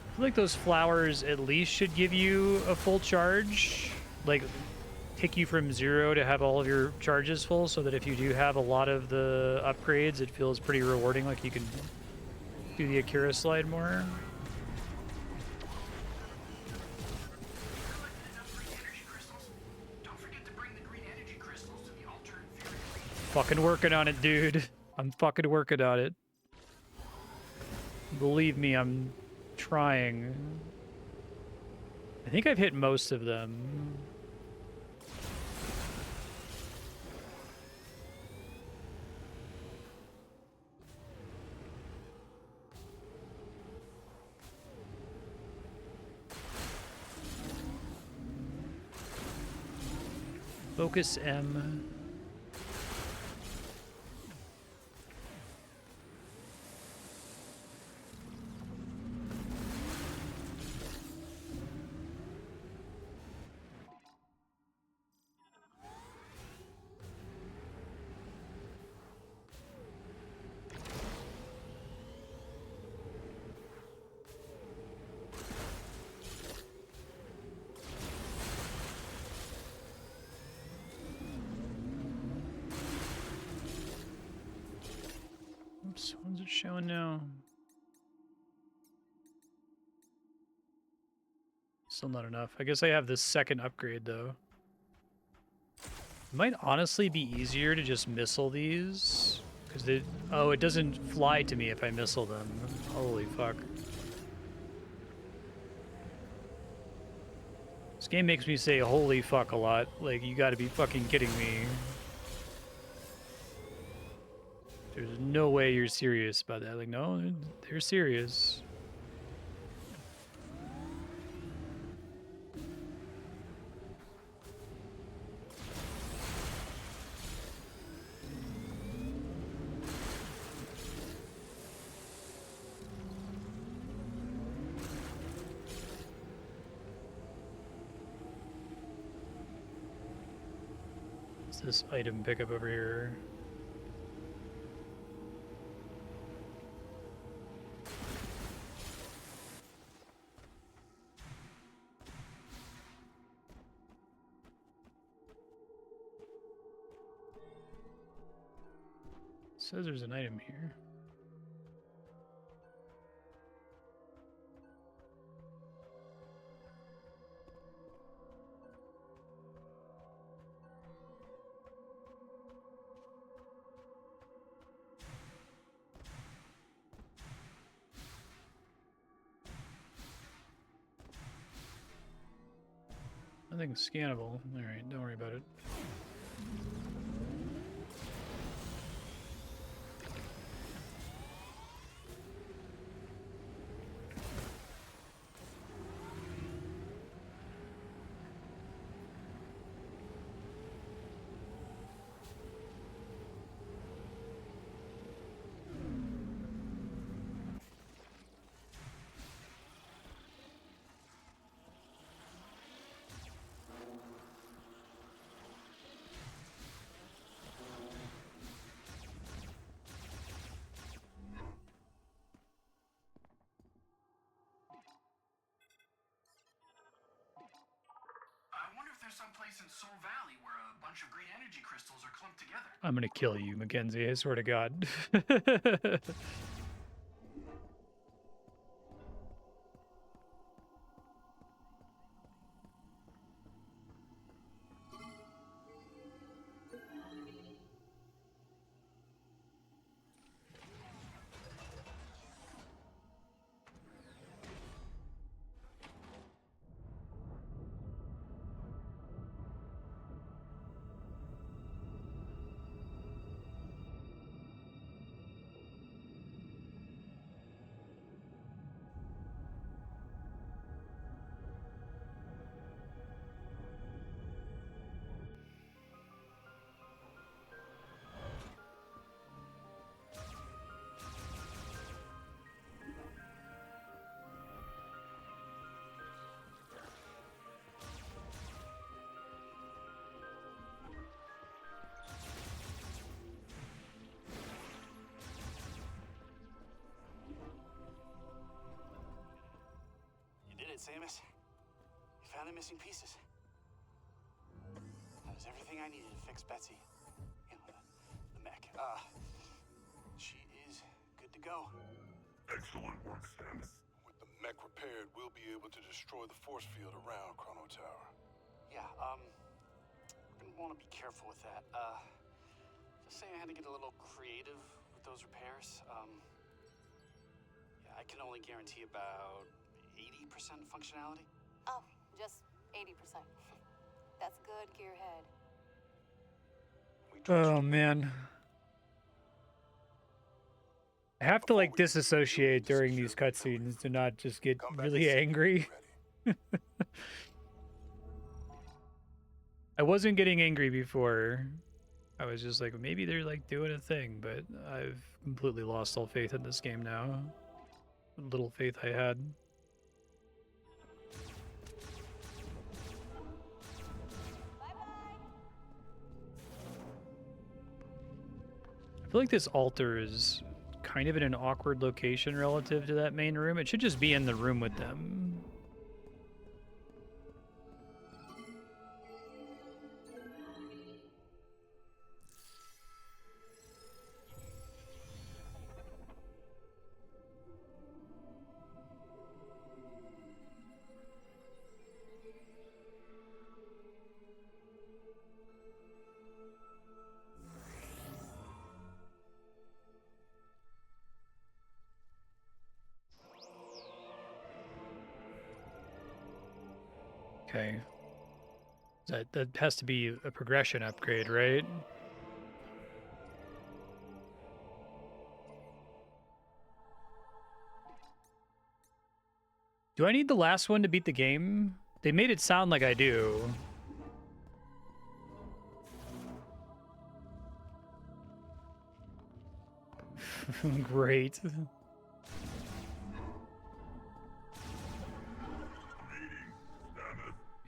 I feel like those flowers at least should give you a full charge. Like, take you from 0 to have all of your charges full, so that if you do have a lot of the upgrades, it feels pretty rewarding, like you can do the Akira slide more. Fucking working on it, dude. I'm fucking working on it. Believe me, I'm trying. I think I've hit most of them. Focus M. Oops, when's it showing now? Still not enough. I guess I have this second upgrade, though. It might honestly be easier to just missile these. Because they... Oh, it doesn't fly to me if I missile them. Holy fuck. This game makes me say holy fuck a lot. Like, you gotta be fucking kidding me. There's no way you're serious about that. Like, no, they're serious. What's this item pickup over here? It says there's an item here. Nothing's scannable. Alright, don't worry about it. Soul Valley, where a bunch of green energy crystals are clumped together. I'm gonna kill you, Mackenzie. I swear to God. You did it, Samus. You found the missing pieces. That was everything I needed to fix Betsy. You know, the mech. She is good to go. Excellent work, Samus. With the mech repaired, we'll be able to destroy the force field around Chrono Tower. Yeah, we're gonna want to be careful with that. Just saying I had to get a little creative with those repairs. Yeah, I can only guarantee about 80% functionality. Oh, just 80%. That's good, Gearhead. We trust Oh you. man. I have to like disassociate during these cutscenes to not just get Come back really and see me when angry. you're ready. I wasn't getting angry before. I was just like, maybe they're like doing a thing, but I've completely lost all faith in this game now. What little faith I had. I feel like this altar is kind of in an awkward location relative to that main room. It should just be in the room with them. Okay. That has to be a progression upgrade, right? Do I need the last one to beat the game? They made it sound like I do. Great.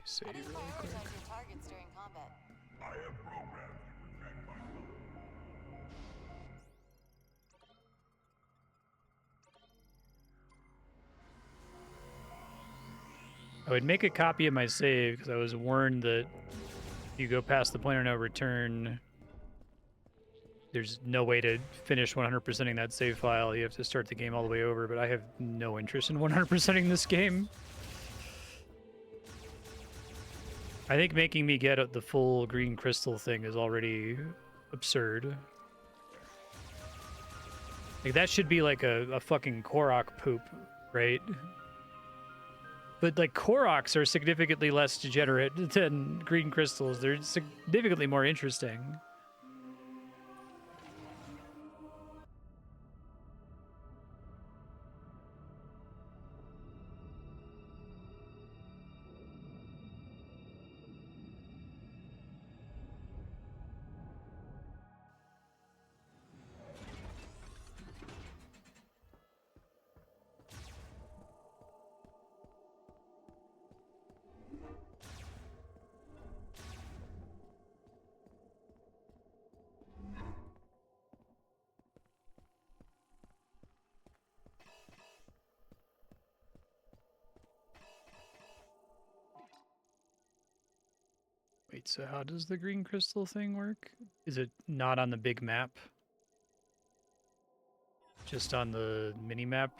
Save How do you really quick. prioritize your targets during combat? I have programs to protect myself. I would make a copy of my save because I was warned that if you go past the point of no return, there's no way to finish 100%ing that save file. You have to start the game all the way over, but I have no interest in 100%ing this game. I think making me get the full green crystal thing is already absurd. Like, that should be like a fucking Korok poop, right? But, like, Koroks are significantly less degenerate than green crystals. They're significantly more interesting. Wait, so how does the green crystal thing work? Is it not on the big map? Just on the mini map?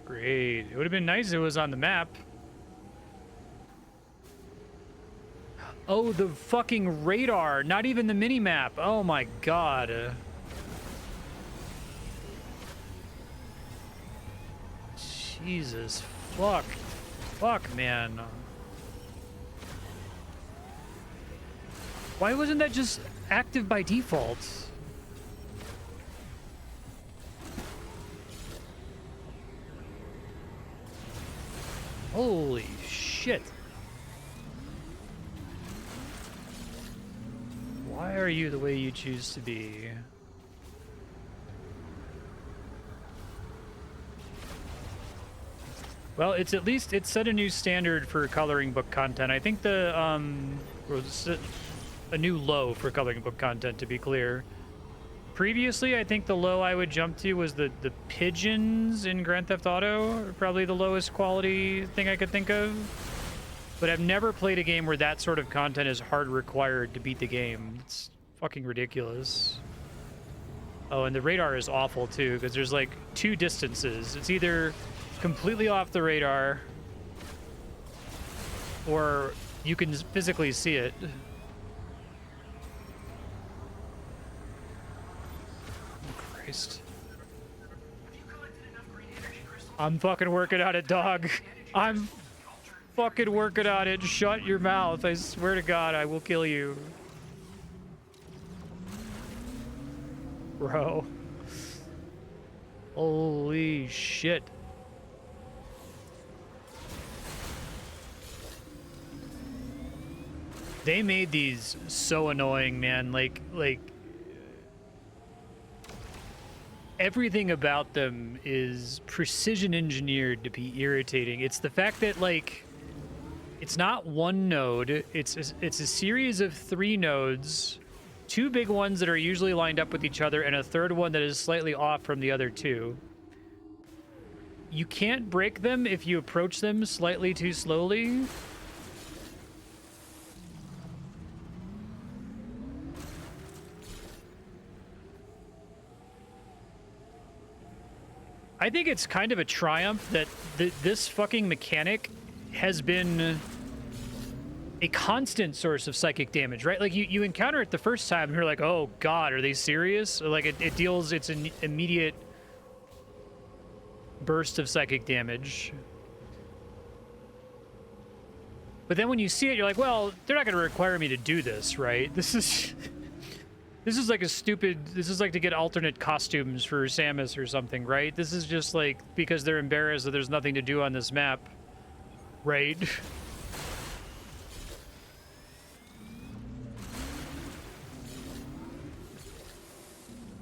Great. It would have been nice if it was on the map. Oh, the fucking radar, not even the mini map. Oh my god. Jesus fuck. Fuck, man. Why wasn't that just active by default? Holy shit. Why are you the way you choose to be? Well, it's at least, it set a new standard for coloring book content. I think was a new low for coloring book content, to be clear. Previously, I think the low I would jump to was the pigeons in Grand Theft Auto, are probably the lowest quality thing I could think of. But I've never played a game where that sort of content is hard required to beat the game. It's fucking ridiculous. Oh, and the radar is awful too, because there's like two distances. It's either completely off the radar, or you can physically see it. Christ. I'm fucking working on it, dog. I'm fucking working on it. Shut your mouth. I swear to God, I will kill you. Bro. Holy shit. They made these so annoying, man. Like everything about them is precision engineered to be irritating. It's the fact that, like, it's not one node. It's a series of 3 nodes, 2 big ones that are usually lined up with each other, and a third one that is slightly off from the other 2. You can't break them if you approach them slightly too slowly. I think it's kind of a triumph that this fucking mechanic has been a constant source of psychic damage, right? Like, you encounter it the first time, and you're like, oh god, are they serious? Or like, it deals its an immediate burst of psychic damage. But then when you see it, you're like, well, they're not going to require me to do this, right? This is like a stupid, this is like to get alternate costumes for Samus or something, right? This is just like because they're embarrassed that there's nothing to do on this map, right?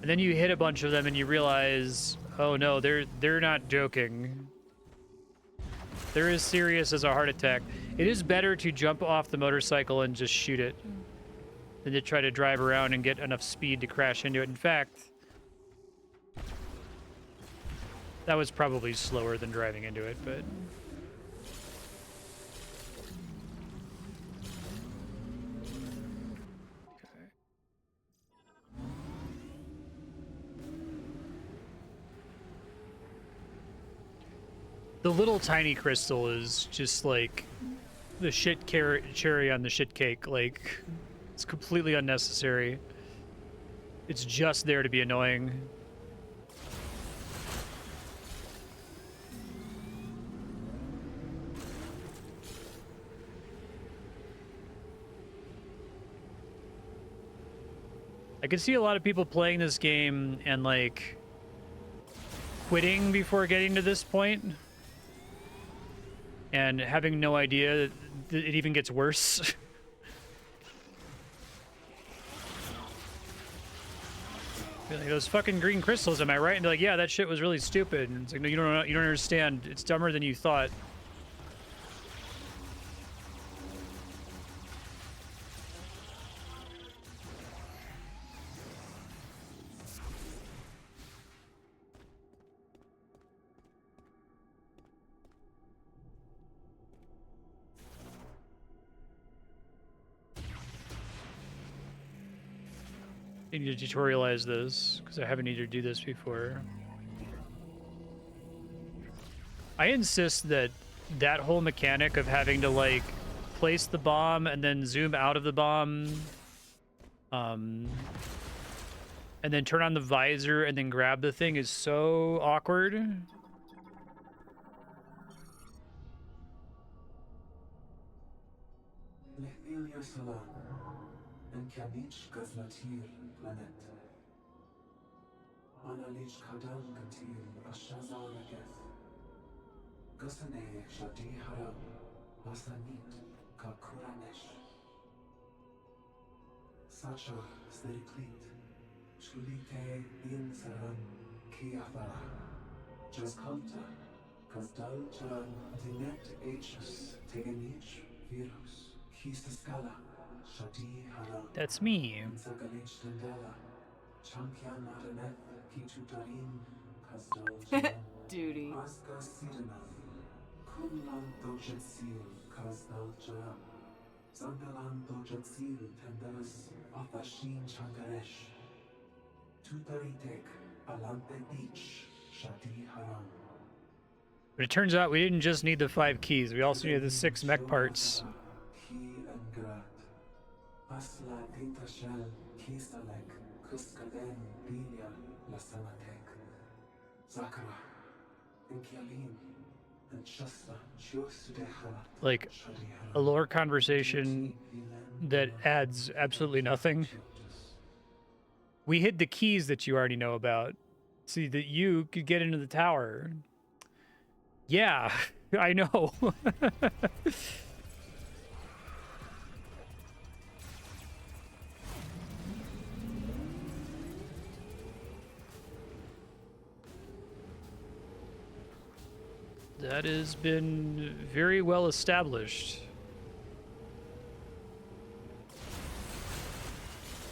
And then you hit a bunch of them and you realize, oh no, they're not joking. They're as serious as a heart attack. It is better to jump off the motorcycle and just shoot it than to try to drive around and get enough speed to crash into it. In fact, that was probably slower than driving into it, but... Okay. The little tiny crystal is just like the cherry on the shit cake. Like, it's completely unnecessary. It's just there to be annoying. I can see a lot of people playing this game and, like, quitting before getting to this point and having no idea that it even gets worse. Like, those fucking green crystals, am I right? And they're like, yeah, that shit was really stupid. And it's like, no, you don't understand. It's dumber than you thought. I need to tutorialize this because I haven't needed to do this before. I insist that that whole mechanic of having to like place the bomb and then zoom out of the bomb, and then turn on the visor and then grab the thing is so awkward. Lehtilia Salam, and Kanich Gazlatir Planet. Analich Kadan Gatil Ashazan Ageth. Gusane Shadi Haram, Basanit Kakuranesh. Sacha Steriklit, Shulite Din Saram, Kiafara. Jaskalta, Kazdal Charan, Dinet Hs, Teganich, Virus, Kistaskala, Shadi Haram. That's me. Zagalech Tandala, Champion Araneth, Kitutarin, Kazdal Charan. Duty. Aska Sidanam, Kumlan Dojatsil, Kazdal Charan. Zandalan Dojatsil, Tandas, Athashin Changaresh. Tutaritek, Alante Beach, Shadi Haram. But it turns out we didn't just need the 5 keys, we also needed the 6 mech parts. Key and Grat. Asla Dintashal, Kistalek, Kuskaden, Bilia, Lasanatek. Zakara, Inkialin, and Shasta, Shostudechala. Like a lore conversation that adds absolutely nothing. We hid the keys that you already know about so that you could get into the tower. Yeah, I know. That has been very well established.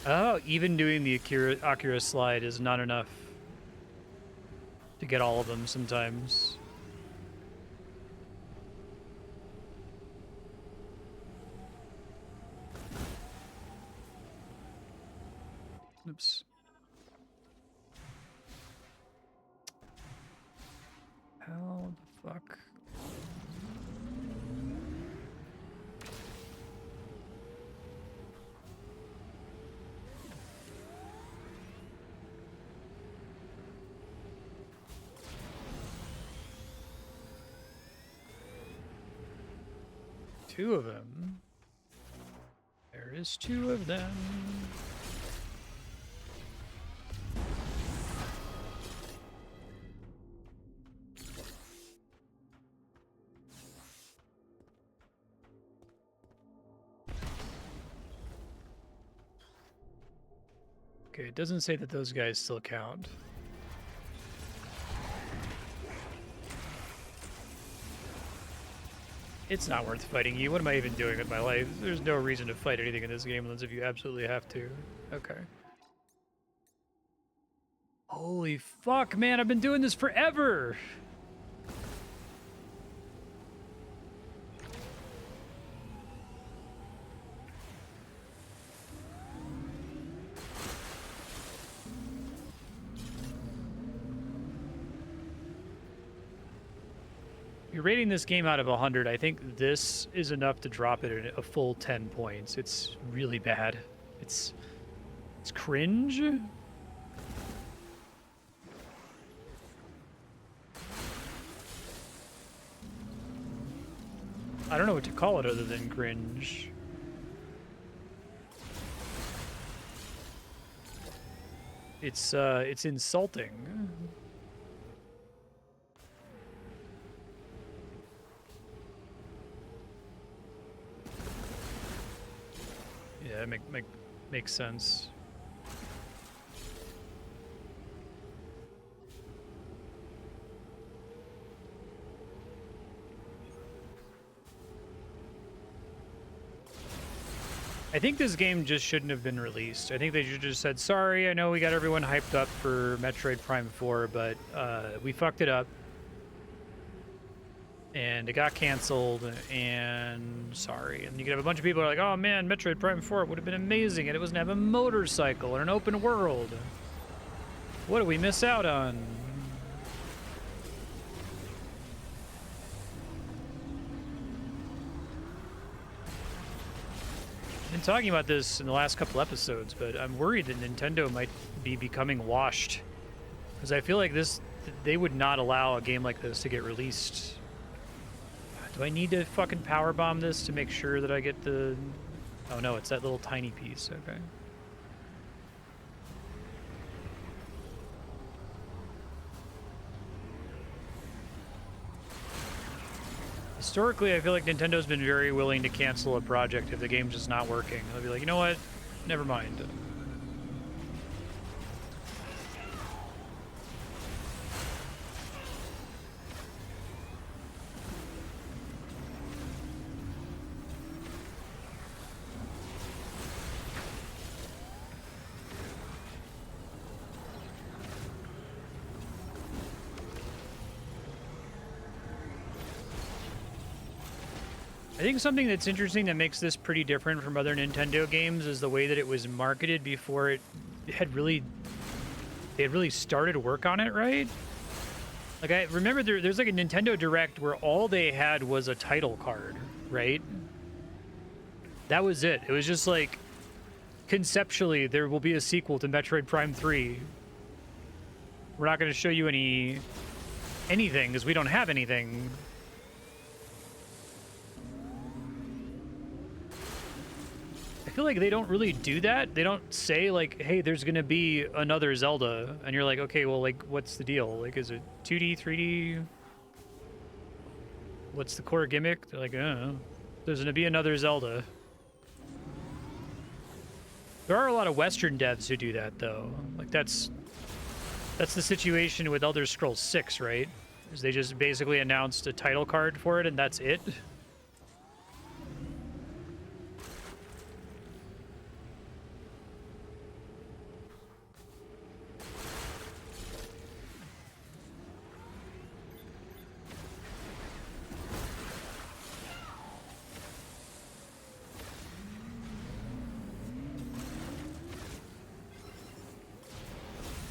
Oh, even doing the Akira slide is not enough to get all of them sometimes. Oops. How the fuck? Two of them. There is 2 of them. Okay, it doesn't say that those guys still count. It's not worth fighting you. What am I even doing with my life? There's no reason to fight anything in this game unless if you absolutely have to. Okay. Holy fuck, man, I've been doing this forever! You're rating this game out of 100. I think this is enough to drop it at a full 10 points. It's really bad. It's cringe. I don't know what to call it other than cringe. It's insulting. Yeah, makes sense. I think this game just shouldn't have been released. I think they should have just said, sorry, I know we got everyone hyped up for Metroid Prime 4, but we fucked it up. and it got canceled, and sorry. And you could have a bunch of people who are like, oh man, Metroid Prime 4 would have been amazing, and it was gonna have a motorcycle and an open world. What did we miss out on? I've been talking about this in the last couple episodes, but I'm worried that Nintendo might be becoming washed. Because I feel like they would not allow a game like this to get released. Do I need to fucking powerbomb this to make sure that I get the... Oh no, it's that little tiny piece, okay. Historically, I feel like Nintendo's been very willing to cancel a project if the game's just not working. They'll be like, you know what? Never mind. I think something that's interesting that makes this pretty different from other Nintendo games is the way that it was marketed before it had really started work on it, right? Like, I remember there's like a Nintendo Direct where all they had was a title card, right? That was it. It was just like, conceptually, there will be a sequel to Metroid Prime 3. We're not going to show you anything because we don't have anything. I feel like they don't really do that. They don't say, like, hey, there's going to be another Zelda. And you're like, okay, well, like, what's the deal? Like, is it 2D, 3D? What's the core gimmick? They're like, oh, there's going to be another Zelda. There are a lot of Western devs who do that, though. Like, that's the situation with Elder Scrolls 6, right? Is they just basically announced a title card for it, and that's it.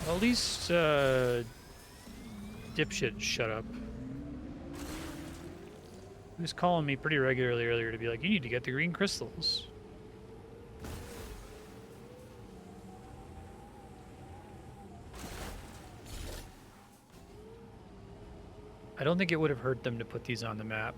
At least, dipshit, shut up. He was calling me pretty regularly earlier to be like, you need to get the green crystals. I don't think it would have hurt them to put these on the map.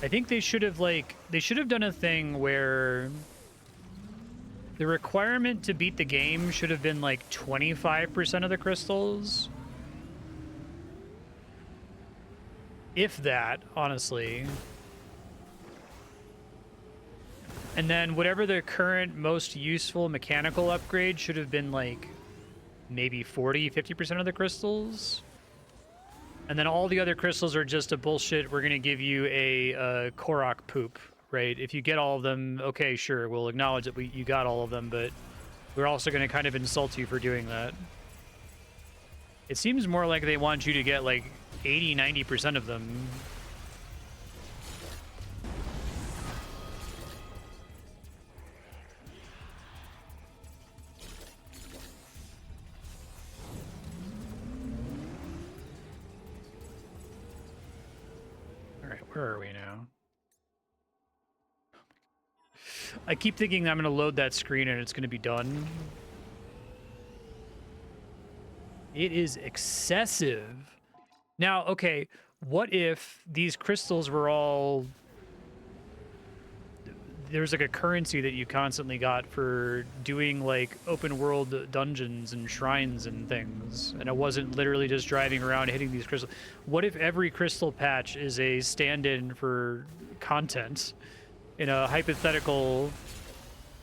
I think they should have done a thing where the requirement to beat the game should have been like 25% of the crystals. If that, honestly. And then whatever the current most useful mechanical upgrade should have been like maybe 40-50% of the crystals. And then all the other crystals are just a bullshit. We're going to give you a Korok poop, right? If you get all of them, okay, sure, we'll acknowledge that you got all of them, but we're also going to kind of insult you for doing that. It seems more like they want you to get like 80-90% of them. Where are we now? I keep thinking I'm going to load that screen and it's going to be done. It is excessive. Now, okay, what if these crystals were all... There's like a currency that you constantly got for doing like open world dungeons and shrines and things, and it wasn't literally just driving around hitting these crystals. What if every crystal patch is a stand-in for content in a hypothetical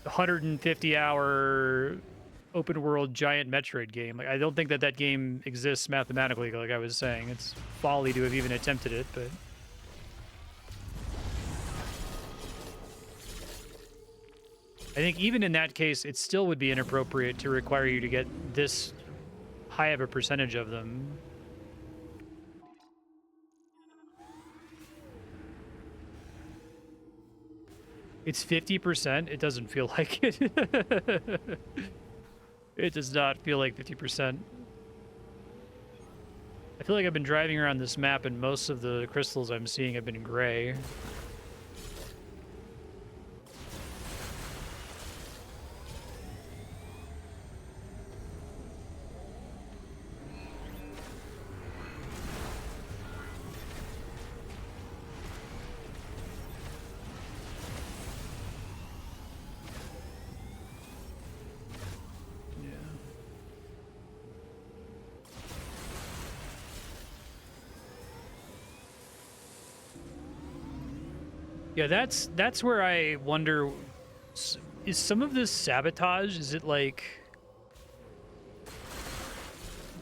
150-hour open world giant Metroid game? Like, I don't think that game exists mathematically, like I was saying. It's folly to have even attempted it, but... I think even in that case, it still would be inappropriate to require you to get this high of a percentage of them. It's 50%. It doesn't feel like it. It does not feel like 50%. I feel like I've been driving around this map and most of the crystals I'm seeing have been gray. Yeah, that's where I wonder, is some of this sabotage? Is it like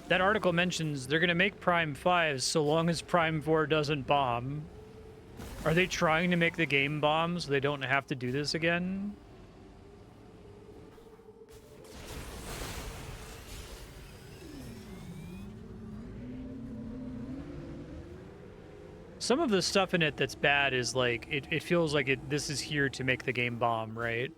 that article mentions they're going to make Prime 5 so long as Prime 4 doesn't bomb? Are they trying to make the game bomb so they don't have to do this again? Some of the stuff in it that's bad is like, it feels like this is here to make the game bomb, right?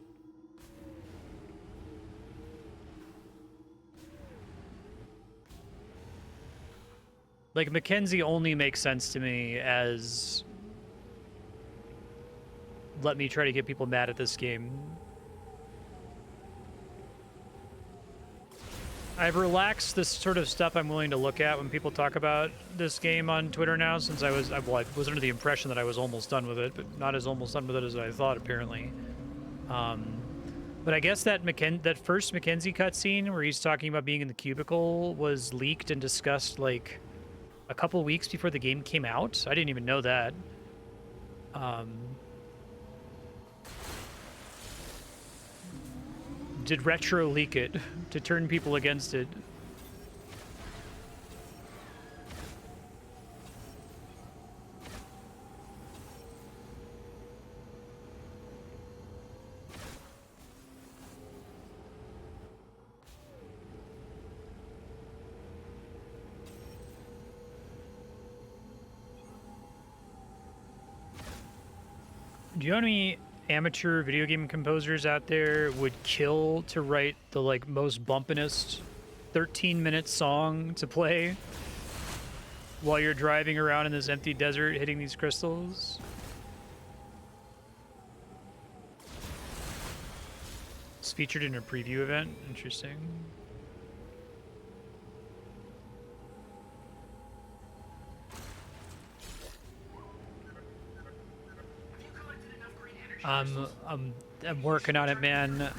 Like, Mackenzie only makes sense to me as, let me try to get people mad at this game. I've relaxed this sort of stuff I'm willing to look at when people talk about this game on Twitter now, since I was under the impression that I was almost done with it, but not as almost done with it as I thought, apparently. But I guess that first Mackenzie cutscene where he's talking about being in the cubicle was leaked and discussed like a couple weeks before the game came out. I didn't even know that. Did Retro leak it to turn people against it? Do you know any amateur video game composers out there would kill to write the like most bumpinest 13-minute song to play while you're driving around in this empty desert hitting these crystals? It's featured in a preview event. Interesting. Have you collected enough green energy I'm working on it, man. Offer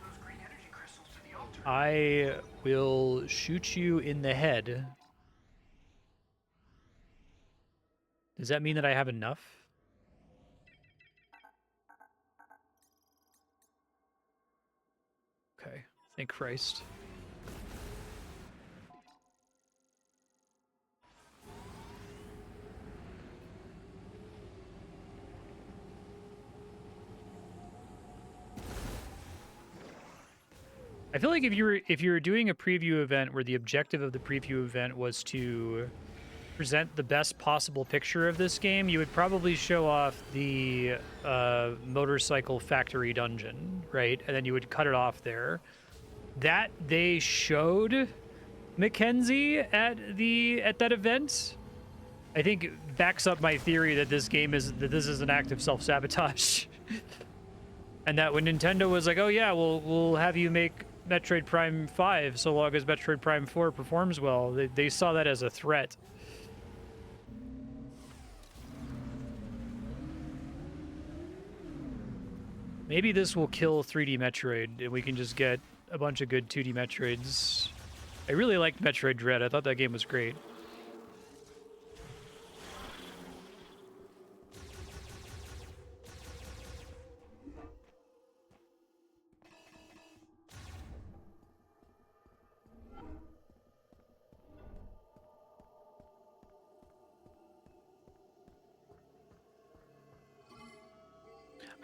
those green energy crystals to the altar. I will shoot you in the head. Does that mean that I have enough? Okay, thank Christ. I feel like if you were doing a preview event where the objective of the preview event was to present the best possible picture of this game, you would probably show off the motorcycle factory dungeon, right? And then you would cut it off there. That they showed Mackenzie at that event, I think backs up my theory that this is an act of self-sabotage. And that when Nintendo was like, "Oh yeah, we'll have you make Metroid Prime 5 so long as Metroid Prime 4 performs well," they saw that as a threat. Maybe this will kill 3D Metroid and we can just get a bunch of good 2D Metroids. I really liked Metroid Dread. I thought that game was great.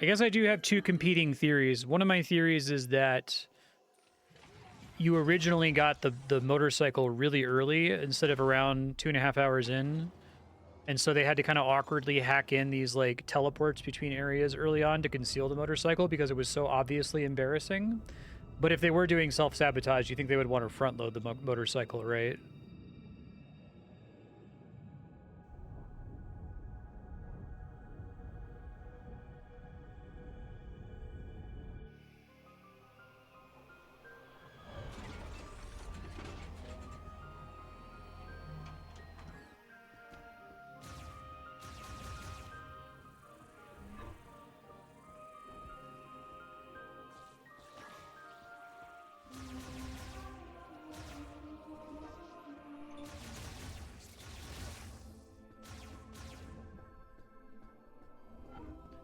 I guess I do have two competing theories. One of my theories is that you originally got the motorcycle really early instead of around 2.5 hours in. And so they had to kind of awkwardly hack in these like teleports between areas early on to conceal the motorcycle because it was so obviously embarrassing. But if they were doing self-sabotage, you think they would want to front load the motorcycle, right?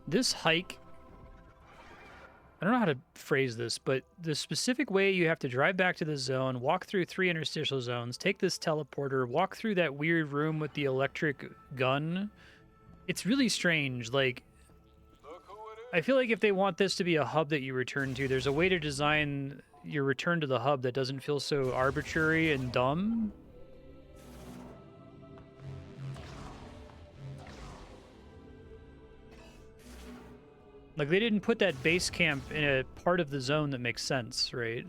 This hike, I don't know how to phrase this, but the specific way you have to drive back to the zone, walk through 3 interstitial zones, take this teleporter, walk through that weird room with the electric gun. It's really strange. Like, Look who it I feel like if they want this to be a hub that you return to, there's a way to design your return to the hub that doesn't feel so arbitrary and dumb. Like, they didn't put that base camp in a part of the zone that makes sense, right?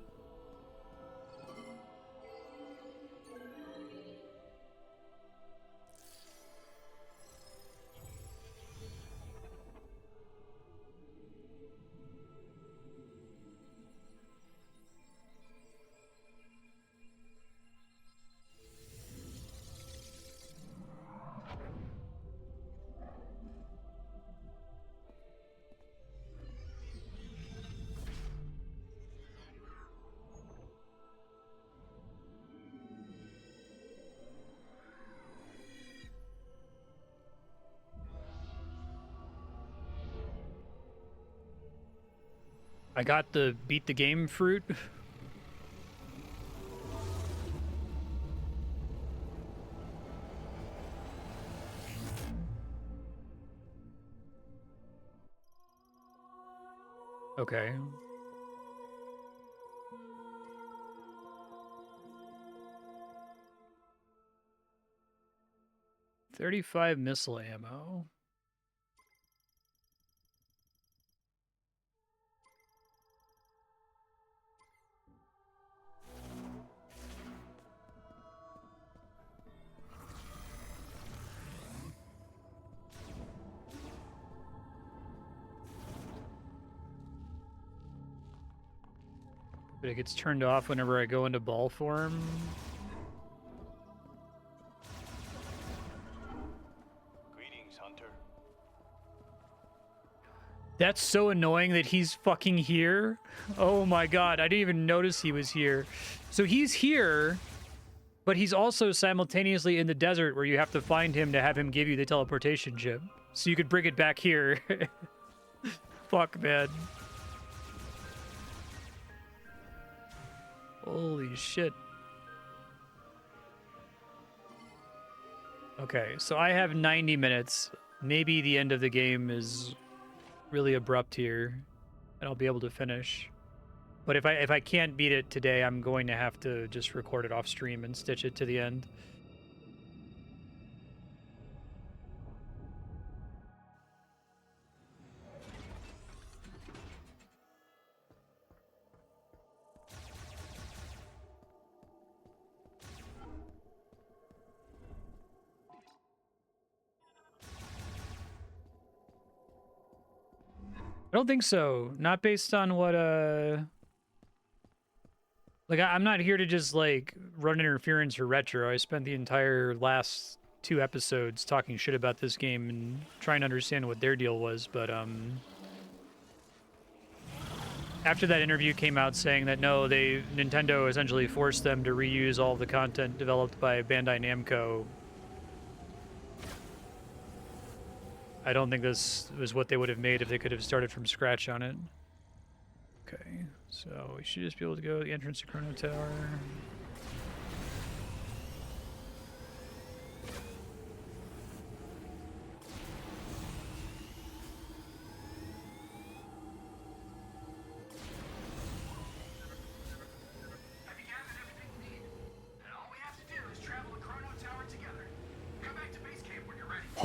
I got the beat the game fruit. Okay. $35 missile ammo. But it gets turned off whenever I go into ball form. Greetings, Hunter. That's so annoying that he's fucking here. Oh my god, I didn't even notice he was here. So he's here, but he's also simultaneously in the desert where you have to find him to have him give you the teleportation chip. So you could bring it back here. Fuck, man. Holy shit. Okay, so I have 90 minutes. Maybe the end of the game is really abrupt here, and I'll be able to finish. But if I can't beat it today, I'm going to have to just record it off stream and stitch it to the end. I don't think so. Not based on what, like, I'm not here to just, like, run interference or retro. I spent the entire last 2 episodes talking shit about this game and trying to understand what their deal was, but, after that interview came out saying that, no, Nintendo essentially forced them to reuse all the content developed by Bandai Namco, I don't think this was what they would have made if they could have started from scratch on it. Okay, so we should just be able to go to the entrance to Chrono Tower.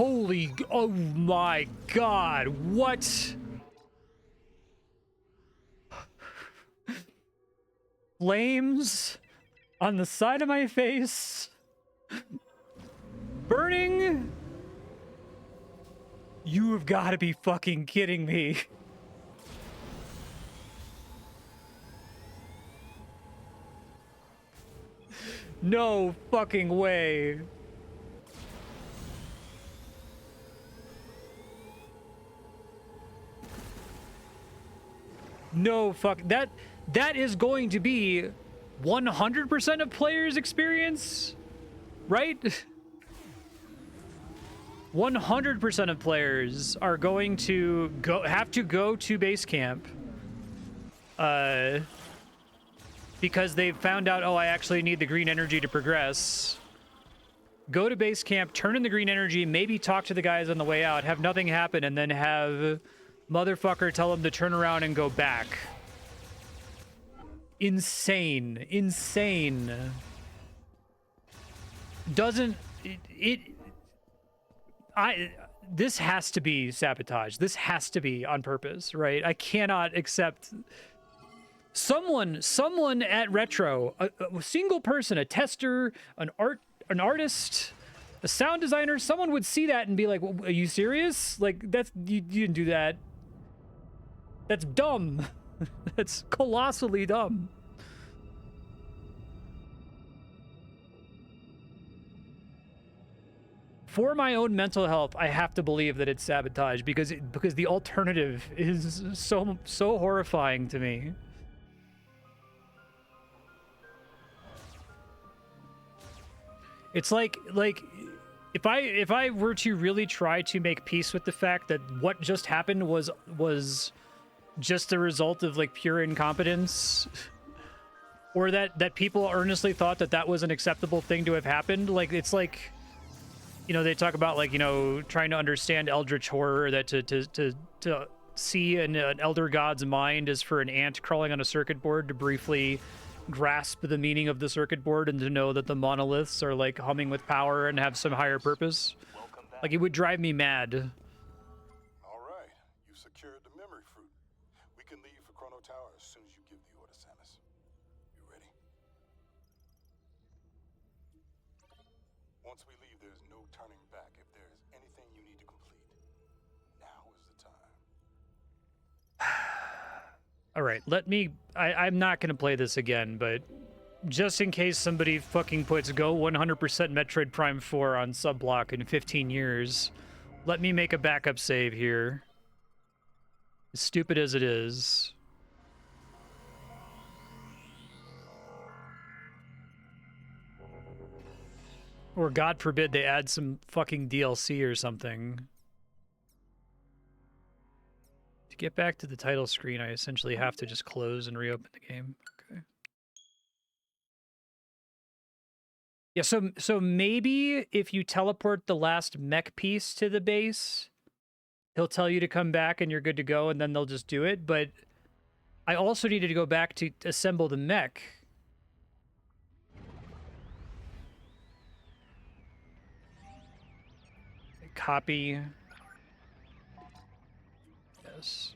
Oh my god, what? Flames on the side of my face. Burning? You have got to be fucking kidding me. No fucking way. No fuck. That is going to be 100% of players' experience, right? 100% of players are going to have to go to base camp because they've found out, oh, I actually need the green energy to progress. Go to base camp, turn in the green energy, maybe talk to the guys on the way out, have nothing happen, and then have motherfucker tell them to turn around and go back. Insane. Insane. Doesn't... This has to be sabotage. This has to be on purpose, right? I cannot accept... Someone at Retro, a single person, a tester, an artist, a sound designer, someone would see that and be like, well, are you serious? Like, that's... You didn't do that. That's dumb. That's colossally dumb. For my own mental health, I have to believe that it's sabotage because the alternative is so horrifying to me. It's like if I were to really try to make peace with the fact that what just happened was just the result of like pure incompetence, or that people earnestly thought that was an acceptable thing to have happened, like it's like, you know, they talk about like, you know, trying to understand eldritch horror, that to see an elder god's mind is for an ant crawling on a circuit board to briefly grasp the meaning of the circuit board and to know that the monoliths are like humming with power and have some higher purpose. Like, it would drive me mad. All right, you've secured the memory fruit. We can leave for Chrono Tower as soon as you give the order, Samus. You ready? Once we leave, there's no turning back. If there's anything you need to complete, now is the time. All right, I'm not going to play this again, but just in case somebody fucking puts go 100% Metroid Prime 4 on subblock in 15 years, let me make a backup save here. As stupid as it is. Or God forbid they add some fucking DLC or something. To get back to the title screen, I essentially have to just close and reopen the game. Okay. Yeah, so maybe if you teleport the last mech piece to the base, he'll tell you to come back and you're good to go, and then they'll just do it. But I also needed to go back to assemble the mech. Copy. Yes.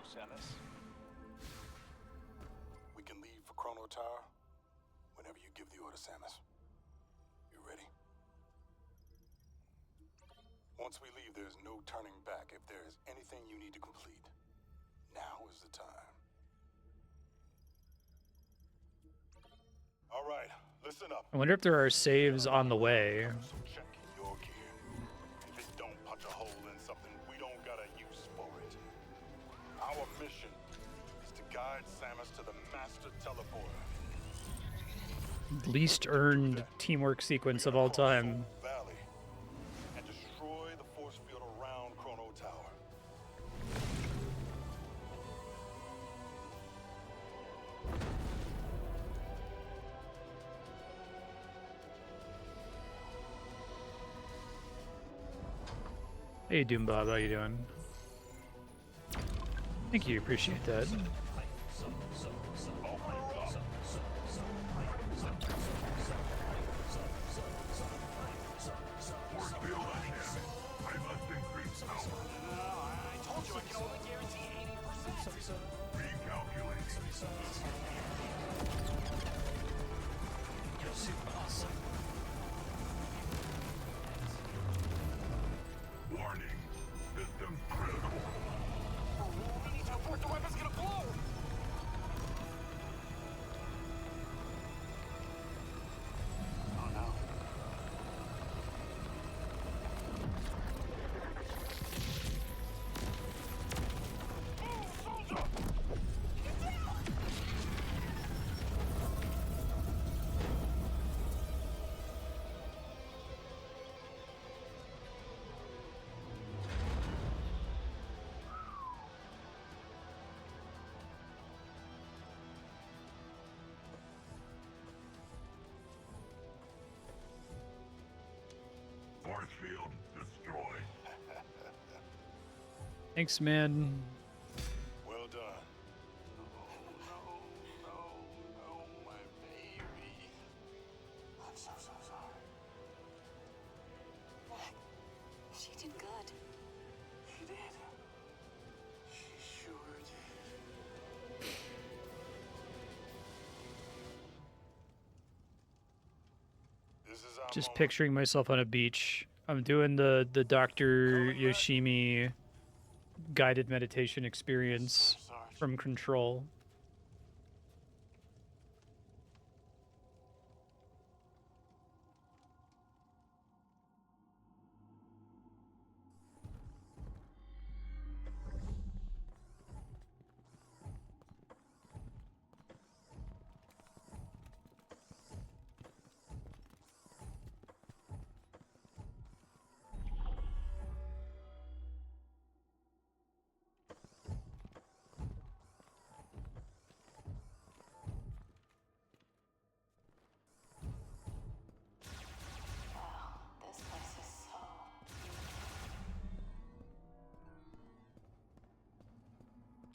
Samus. We can leave for Chrono Tower whenever you give the order, Samus. You ready? Once we leave, there's no turning back. If there is anything you need to complete, now is the time. All right, listen up. I wonder if there are saves on the way. So check your gear. If it don't punch a hole in something, we don't got a use for it. Our mission is to guide guide Samus to the master teleporter. Least earned teamwork sequence of all time. Valley and destroy the force field around Chrono Tower. Hey Doombob, how you doing? Thank you, appreciate that. Force field destroyed. Thanks, man. Well done. No, my baby. I'm so sorry. She did good. She did. She sure did. This is our Just moment. picturing myself on a beach. I'm doing the Dr. Yoshimi guided meditation experience from Control. This place is so...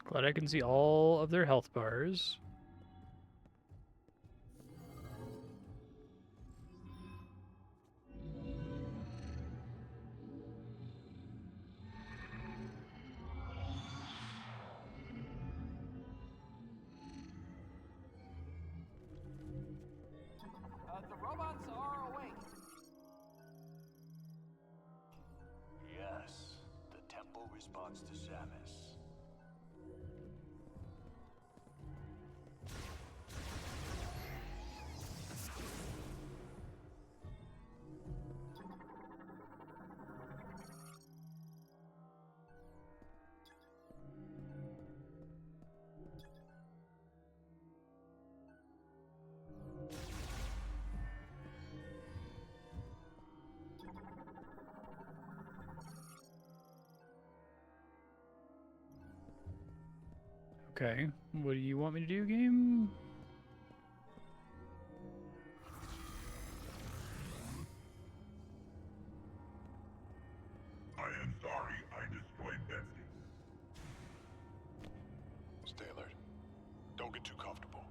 Glad I can see all of their health bars. The robots are awake. Yes, the temple responds to Samus. Okay, what do you want me to do, game? I am sorry I destroyed Betsy. Stay alert. Don't get too comfortable.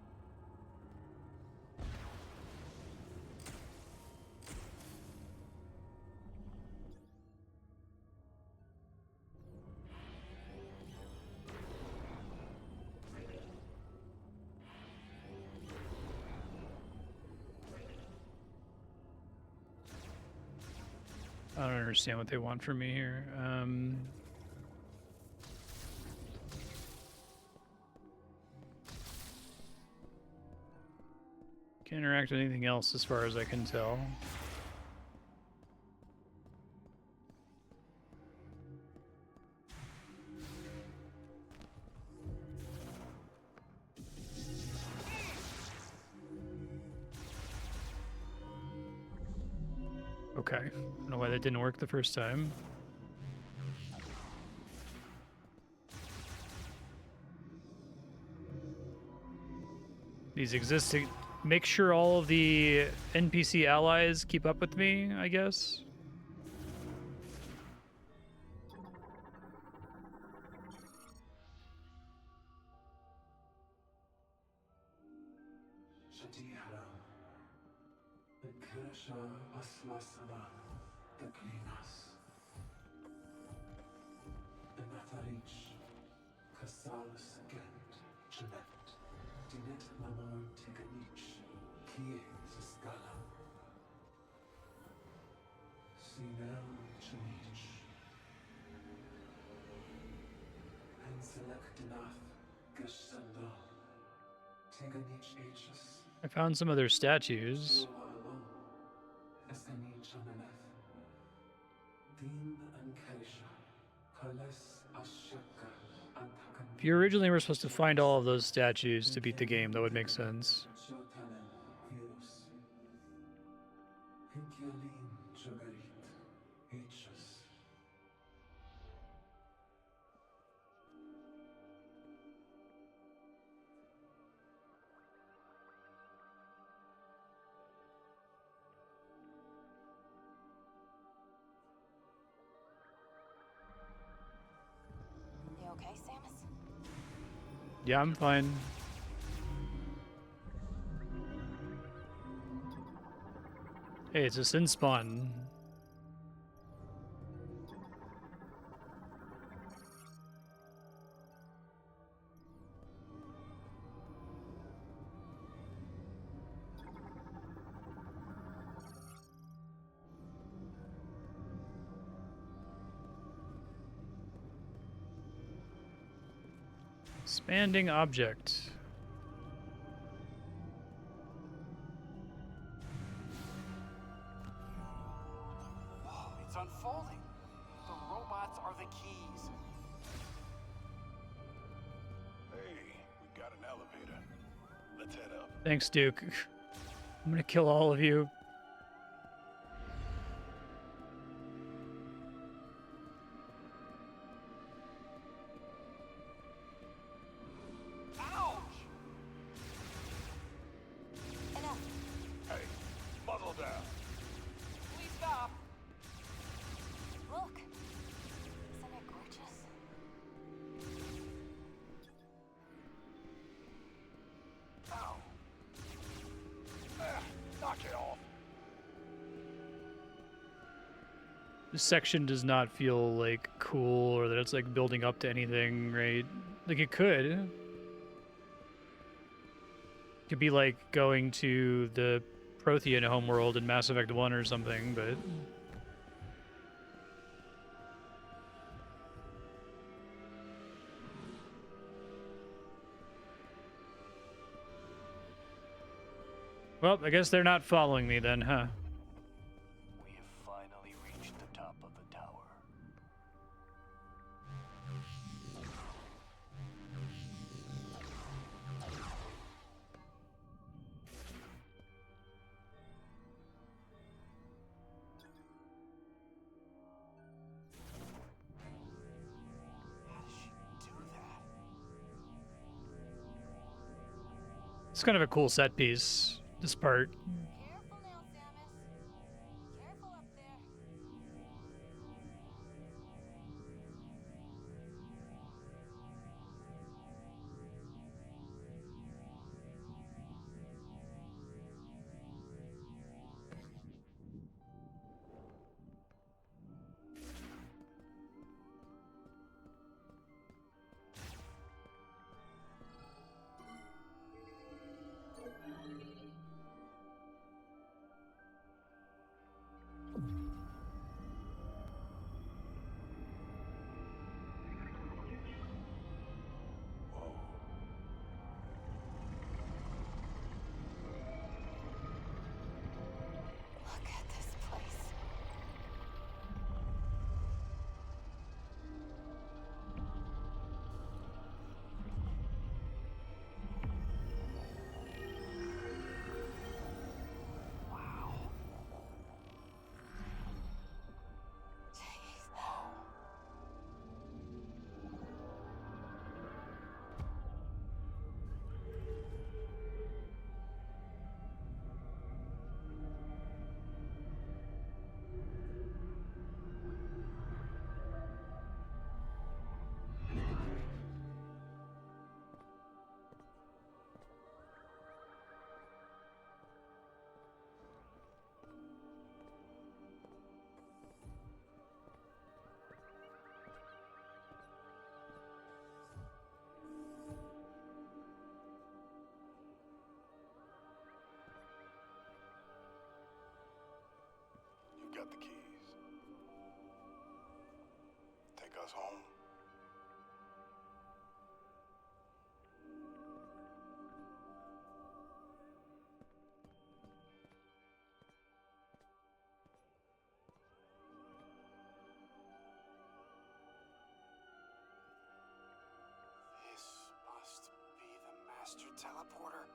I don't understand what they want from me here. Can't interact with anything else as far as I can tell. Okay. I don't know why that didn't work the first time. These existing... Make sure all of the NPC allies keep up with me, I guess. Shatihara, Kirsha Aslasana, Deklinas, Natharich, Kasalas Gent, Janet, Dinet Namor Teganich, Kie Ziskala, Sinel Chanich, and Selectinath, Geshanda, Teganich Hs, I found some other statues. Alon, Eskanich Ameleth, Din and Kerisha, Kales Ashaka, Antakan. If you originally were supposed to find all of those statues to beat the game, that would make sense. Shotanen virus. Hinkialin Jogarit. Hs. You okay, Samus? Yeah, I'm fine. Hey, it's a sin spawn. Expanding object. It's unfolding. The robots are the keys. Hey, we got an elevator. Let's head up. Thanks, Duke. I'm gonna kill all of you. Ouch! Enough. Hey, muzzle down. Please stop. Look. Isn't it gorgeous? Ow. Knock it off. This section does not feel like cool or that it's like building up to anything, right? Like it could. It could be like going to the Prothean homeworld in Mass Effect 1 or something, but well, I guess they're not following me then, huh? We have finally reached the top of the tower. How does she do that? It's kind of a cool set piece, this part. Careful now, Samus. Careful up there. us home. This must be the master teleporter.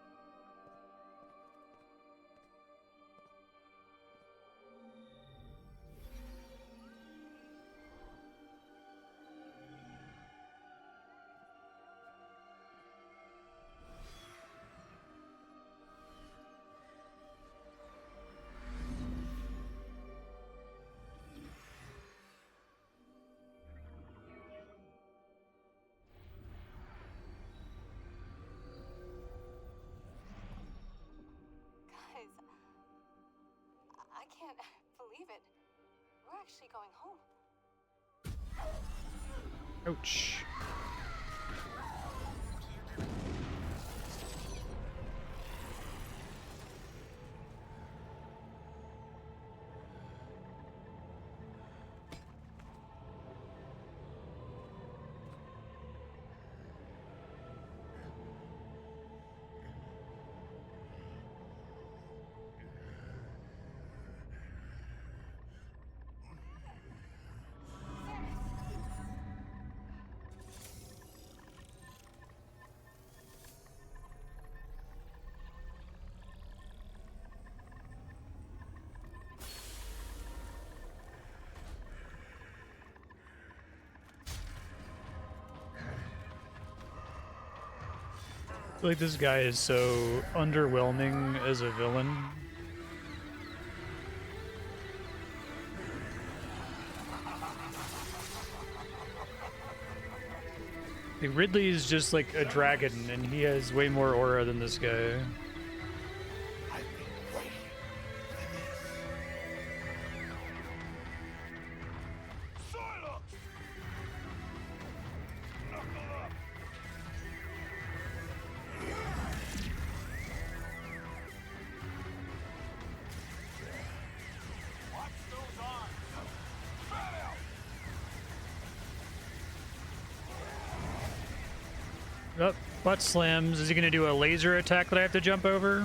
Guys, I can't believe it. We're actually going home. Ouch. I feel like this guy is so underwhelming as a villain. Like Ridley is just like a dragon, and he has way more aura than this guy. I've been waiting for this. Silence! Knuckle up! Watch those arms! Fat out! Oh, butt slams. Is he gonna do a laser attack that I have to jump over?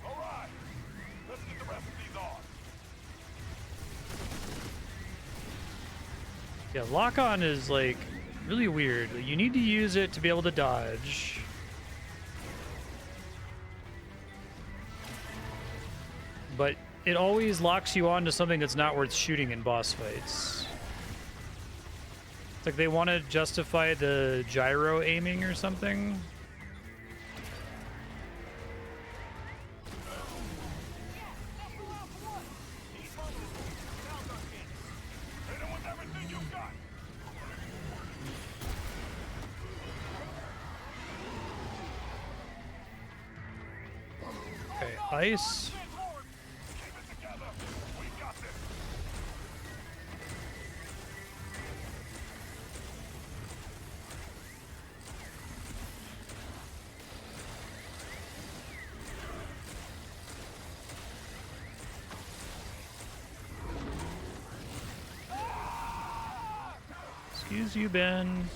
All right, let's get the rest of these on. Yeah, lock on is like really weird. You need to use it to be able to dodge. But it always locks you onto something that's not worth shooting in boss fights. It's like they want to justify the gyro aiming or something. Hit him with everything you got. Okay, ice. Keep it together. We got this. Excuse you, Ben.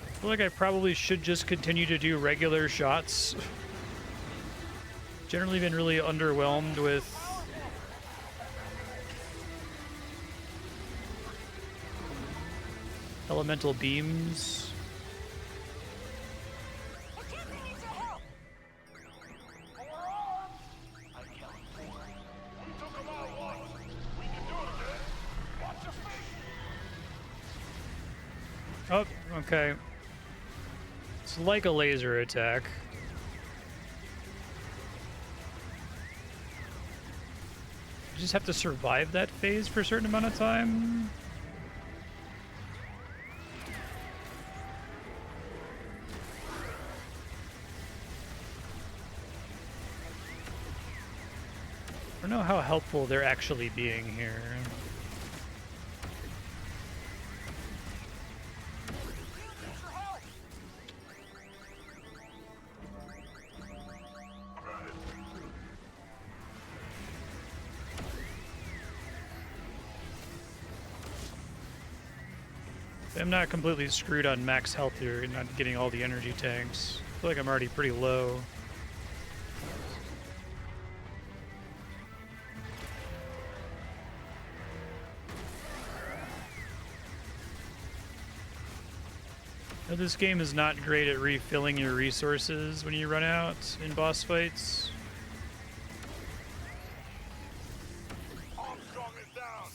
I feel like I probably should just continue to do regular shots. Generally been really underwhelmed with elemental beams. We took him out once. We can do it again. Watch your feet. Oh, okay. It's like a laser attack. just have to survive that phase for a certain amount of time. I don't know how helpful they're actually being here. I'm not completely screwed on max health here and not getting all the energy tanks. I feel like I'm already pretty low. Now, this game is not great at refilling your resources when you run out in boss fights. Armstrong is down.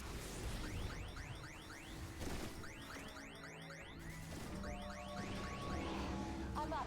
I'm up.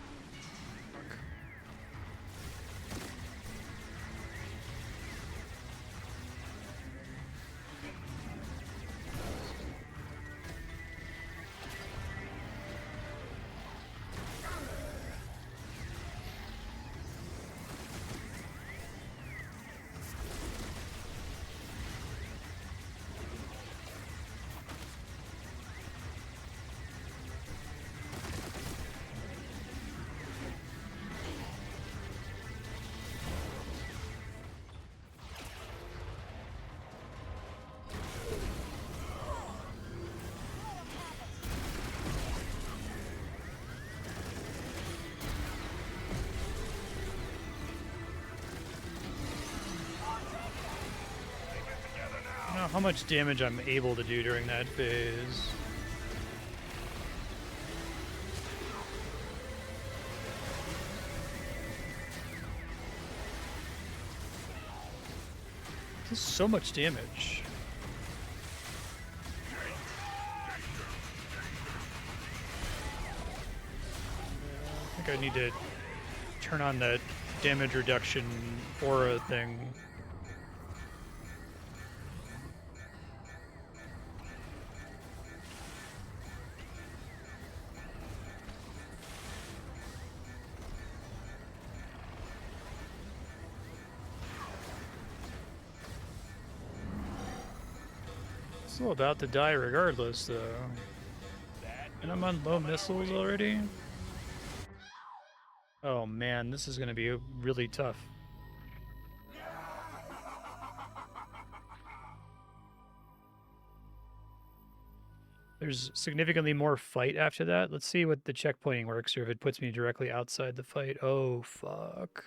I don't know how much damage I'm able to do during that phase. This is so much damage. I think I need to turn on that damage reduction aura thing. Still about to die regardless, though. And I'm on low missiles already? Oh man, this is gonna be really tough. There's significantly more fight after that. Let's see what the checkpointing works, or if it puts me directly outside the fight. Oh, fuck.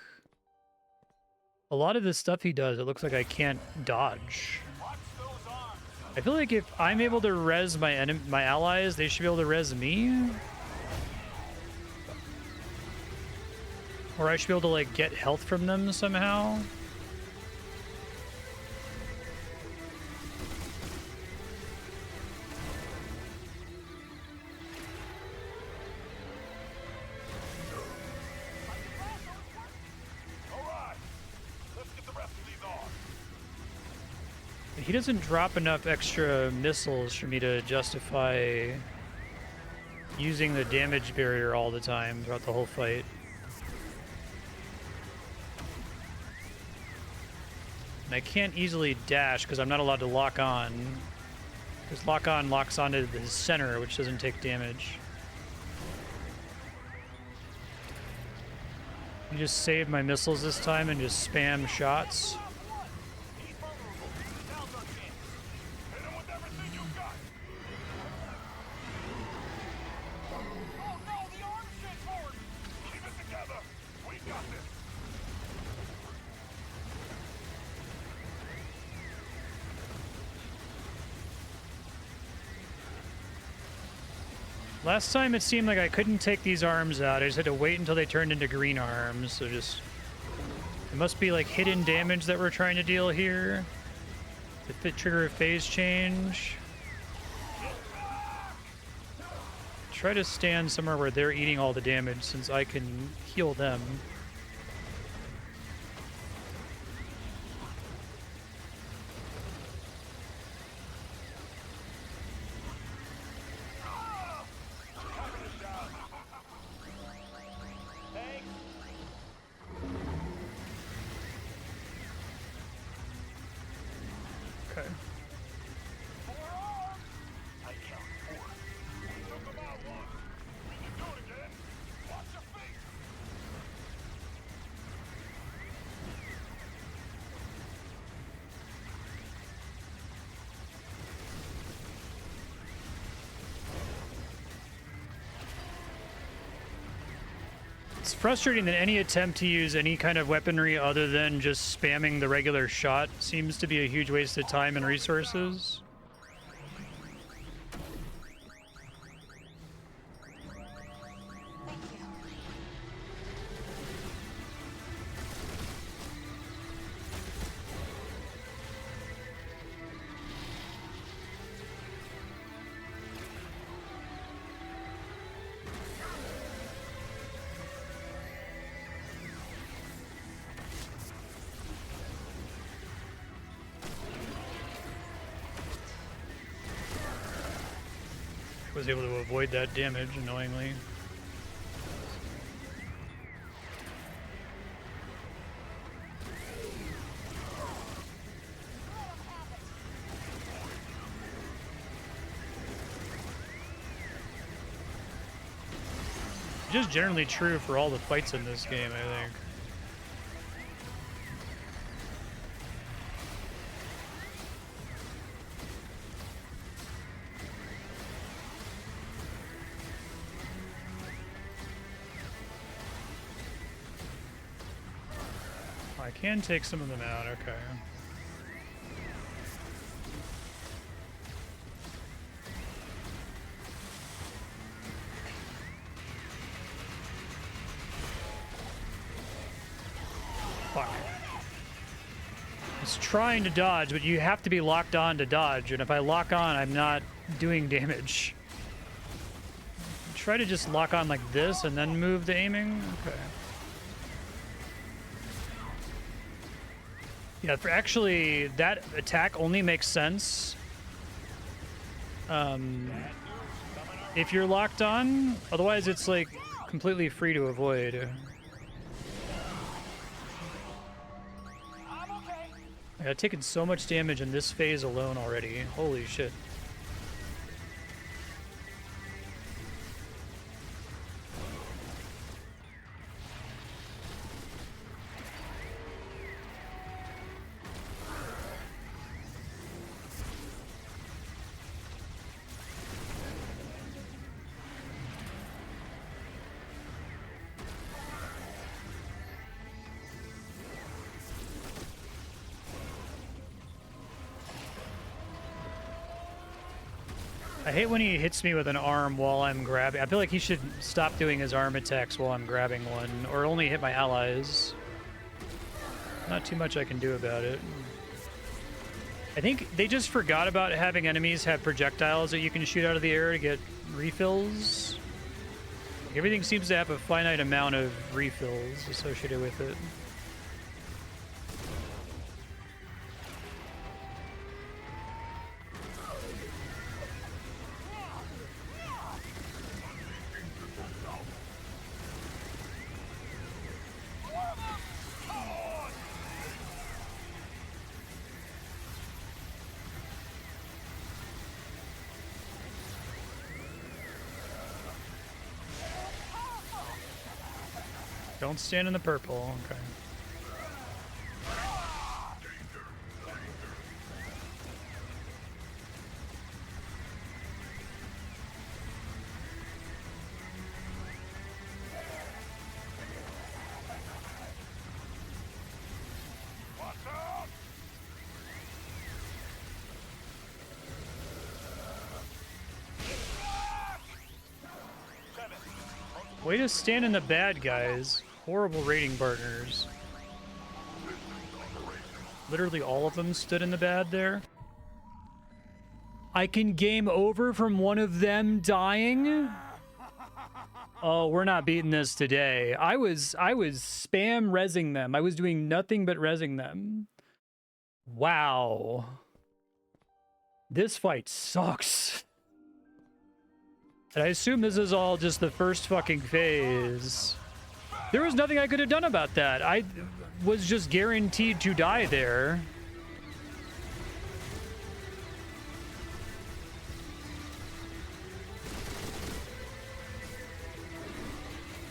A lot of this stuff he does, it looks like I can't dodge. I feel like if I'm able to res my allies, they should be able to res me. Or I should be able to, like, get health from them somehow. He doesn't drop enough extra missiles for me to justify using the damage barrier all the time throughout the whole fight. And I can't easily dash because I'm not allowed to lock on. Because lock on locks onto the center, which doesn't take damage. I just save my missiles this time and just spam shots. Last time it seemed like I couldn't take these arms out. I just had to wait until they turned into green arms. So just... It must be like hidden damage that we're trying to deal here. To trigger a phase change. Try to stand somewhere where they're eating all the damage since I can heal them. Okay. I count 4. We took them out once. We can do it again. Watch your feet. It's frustrating that any attempt to use any kind of weaponry other than just spamming the regular shot seems to be a huge waste of time and resources. Thank you. Was able to avoid that damage, annoyingly. Just generally true for all the fights in this game, I think. I can take some of them out, okay. Fuck. It's trying to dodge, but you have to be locked on to dodge, and if I lock on, I'm not doing damage. Try to just lock on like this and then move the aiming? Okay. Yeah, for actually, that attack only makes sense if you're locked on. Otherwise, it's like completely free to avoid. I've taken so much damage in this phase alone already. Holy shit. I hate when he hits me with an arm while I'm grabbing. I feel like he should stop doing his arm attacks while I'm grabbing one, or only hit my allies. Not too much I can do about it. I think they just forgot about having enemies have projectiles that you can shoot out of the air to get refills. Everything seems to have a finite amount of refills associated with it. Don't stand in the purple. Okay. Way to stand in the bad guys. Horrible rating partners. Literally all of them stood in the bad there. I can game over from one of them dying? Oh, we're not beating this today. I was spam rezzing them. I was doing nothing but rezzing them. Wow. This fight sucks. And I assume this is all just the first fucking phase. There was nothing I could have done about that. I was just guaranteed to die there.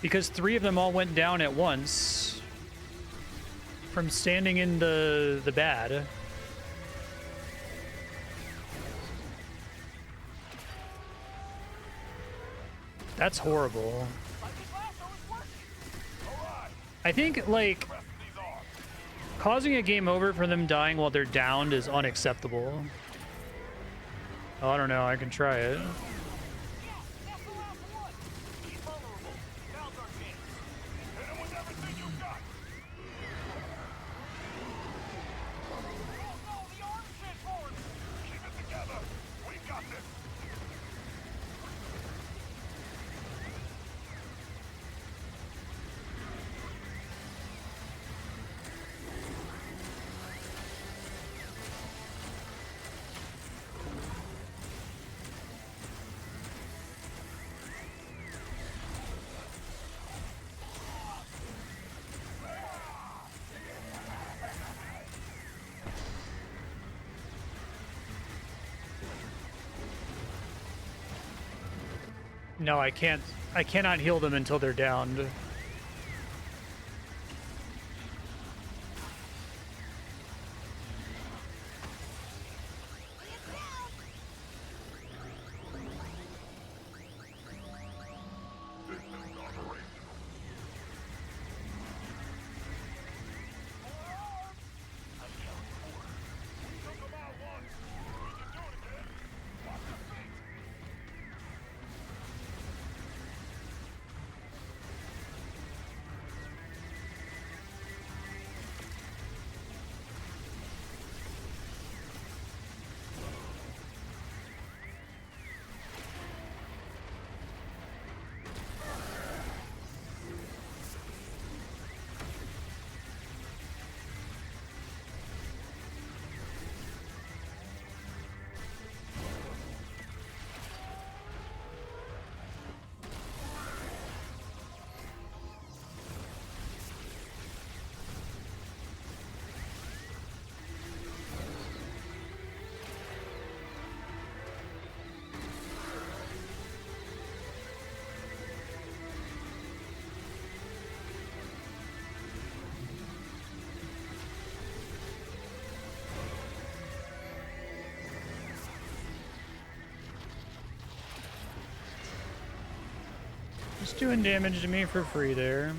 Because 3 of them all went down at once from standing in the bad. That's horrible. I think, like, causing a game over for them dying while they're downed is unacceptable. Oh, I don't know. I can try it. No, I can't. I cannot heal them until they're downed. Just doing damage to me for free there.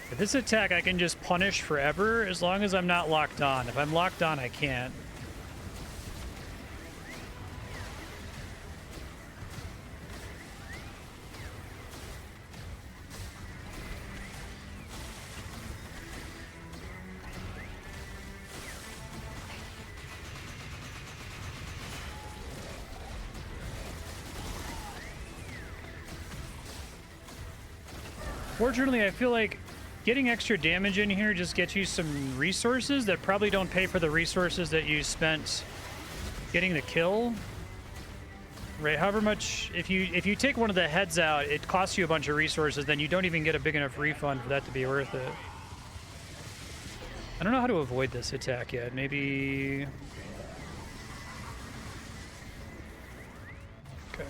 With this attack, I can just punish forever as long as I'm not locked on. If I'm locked on, I can't. Fortunately, I feel like getting extra damage in here just gets you some resources that probably don't pay for the resources that you spent getting the kill. Right, however much, if you take one of the heads out, it costs you a bunch of resources, then you don't even get a big enough refund for that to be worth it. I don't know how to avoid this attack yet. Maybe... Okay.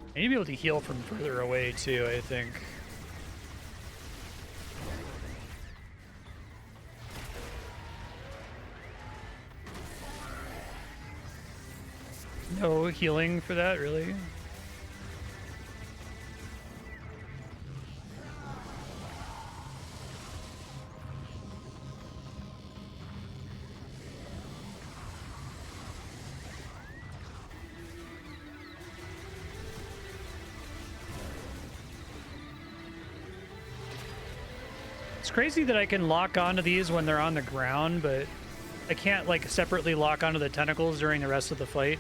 I need to be able to heal from further away, too, I think. No healing for that, really? It's crazy that I can lock onto these when they're on the ground, but I can't like separately lock onto the tentacles during the rest of the fight.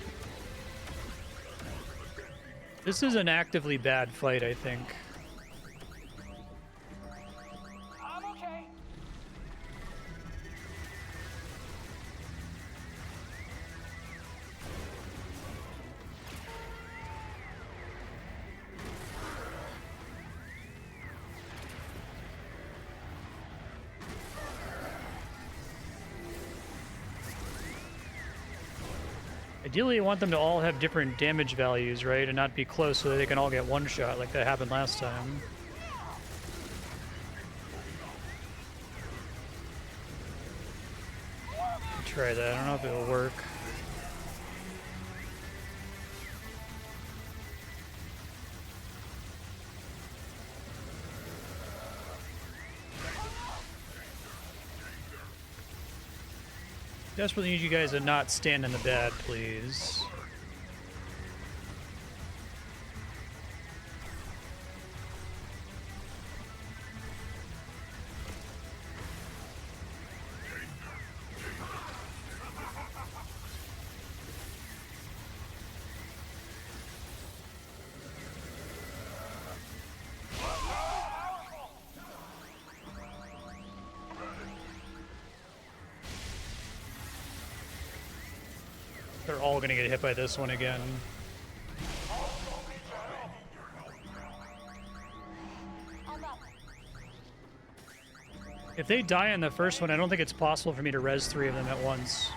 This is an actively bad fight, I think. I'm okay. Ideally, I want them to all have different damage values, right? And not be close so that they can all get one shot like that happened last time. Try that. I don't know if it'll work. Desperately need you guys to not stand in the bad, please. They're all gonna get hit by this one again. If they die in the first one, I don't think it's possible for me to res 3 of them at once.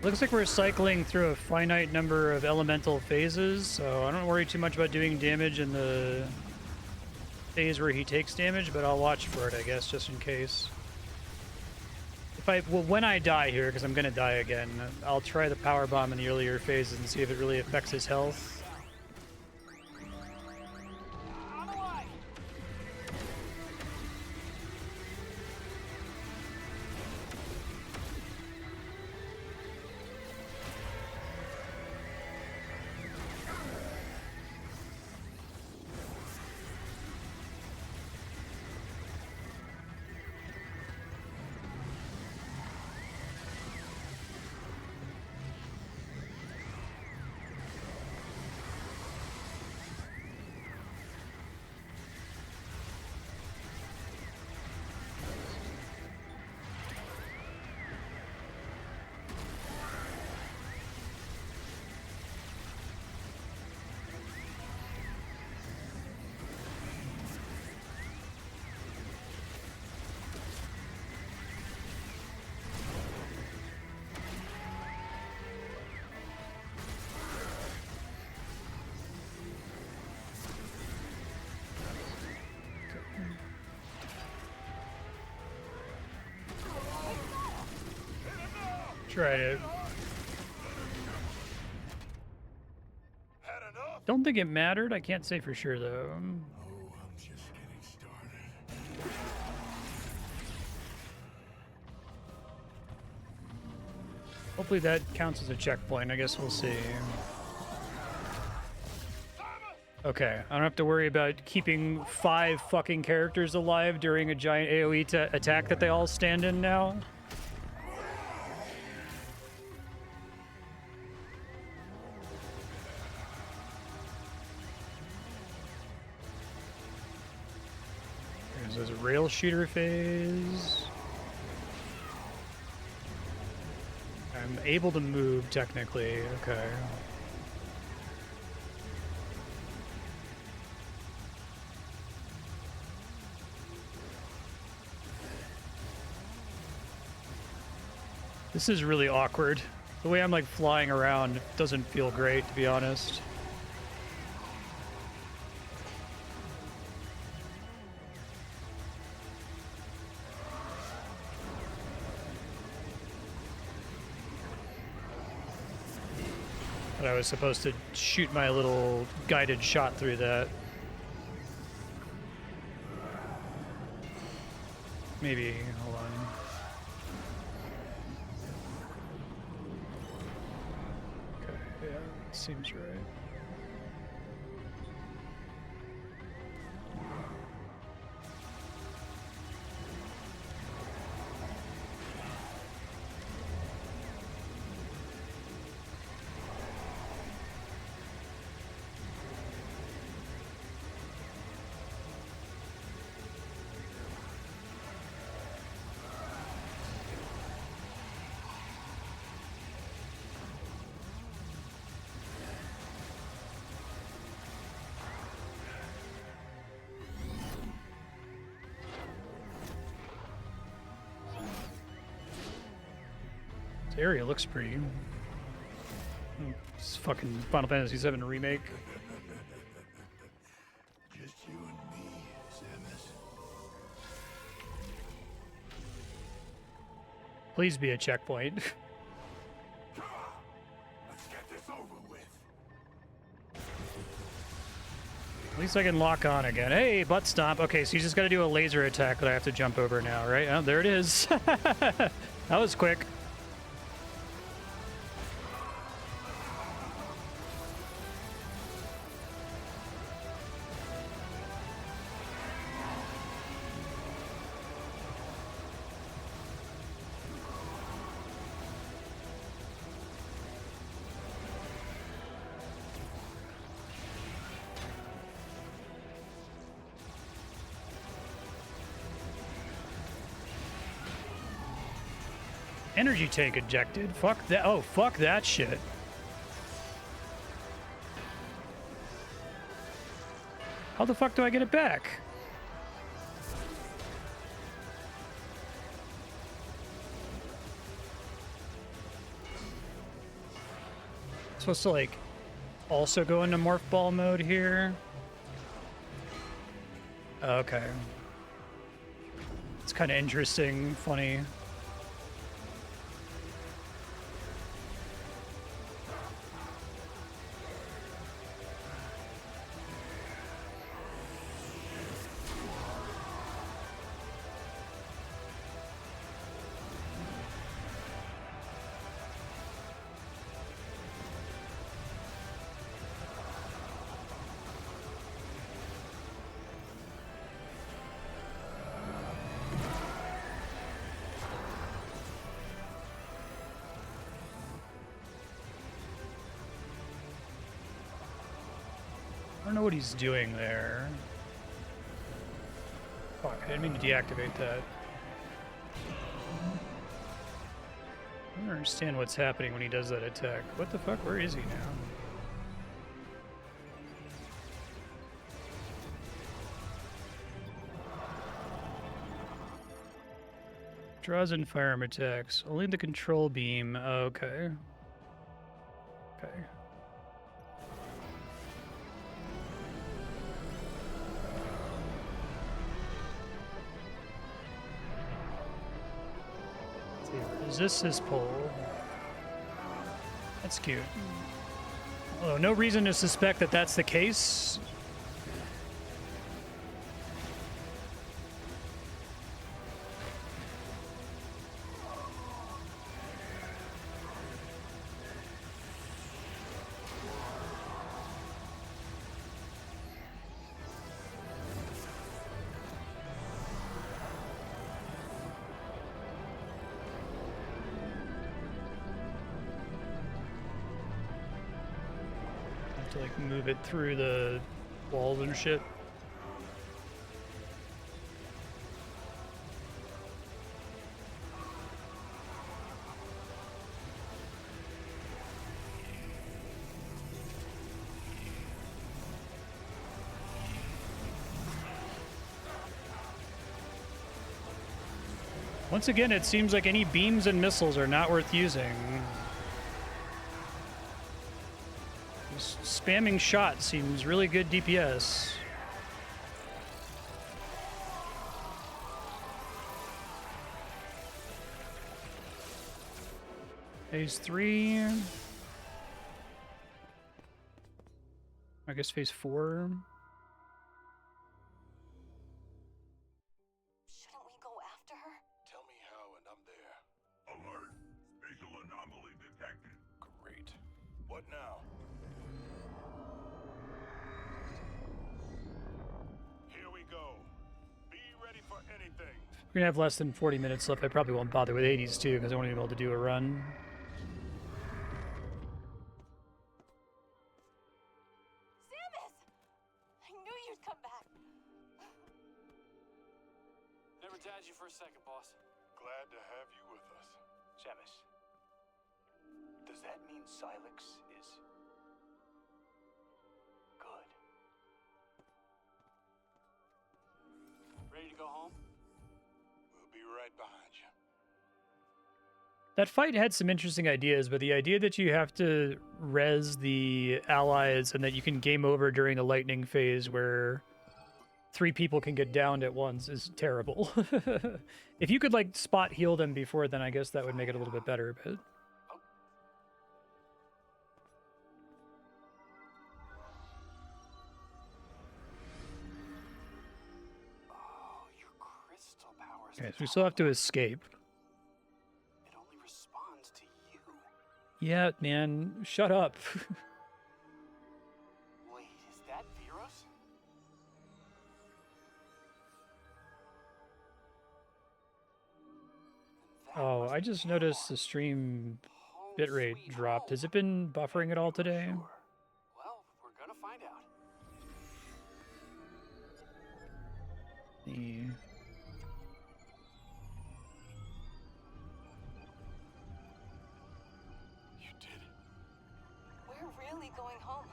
Looks like we're cycling through a finite number of elemental phases, so I don't worry too much about doing damage in the phase where he takes damage, but I'll watch for it, I guess, just in case. Well, when I die here, because I'm gonna die again, I'll try the power bomb in the earlier phases and see if it really affects his health. Tried it. Don't think it mattered. I can't say for sure though. I'm just getting started. Hopefully that counts as a checkpoint. I guess we'll see. Okay, I don't have to worry about keeping 5 fucking characters alive during a giant AoE attack that they all stand in now. There's this rail shooter phase. I'm able to move technically. Okay. This is really awkward. The way I'm like flying around doesn't feel great, to be honest. But I was supposed to shoot my little guided shot through that. Maybe, hold on. Okay, yeah, seems right. This area looks pretty. It's fucking Final Fantasy VII Remake. Just you and me, Samus. Please be a checkpoint. Come on, let's get this over with. At least I can lock on again. Hey, butt stomp. Okay, so you just gotta do a laser attack that I have to jump over now, right? Oh, there it is. That was quick. Energy tank ejected. Fuck that. Oh, fuck that shit. How the fuck do I get it back? Supposed to like also go into morph ball mode here. Okay. It's kind of interesting, funny. I don't know what he's doing there. Fuck, I didn't mean to deactivate that. I don't understand what's happening when he does that attack. What the fuck? Where is he now? Draws in firearm attacks. Only the control beam. Okay. Okay. Resist his pull. That's cute. Although no reason to suspect that that's the case. To like move it through the walls and shit. Once again, it seems like any beams and missiles are not worth using. Just spamming shot seems really good DPS. Phase 3. I guess phase 4. Shouldn't we go after Spatial anomaly detected. Great. What now? Here we go. Be ready for anything. We're gonna have less than 40 minutes left. I probably won't bother with 80s too, because I won't be able to do a run. Samus! I knew you'd come back. Never doubted you for a second, boss. Glad to have you with us. Samus, does that mean Silex is good? Ready to go home? We'll be right behind you. That fight had some interesting ideas, but the idea that you have to res the allies and that you can game over during a lightning phase where 3 people can get downed at once is terrible. If you could, like, spot heal them before, then I guess that would make it a little bit better, but... Oh, your crystal powers. Okay, so we still have to escape. It only responds to you. Yeah, man, shut up. Wait, is that Veros? Then that Oh, must I be just Panor. noticed the stream Home bitrate sweet dropped. Has home. it been buffering at all today? Sure. Well, we're gonna find out. The... You did it. We're really going home.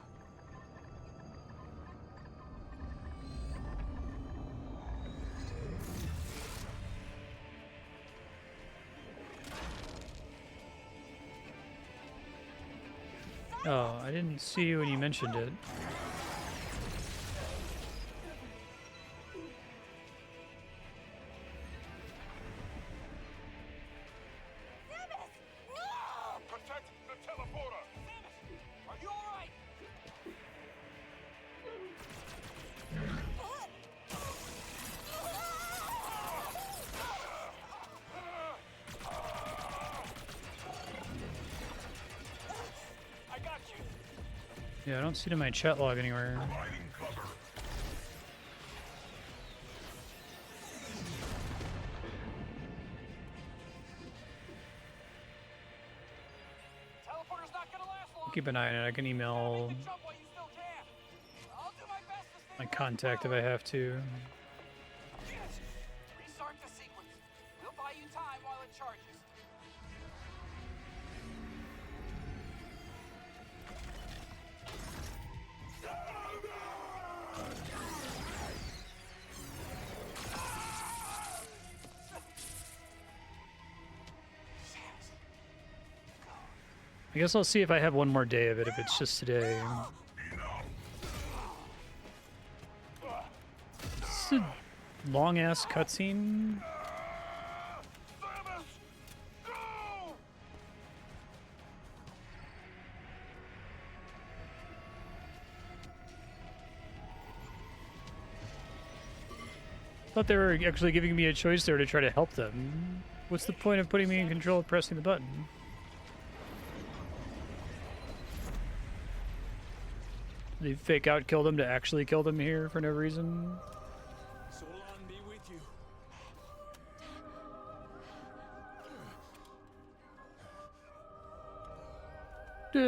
Oh, I didn't see you when you mentioned it. Samus! No! Protect the teleporter! Samus, are you alright? I got you. Yeah, I don't see it in my chat log anywhere. Providing cover. Teleporter's not gonna last long. Keep an eye on it. I can email Make the jump while you still can. I'll do my best to stay my away from contact if I power. have to. Yes. Restart the sequence. We'll buy you time while it charges. I guess I'll see if I have one more day of it, if it's just today. This is a long-ass cutscene. Samus! Go! Thought they were actually giving me a choice there to try to help them. What's the point of putting me in control of pressing the button? They fake out kill them to actually kill them here for no reason. Solon be with you.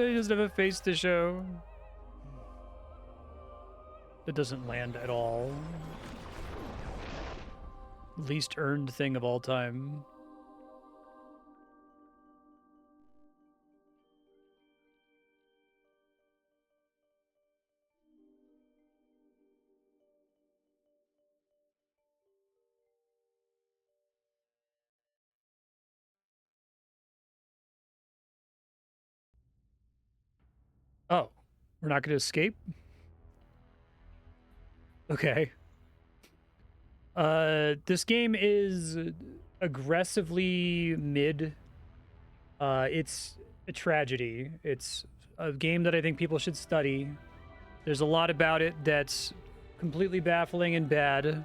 He doesn't have a face to show. It doesn't land at all. Least earned thing of all time. Oh, we're not going to escape? Okay. This game is aggressively mid. It's a tragedy. It's a game that I think people should study. There's a lot about it that's completely baffling and bad.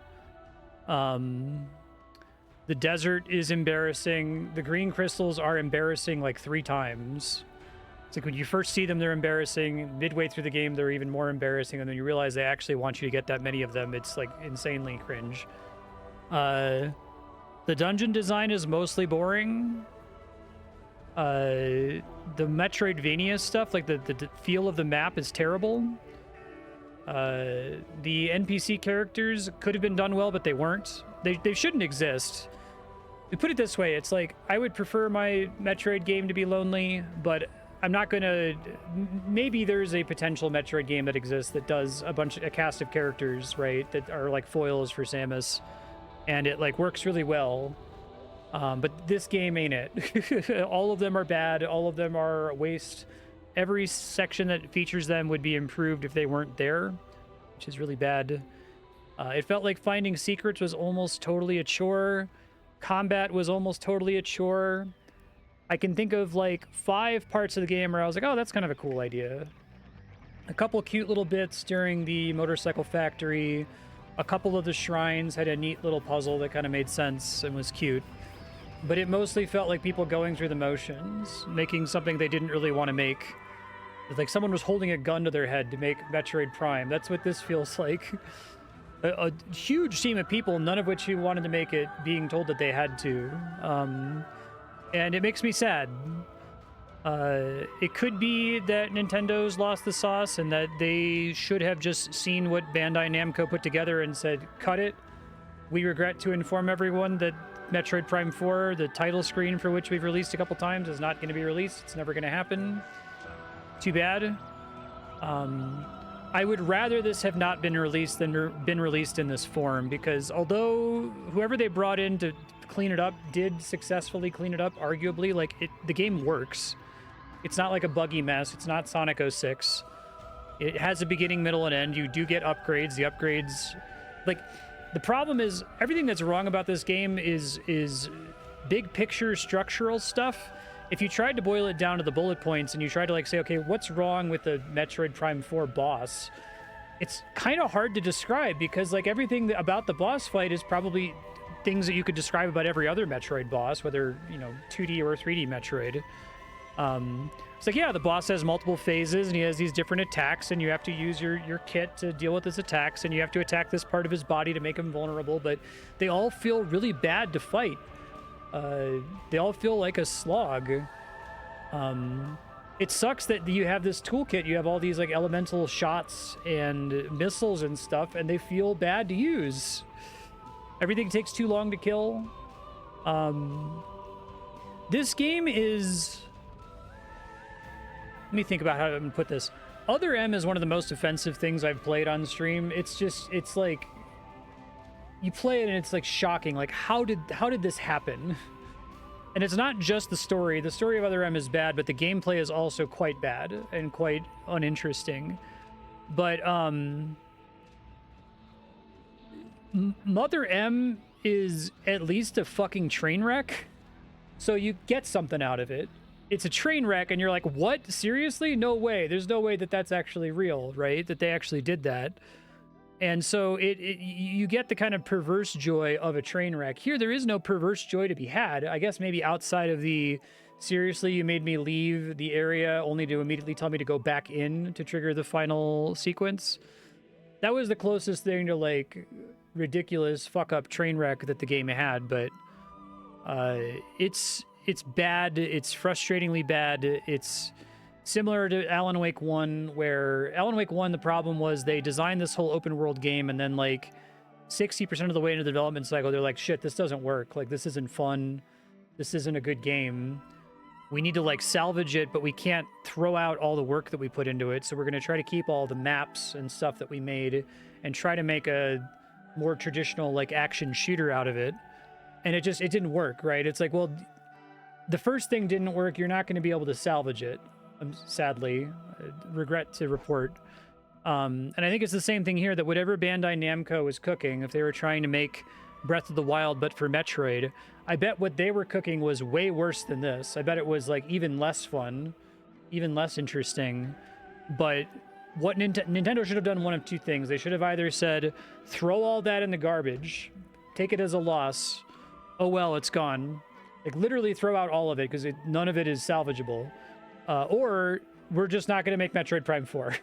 The The desert is embarrassing. The green crystals are embarrassing like 3 times. It's like when you first see them, they're embarrassing. Midway through the game, they're even more embarrassing. And then you realize they actually want you to get that many of them. It's like insanely cringe. The dungeon design is mostly boring. The Metroidvania stuff, like the feel of the map is terrible. The NPC characters could have been done well, but they weren't. They shouldn't exist. To put it this way, it's like I would prefer my Metroid game to be lonely, but I'm not gonna. Maybe there's a potential Metroid game that exists that does a cast of characters, right, that are like foils for Samus, and it like works really well. But this game ain't it. All of them are bad. All of them are a waste. Every section that features them would be improved if they weren't there, which is really bad. It felt like finding secrets was almost totally a chore. Combat was almost totally a chore. I can think of like 5 parts of the game where I was like, oh, that's kind of a cool idea. A couple cute little bits during the motorcycle factory. A couple of the shrines had a neat little puzzle that kind of made sense and was cute. But it mostly felt like people going through the motions, making something they didn't really want to make. It's like someone was holding a gun to their head to make Metroid Prime. That's what this feels like. A huge team of people, none of which who wanted to make it, being told that they had to. And it makes me sad. It could be that Nintendo's lost the sauce and that they should have just seen what Bandai Namco put together and said, cut it. We regret to inform everyone that Metroid Prime 4, the title screen for which we've released a couple times, is not going to be released. It's never going to happen. Too bad. I would rather this have not been released than been released in this form, because although whoever they brought in to clean it up did successfully clean it up, arguably, like the game works. It's not like a buggy mess. It's not Sonic 06. It has a beginning, middle, and end. You do get upgrades. The upgrades, like, the problem is everything that's wrong about this game is big picture structural stuff. If you tried to boil it down to the bullet points and you tried to like say, okay, what's wrong with the Metroid Prime 4 boss? It's kind of hard to describe because like everything about the boss fight is probably things that you could describe about every other Metroid boss, whether, you know, 2D or 3D Metroid. It's like, yeah, the boss has multiple phases and he has these different attacks and you have to use your kit to deal with his attacks and you have to attack this part of his body to make him vulnerable, but they all feel really bad to fight. They all feel like a slog. It sucks that you have this toolkit, you have all these like elemental shots and missiles and stuff, and they feel bad to use. Everything takes too long to kill. This game is... Let me think about how to put this. Other M is one of the most offensive things I've played on stream. It's like... You play it and it's like shocking. Like, how did this happen? And it's not just the story. The story of Other M is bad, but the gameplay is also quite bad and quite uninteresting. But, Mother M is at least a fucking train wreck. So you get something out of it. It's a train wreck, and you're like, what? Seriously? No way. There's no way that that's actually real, right? That they actually did that. And so you get the kind of perverse joy of a train wreck. Here, there is no perverse joy to be had. I guess maybe outside of the, seriously, you made me leave the area only to immediately tell me to go back in to trigger the final sequence. That was the closest thing to, like, ridiculous fuck-up train wreck that the game had, but it's bad. It's frustratingly bad. It's similar to Alan Wake 1, where Alan Wake 1, the problem was they designed this whole open world game, and then like 60% of the way into the development cycle, they're like, shit, this doesn't work. Like, this isn't fun. This isn't a good game. We need to like salvage it, but we can't throw out all the work that we put into it. So we're going to try to keep all the maps and stuff that we made and try to make a more traditional like action shooter out of it. And it didn't work, right? It's like, well, the first thing didn't work. You're not going to be able to salvage it. Sadly, regret to report. And I think it's the same thing here, that whatever Bandai Namco was cooking, if they were trying to make Breath of the Wild but for Metroid, I bet what they were cooking was way worse than this. I bet it was like even less fun, even less interesting. But what Nintendo should have done one of two things. They should have either said, throw all that in the garbage, take it as a loss, oh well, it's gone. Like literally throw out all of it because none of it is salvageable. Or we're just not going to make Metroid Prime 4.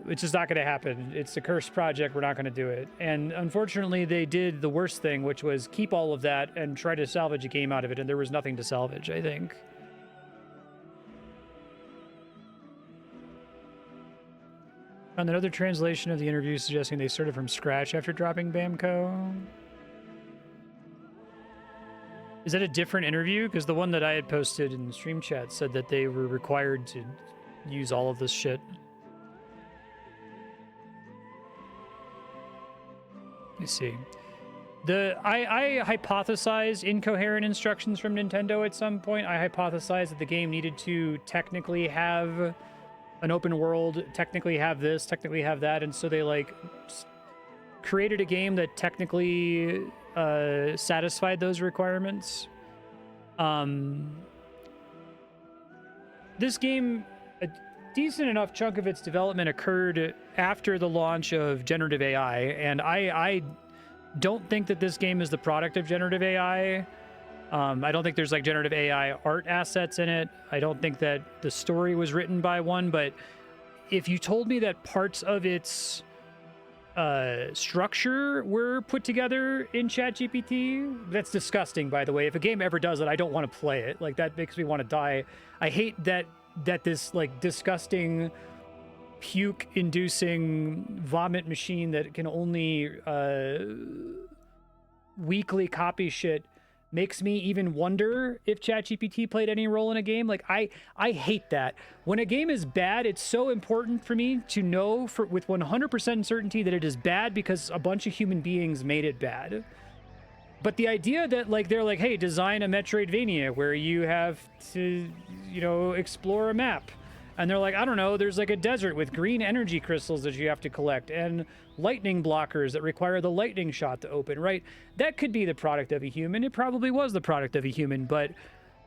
It's just not going to happen. It's a cursed project. We're not going to do it. And unfortunately, they did the worst thing, which was keep all of that and try to salvage a game out of it. And there was nothing to salvage, I think. Found another translation of the interview suggesting they started from scratch after dropping Bamco. Is that a different interview? Because the one that I had posted in the stream chat said that they were required to use all of this shit. Let me see. I hypothesized incoherent instructions from Nintendo at some point. I hypothesized that the game needed to technically have an open world, technically have this, technically have that, and so they like created a game that technically satisfied those requirements. This game, a decent enough chunk of its development occurred after the launch of generative AI, and I don't think that this game is the product of generative AI. I don't think there's like generative AI art assets in it. I don't think that the story was written by one, but if you told me that parts of its structure were put together in ChatGPT, that's disgusting, by the way. If a game ever does it, I don't want to play it. Like, that makes me want to die. I hate that this like disgusting puke-inducing vomit machine that can only weakly copy shit makes me even wonder if ChatGPT played any role in a game. Like, I hate that. When a game is bad, it's so important for me to know with 100% certainty that it is bad because a bunch of human beings made it bad. But the idea that, like, they're like, hey, design a Metroidvania where you have to, you know, explore a map. And they're like, I don't know, there's like a desert with green energy crystals that you have to collect and lightning blockers that require the lightning shot to open, right? That could be the product of a human. It probably was the product of a human, but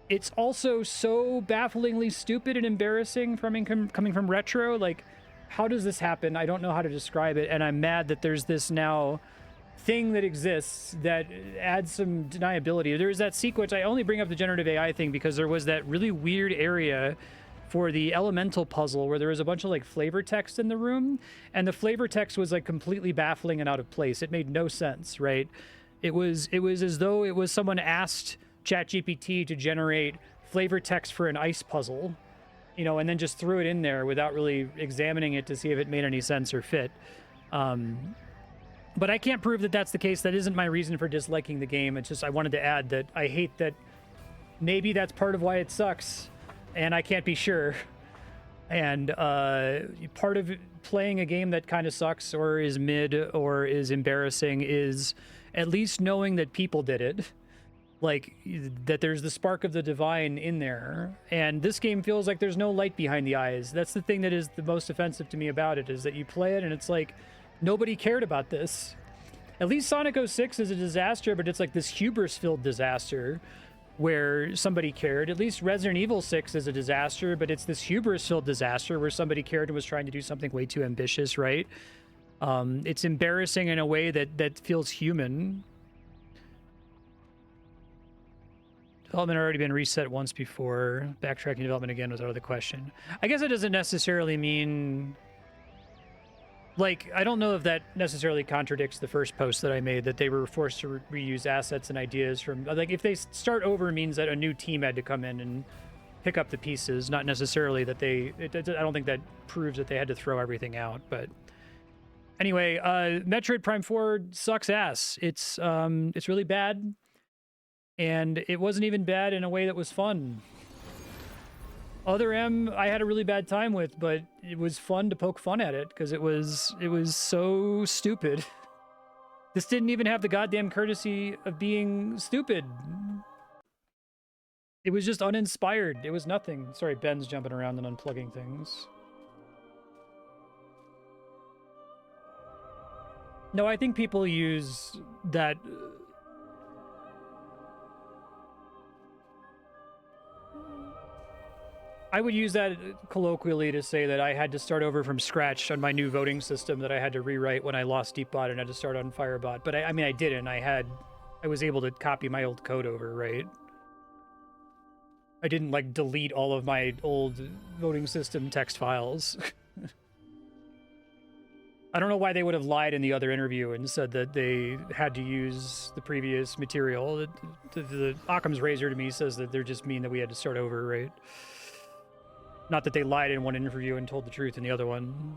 it's also so bafflingly stupid and embarrassing coming from Retro. Like, how does this happen? I don't know how to describe it, and I'm mad that there's this now thing that exists that adds some deniability. There's that sequence. I only bring up the generative AI thing because there was that really weird area for the elemental puzzle where there was a bunch of like flavor text in the room, and the flavor text was like completely baffling and out of place. It made no sense, right? It was as though it was someone asked ChatGPT to generate flavor text for an ice puzzle, you know, and then just threw it in there without really examining it to see if it made any sense or fit. But I can't prove that that's the case. That isn't my reason for disliking the game. It's just I wanted to add that I hate that maybe that's part of why it sucks. And I can't be sure. And part of playing a game that kind of sucks or is mid or is embarrassing is at least knowing that people did it. Like, that there's the spark of the divine in there. And this game feels like there's no light behind the eyes. That's the thing that is the most offensive to me about it, is that you play it and it's like, nobody cared about this. At least Sonic 06 is a disaster, but it's like this hubris-filled disaster where somebody cared. At least Resident Evil 6 is a disaster, but it's this hubris-filled disaster where somebody cared and was trying to do something way too ambitious, right? It's embarrassing in a way that feels human. Development had already been reset once before. Backtracking development again was out of the question. I guess it doesn't necessarily mean... Like, I don't know if that necessarily contradicts the first post that I made, that they were forced to reuse assets and ideas from... Like, if they start over means that a new team had to come in and pick up the pieces, not necessarily that they... I don't think that proves that they had to throw everything out, but... Anyway, Metroid Prime 4 sucks ass. It's really bad, and it wasn't even bad in a way that was fun. Other M, I had a really bad time with, but it was fun to poke fun at it because it was so stupid. This didn't even have the goddamn courtesy of being stupid. It was just uninspired. It was nothing. Sorry, Ben's jumping around and unplugging things. No, I think people use that... I would use that colloquially to say that I had to start over from scratch on my new voting system that I had to rewrite when I lost Deepbot and had to start on Firebot. But I mean, I didn't. I had I was able to copy my old code over, right? I didn't like delete all of my old voting system text files. I don't know why they would have lied in the other interview and said that they had to use the previous material. The Occam's razor to me says that they're just mean that we had to start over, right? Not that they lied in one interview and told the truth in the other one.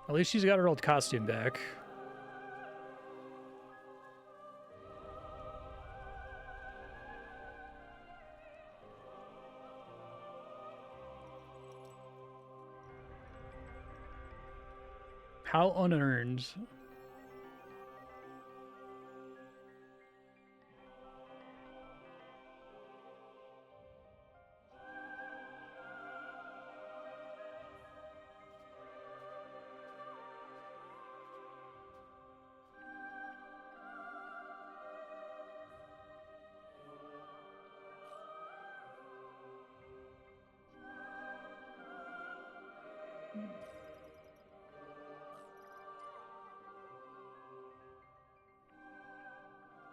At least she's got her old costume back. How unearned.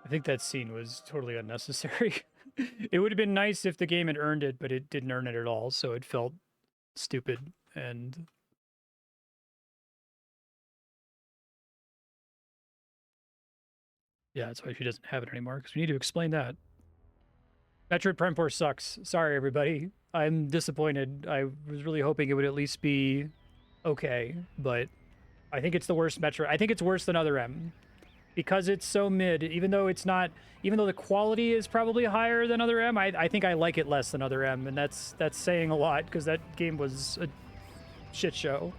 I think that scene was totally unnecessary. It would have been nice if the game had earned it, but it didn't earn it at all, so it felt stupid. And yeah, that's why she doesn't have it anymore, because we need to explain that. Metroid Prime 4 sucks. Sorry, everybody. I'm disappointed. I was really hoping it would at least be okay, but I think it's the worst Metroid. I think it's worse than Other M. Because it's so mid, even though it's not, even though the quality is probably higher than Other M, I think I like it less than Other M, and that's saying a lot, because that game was a shit show.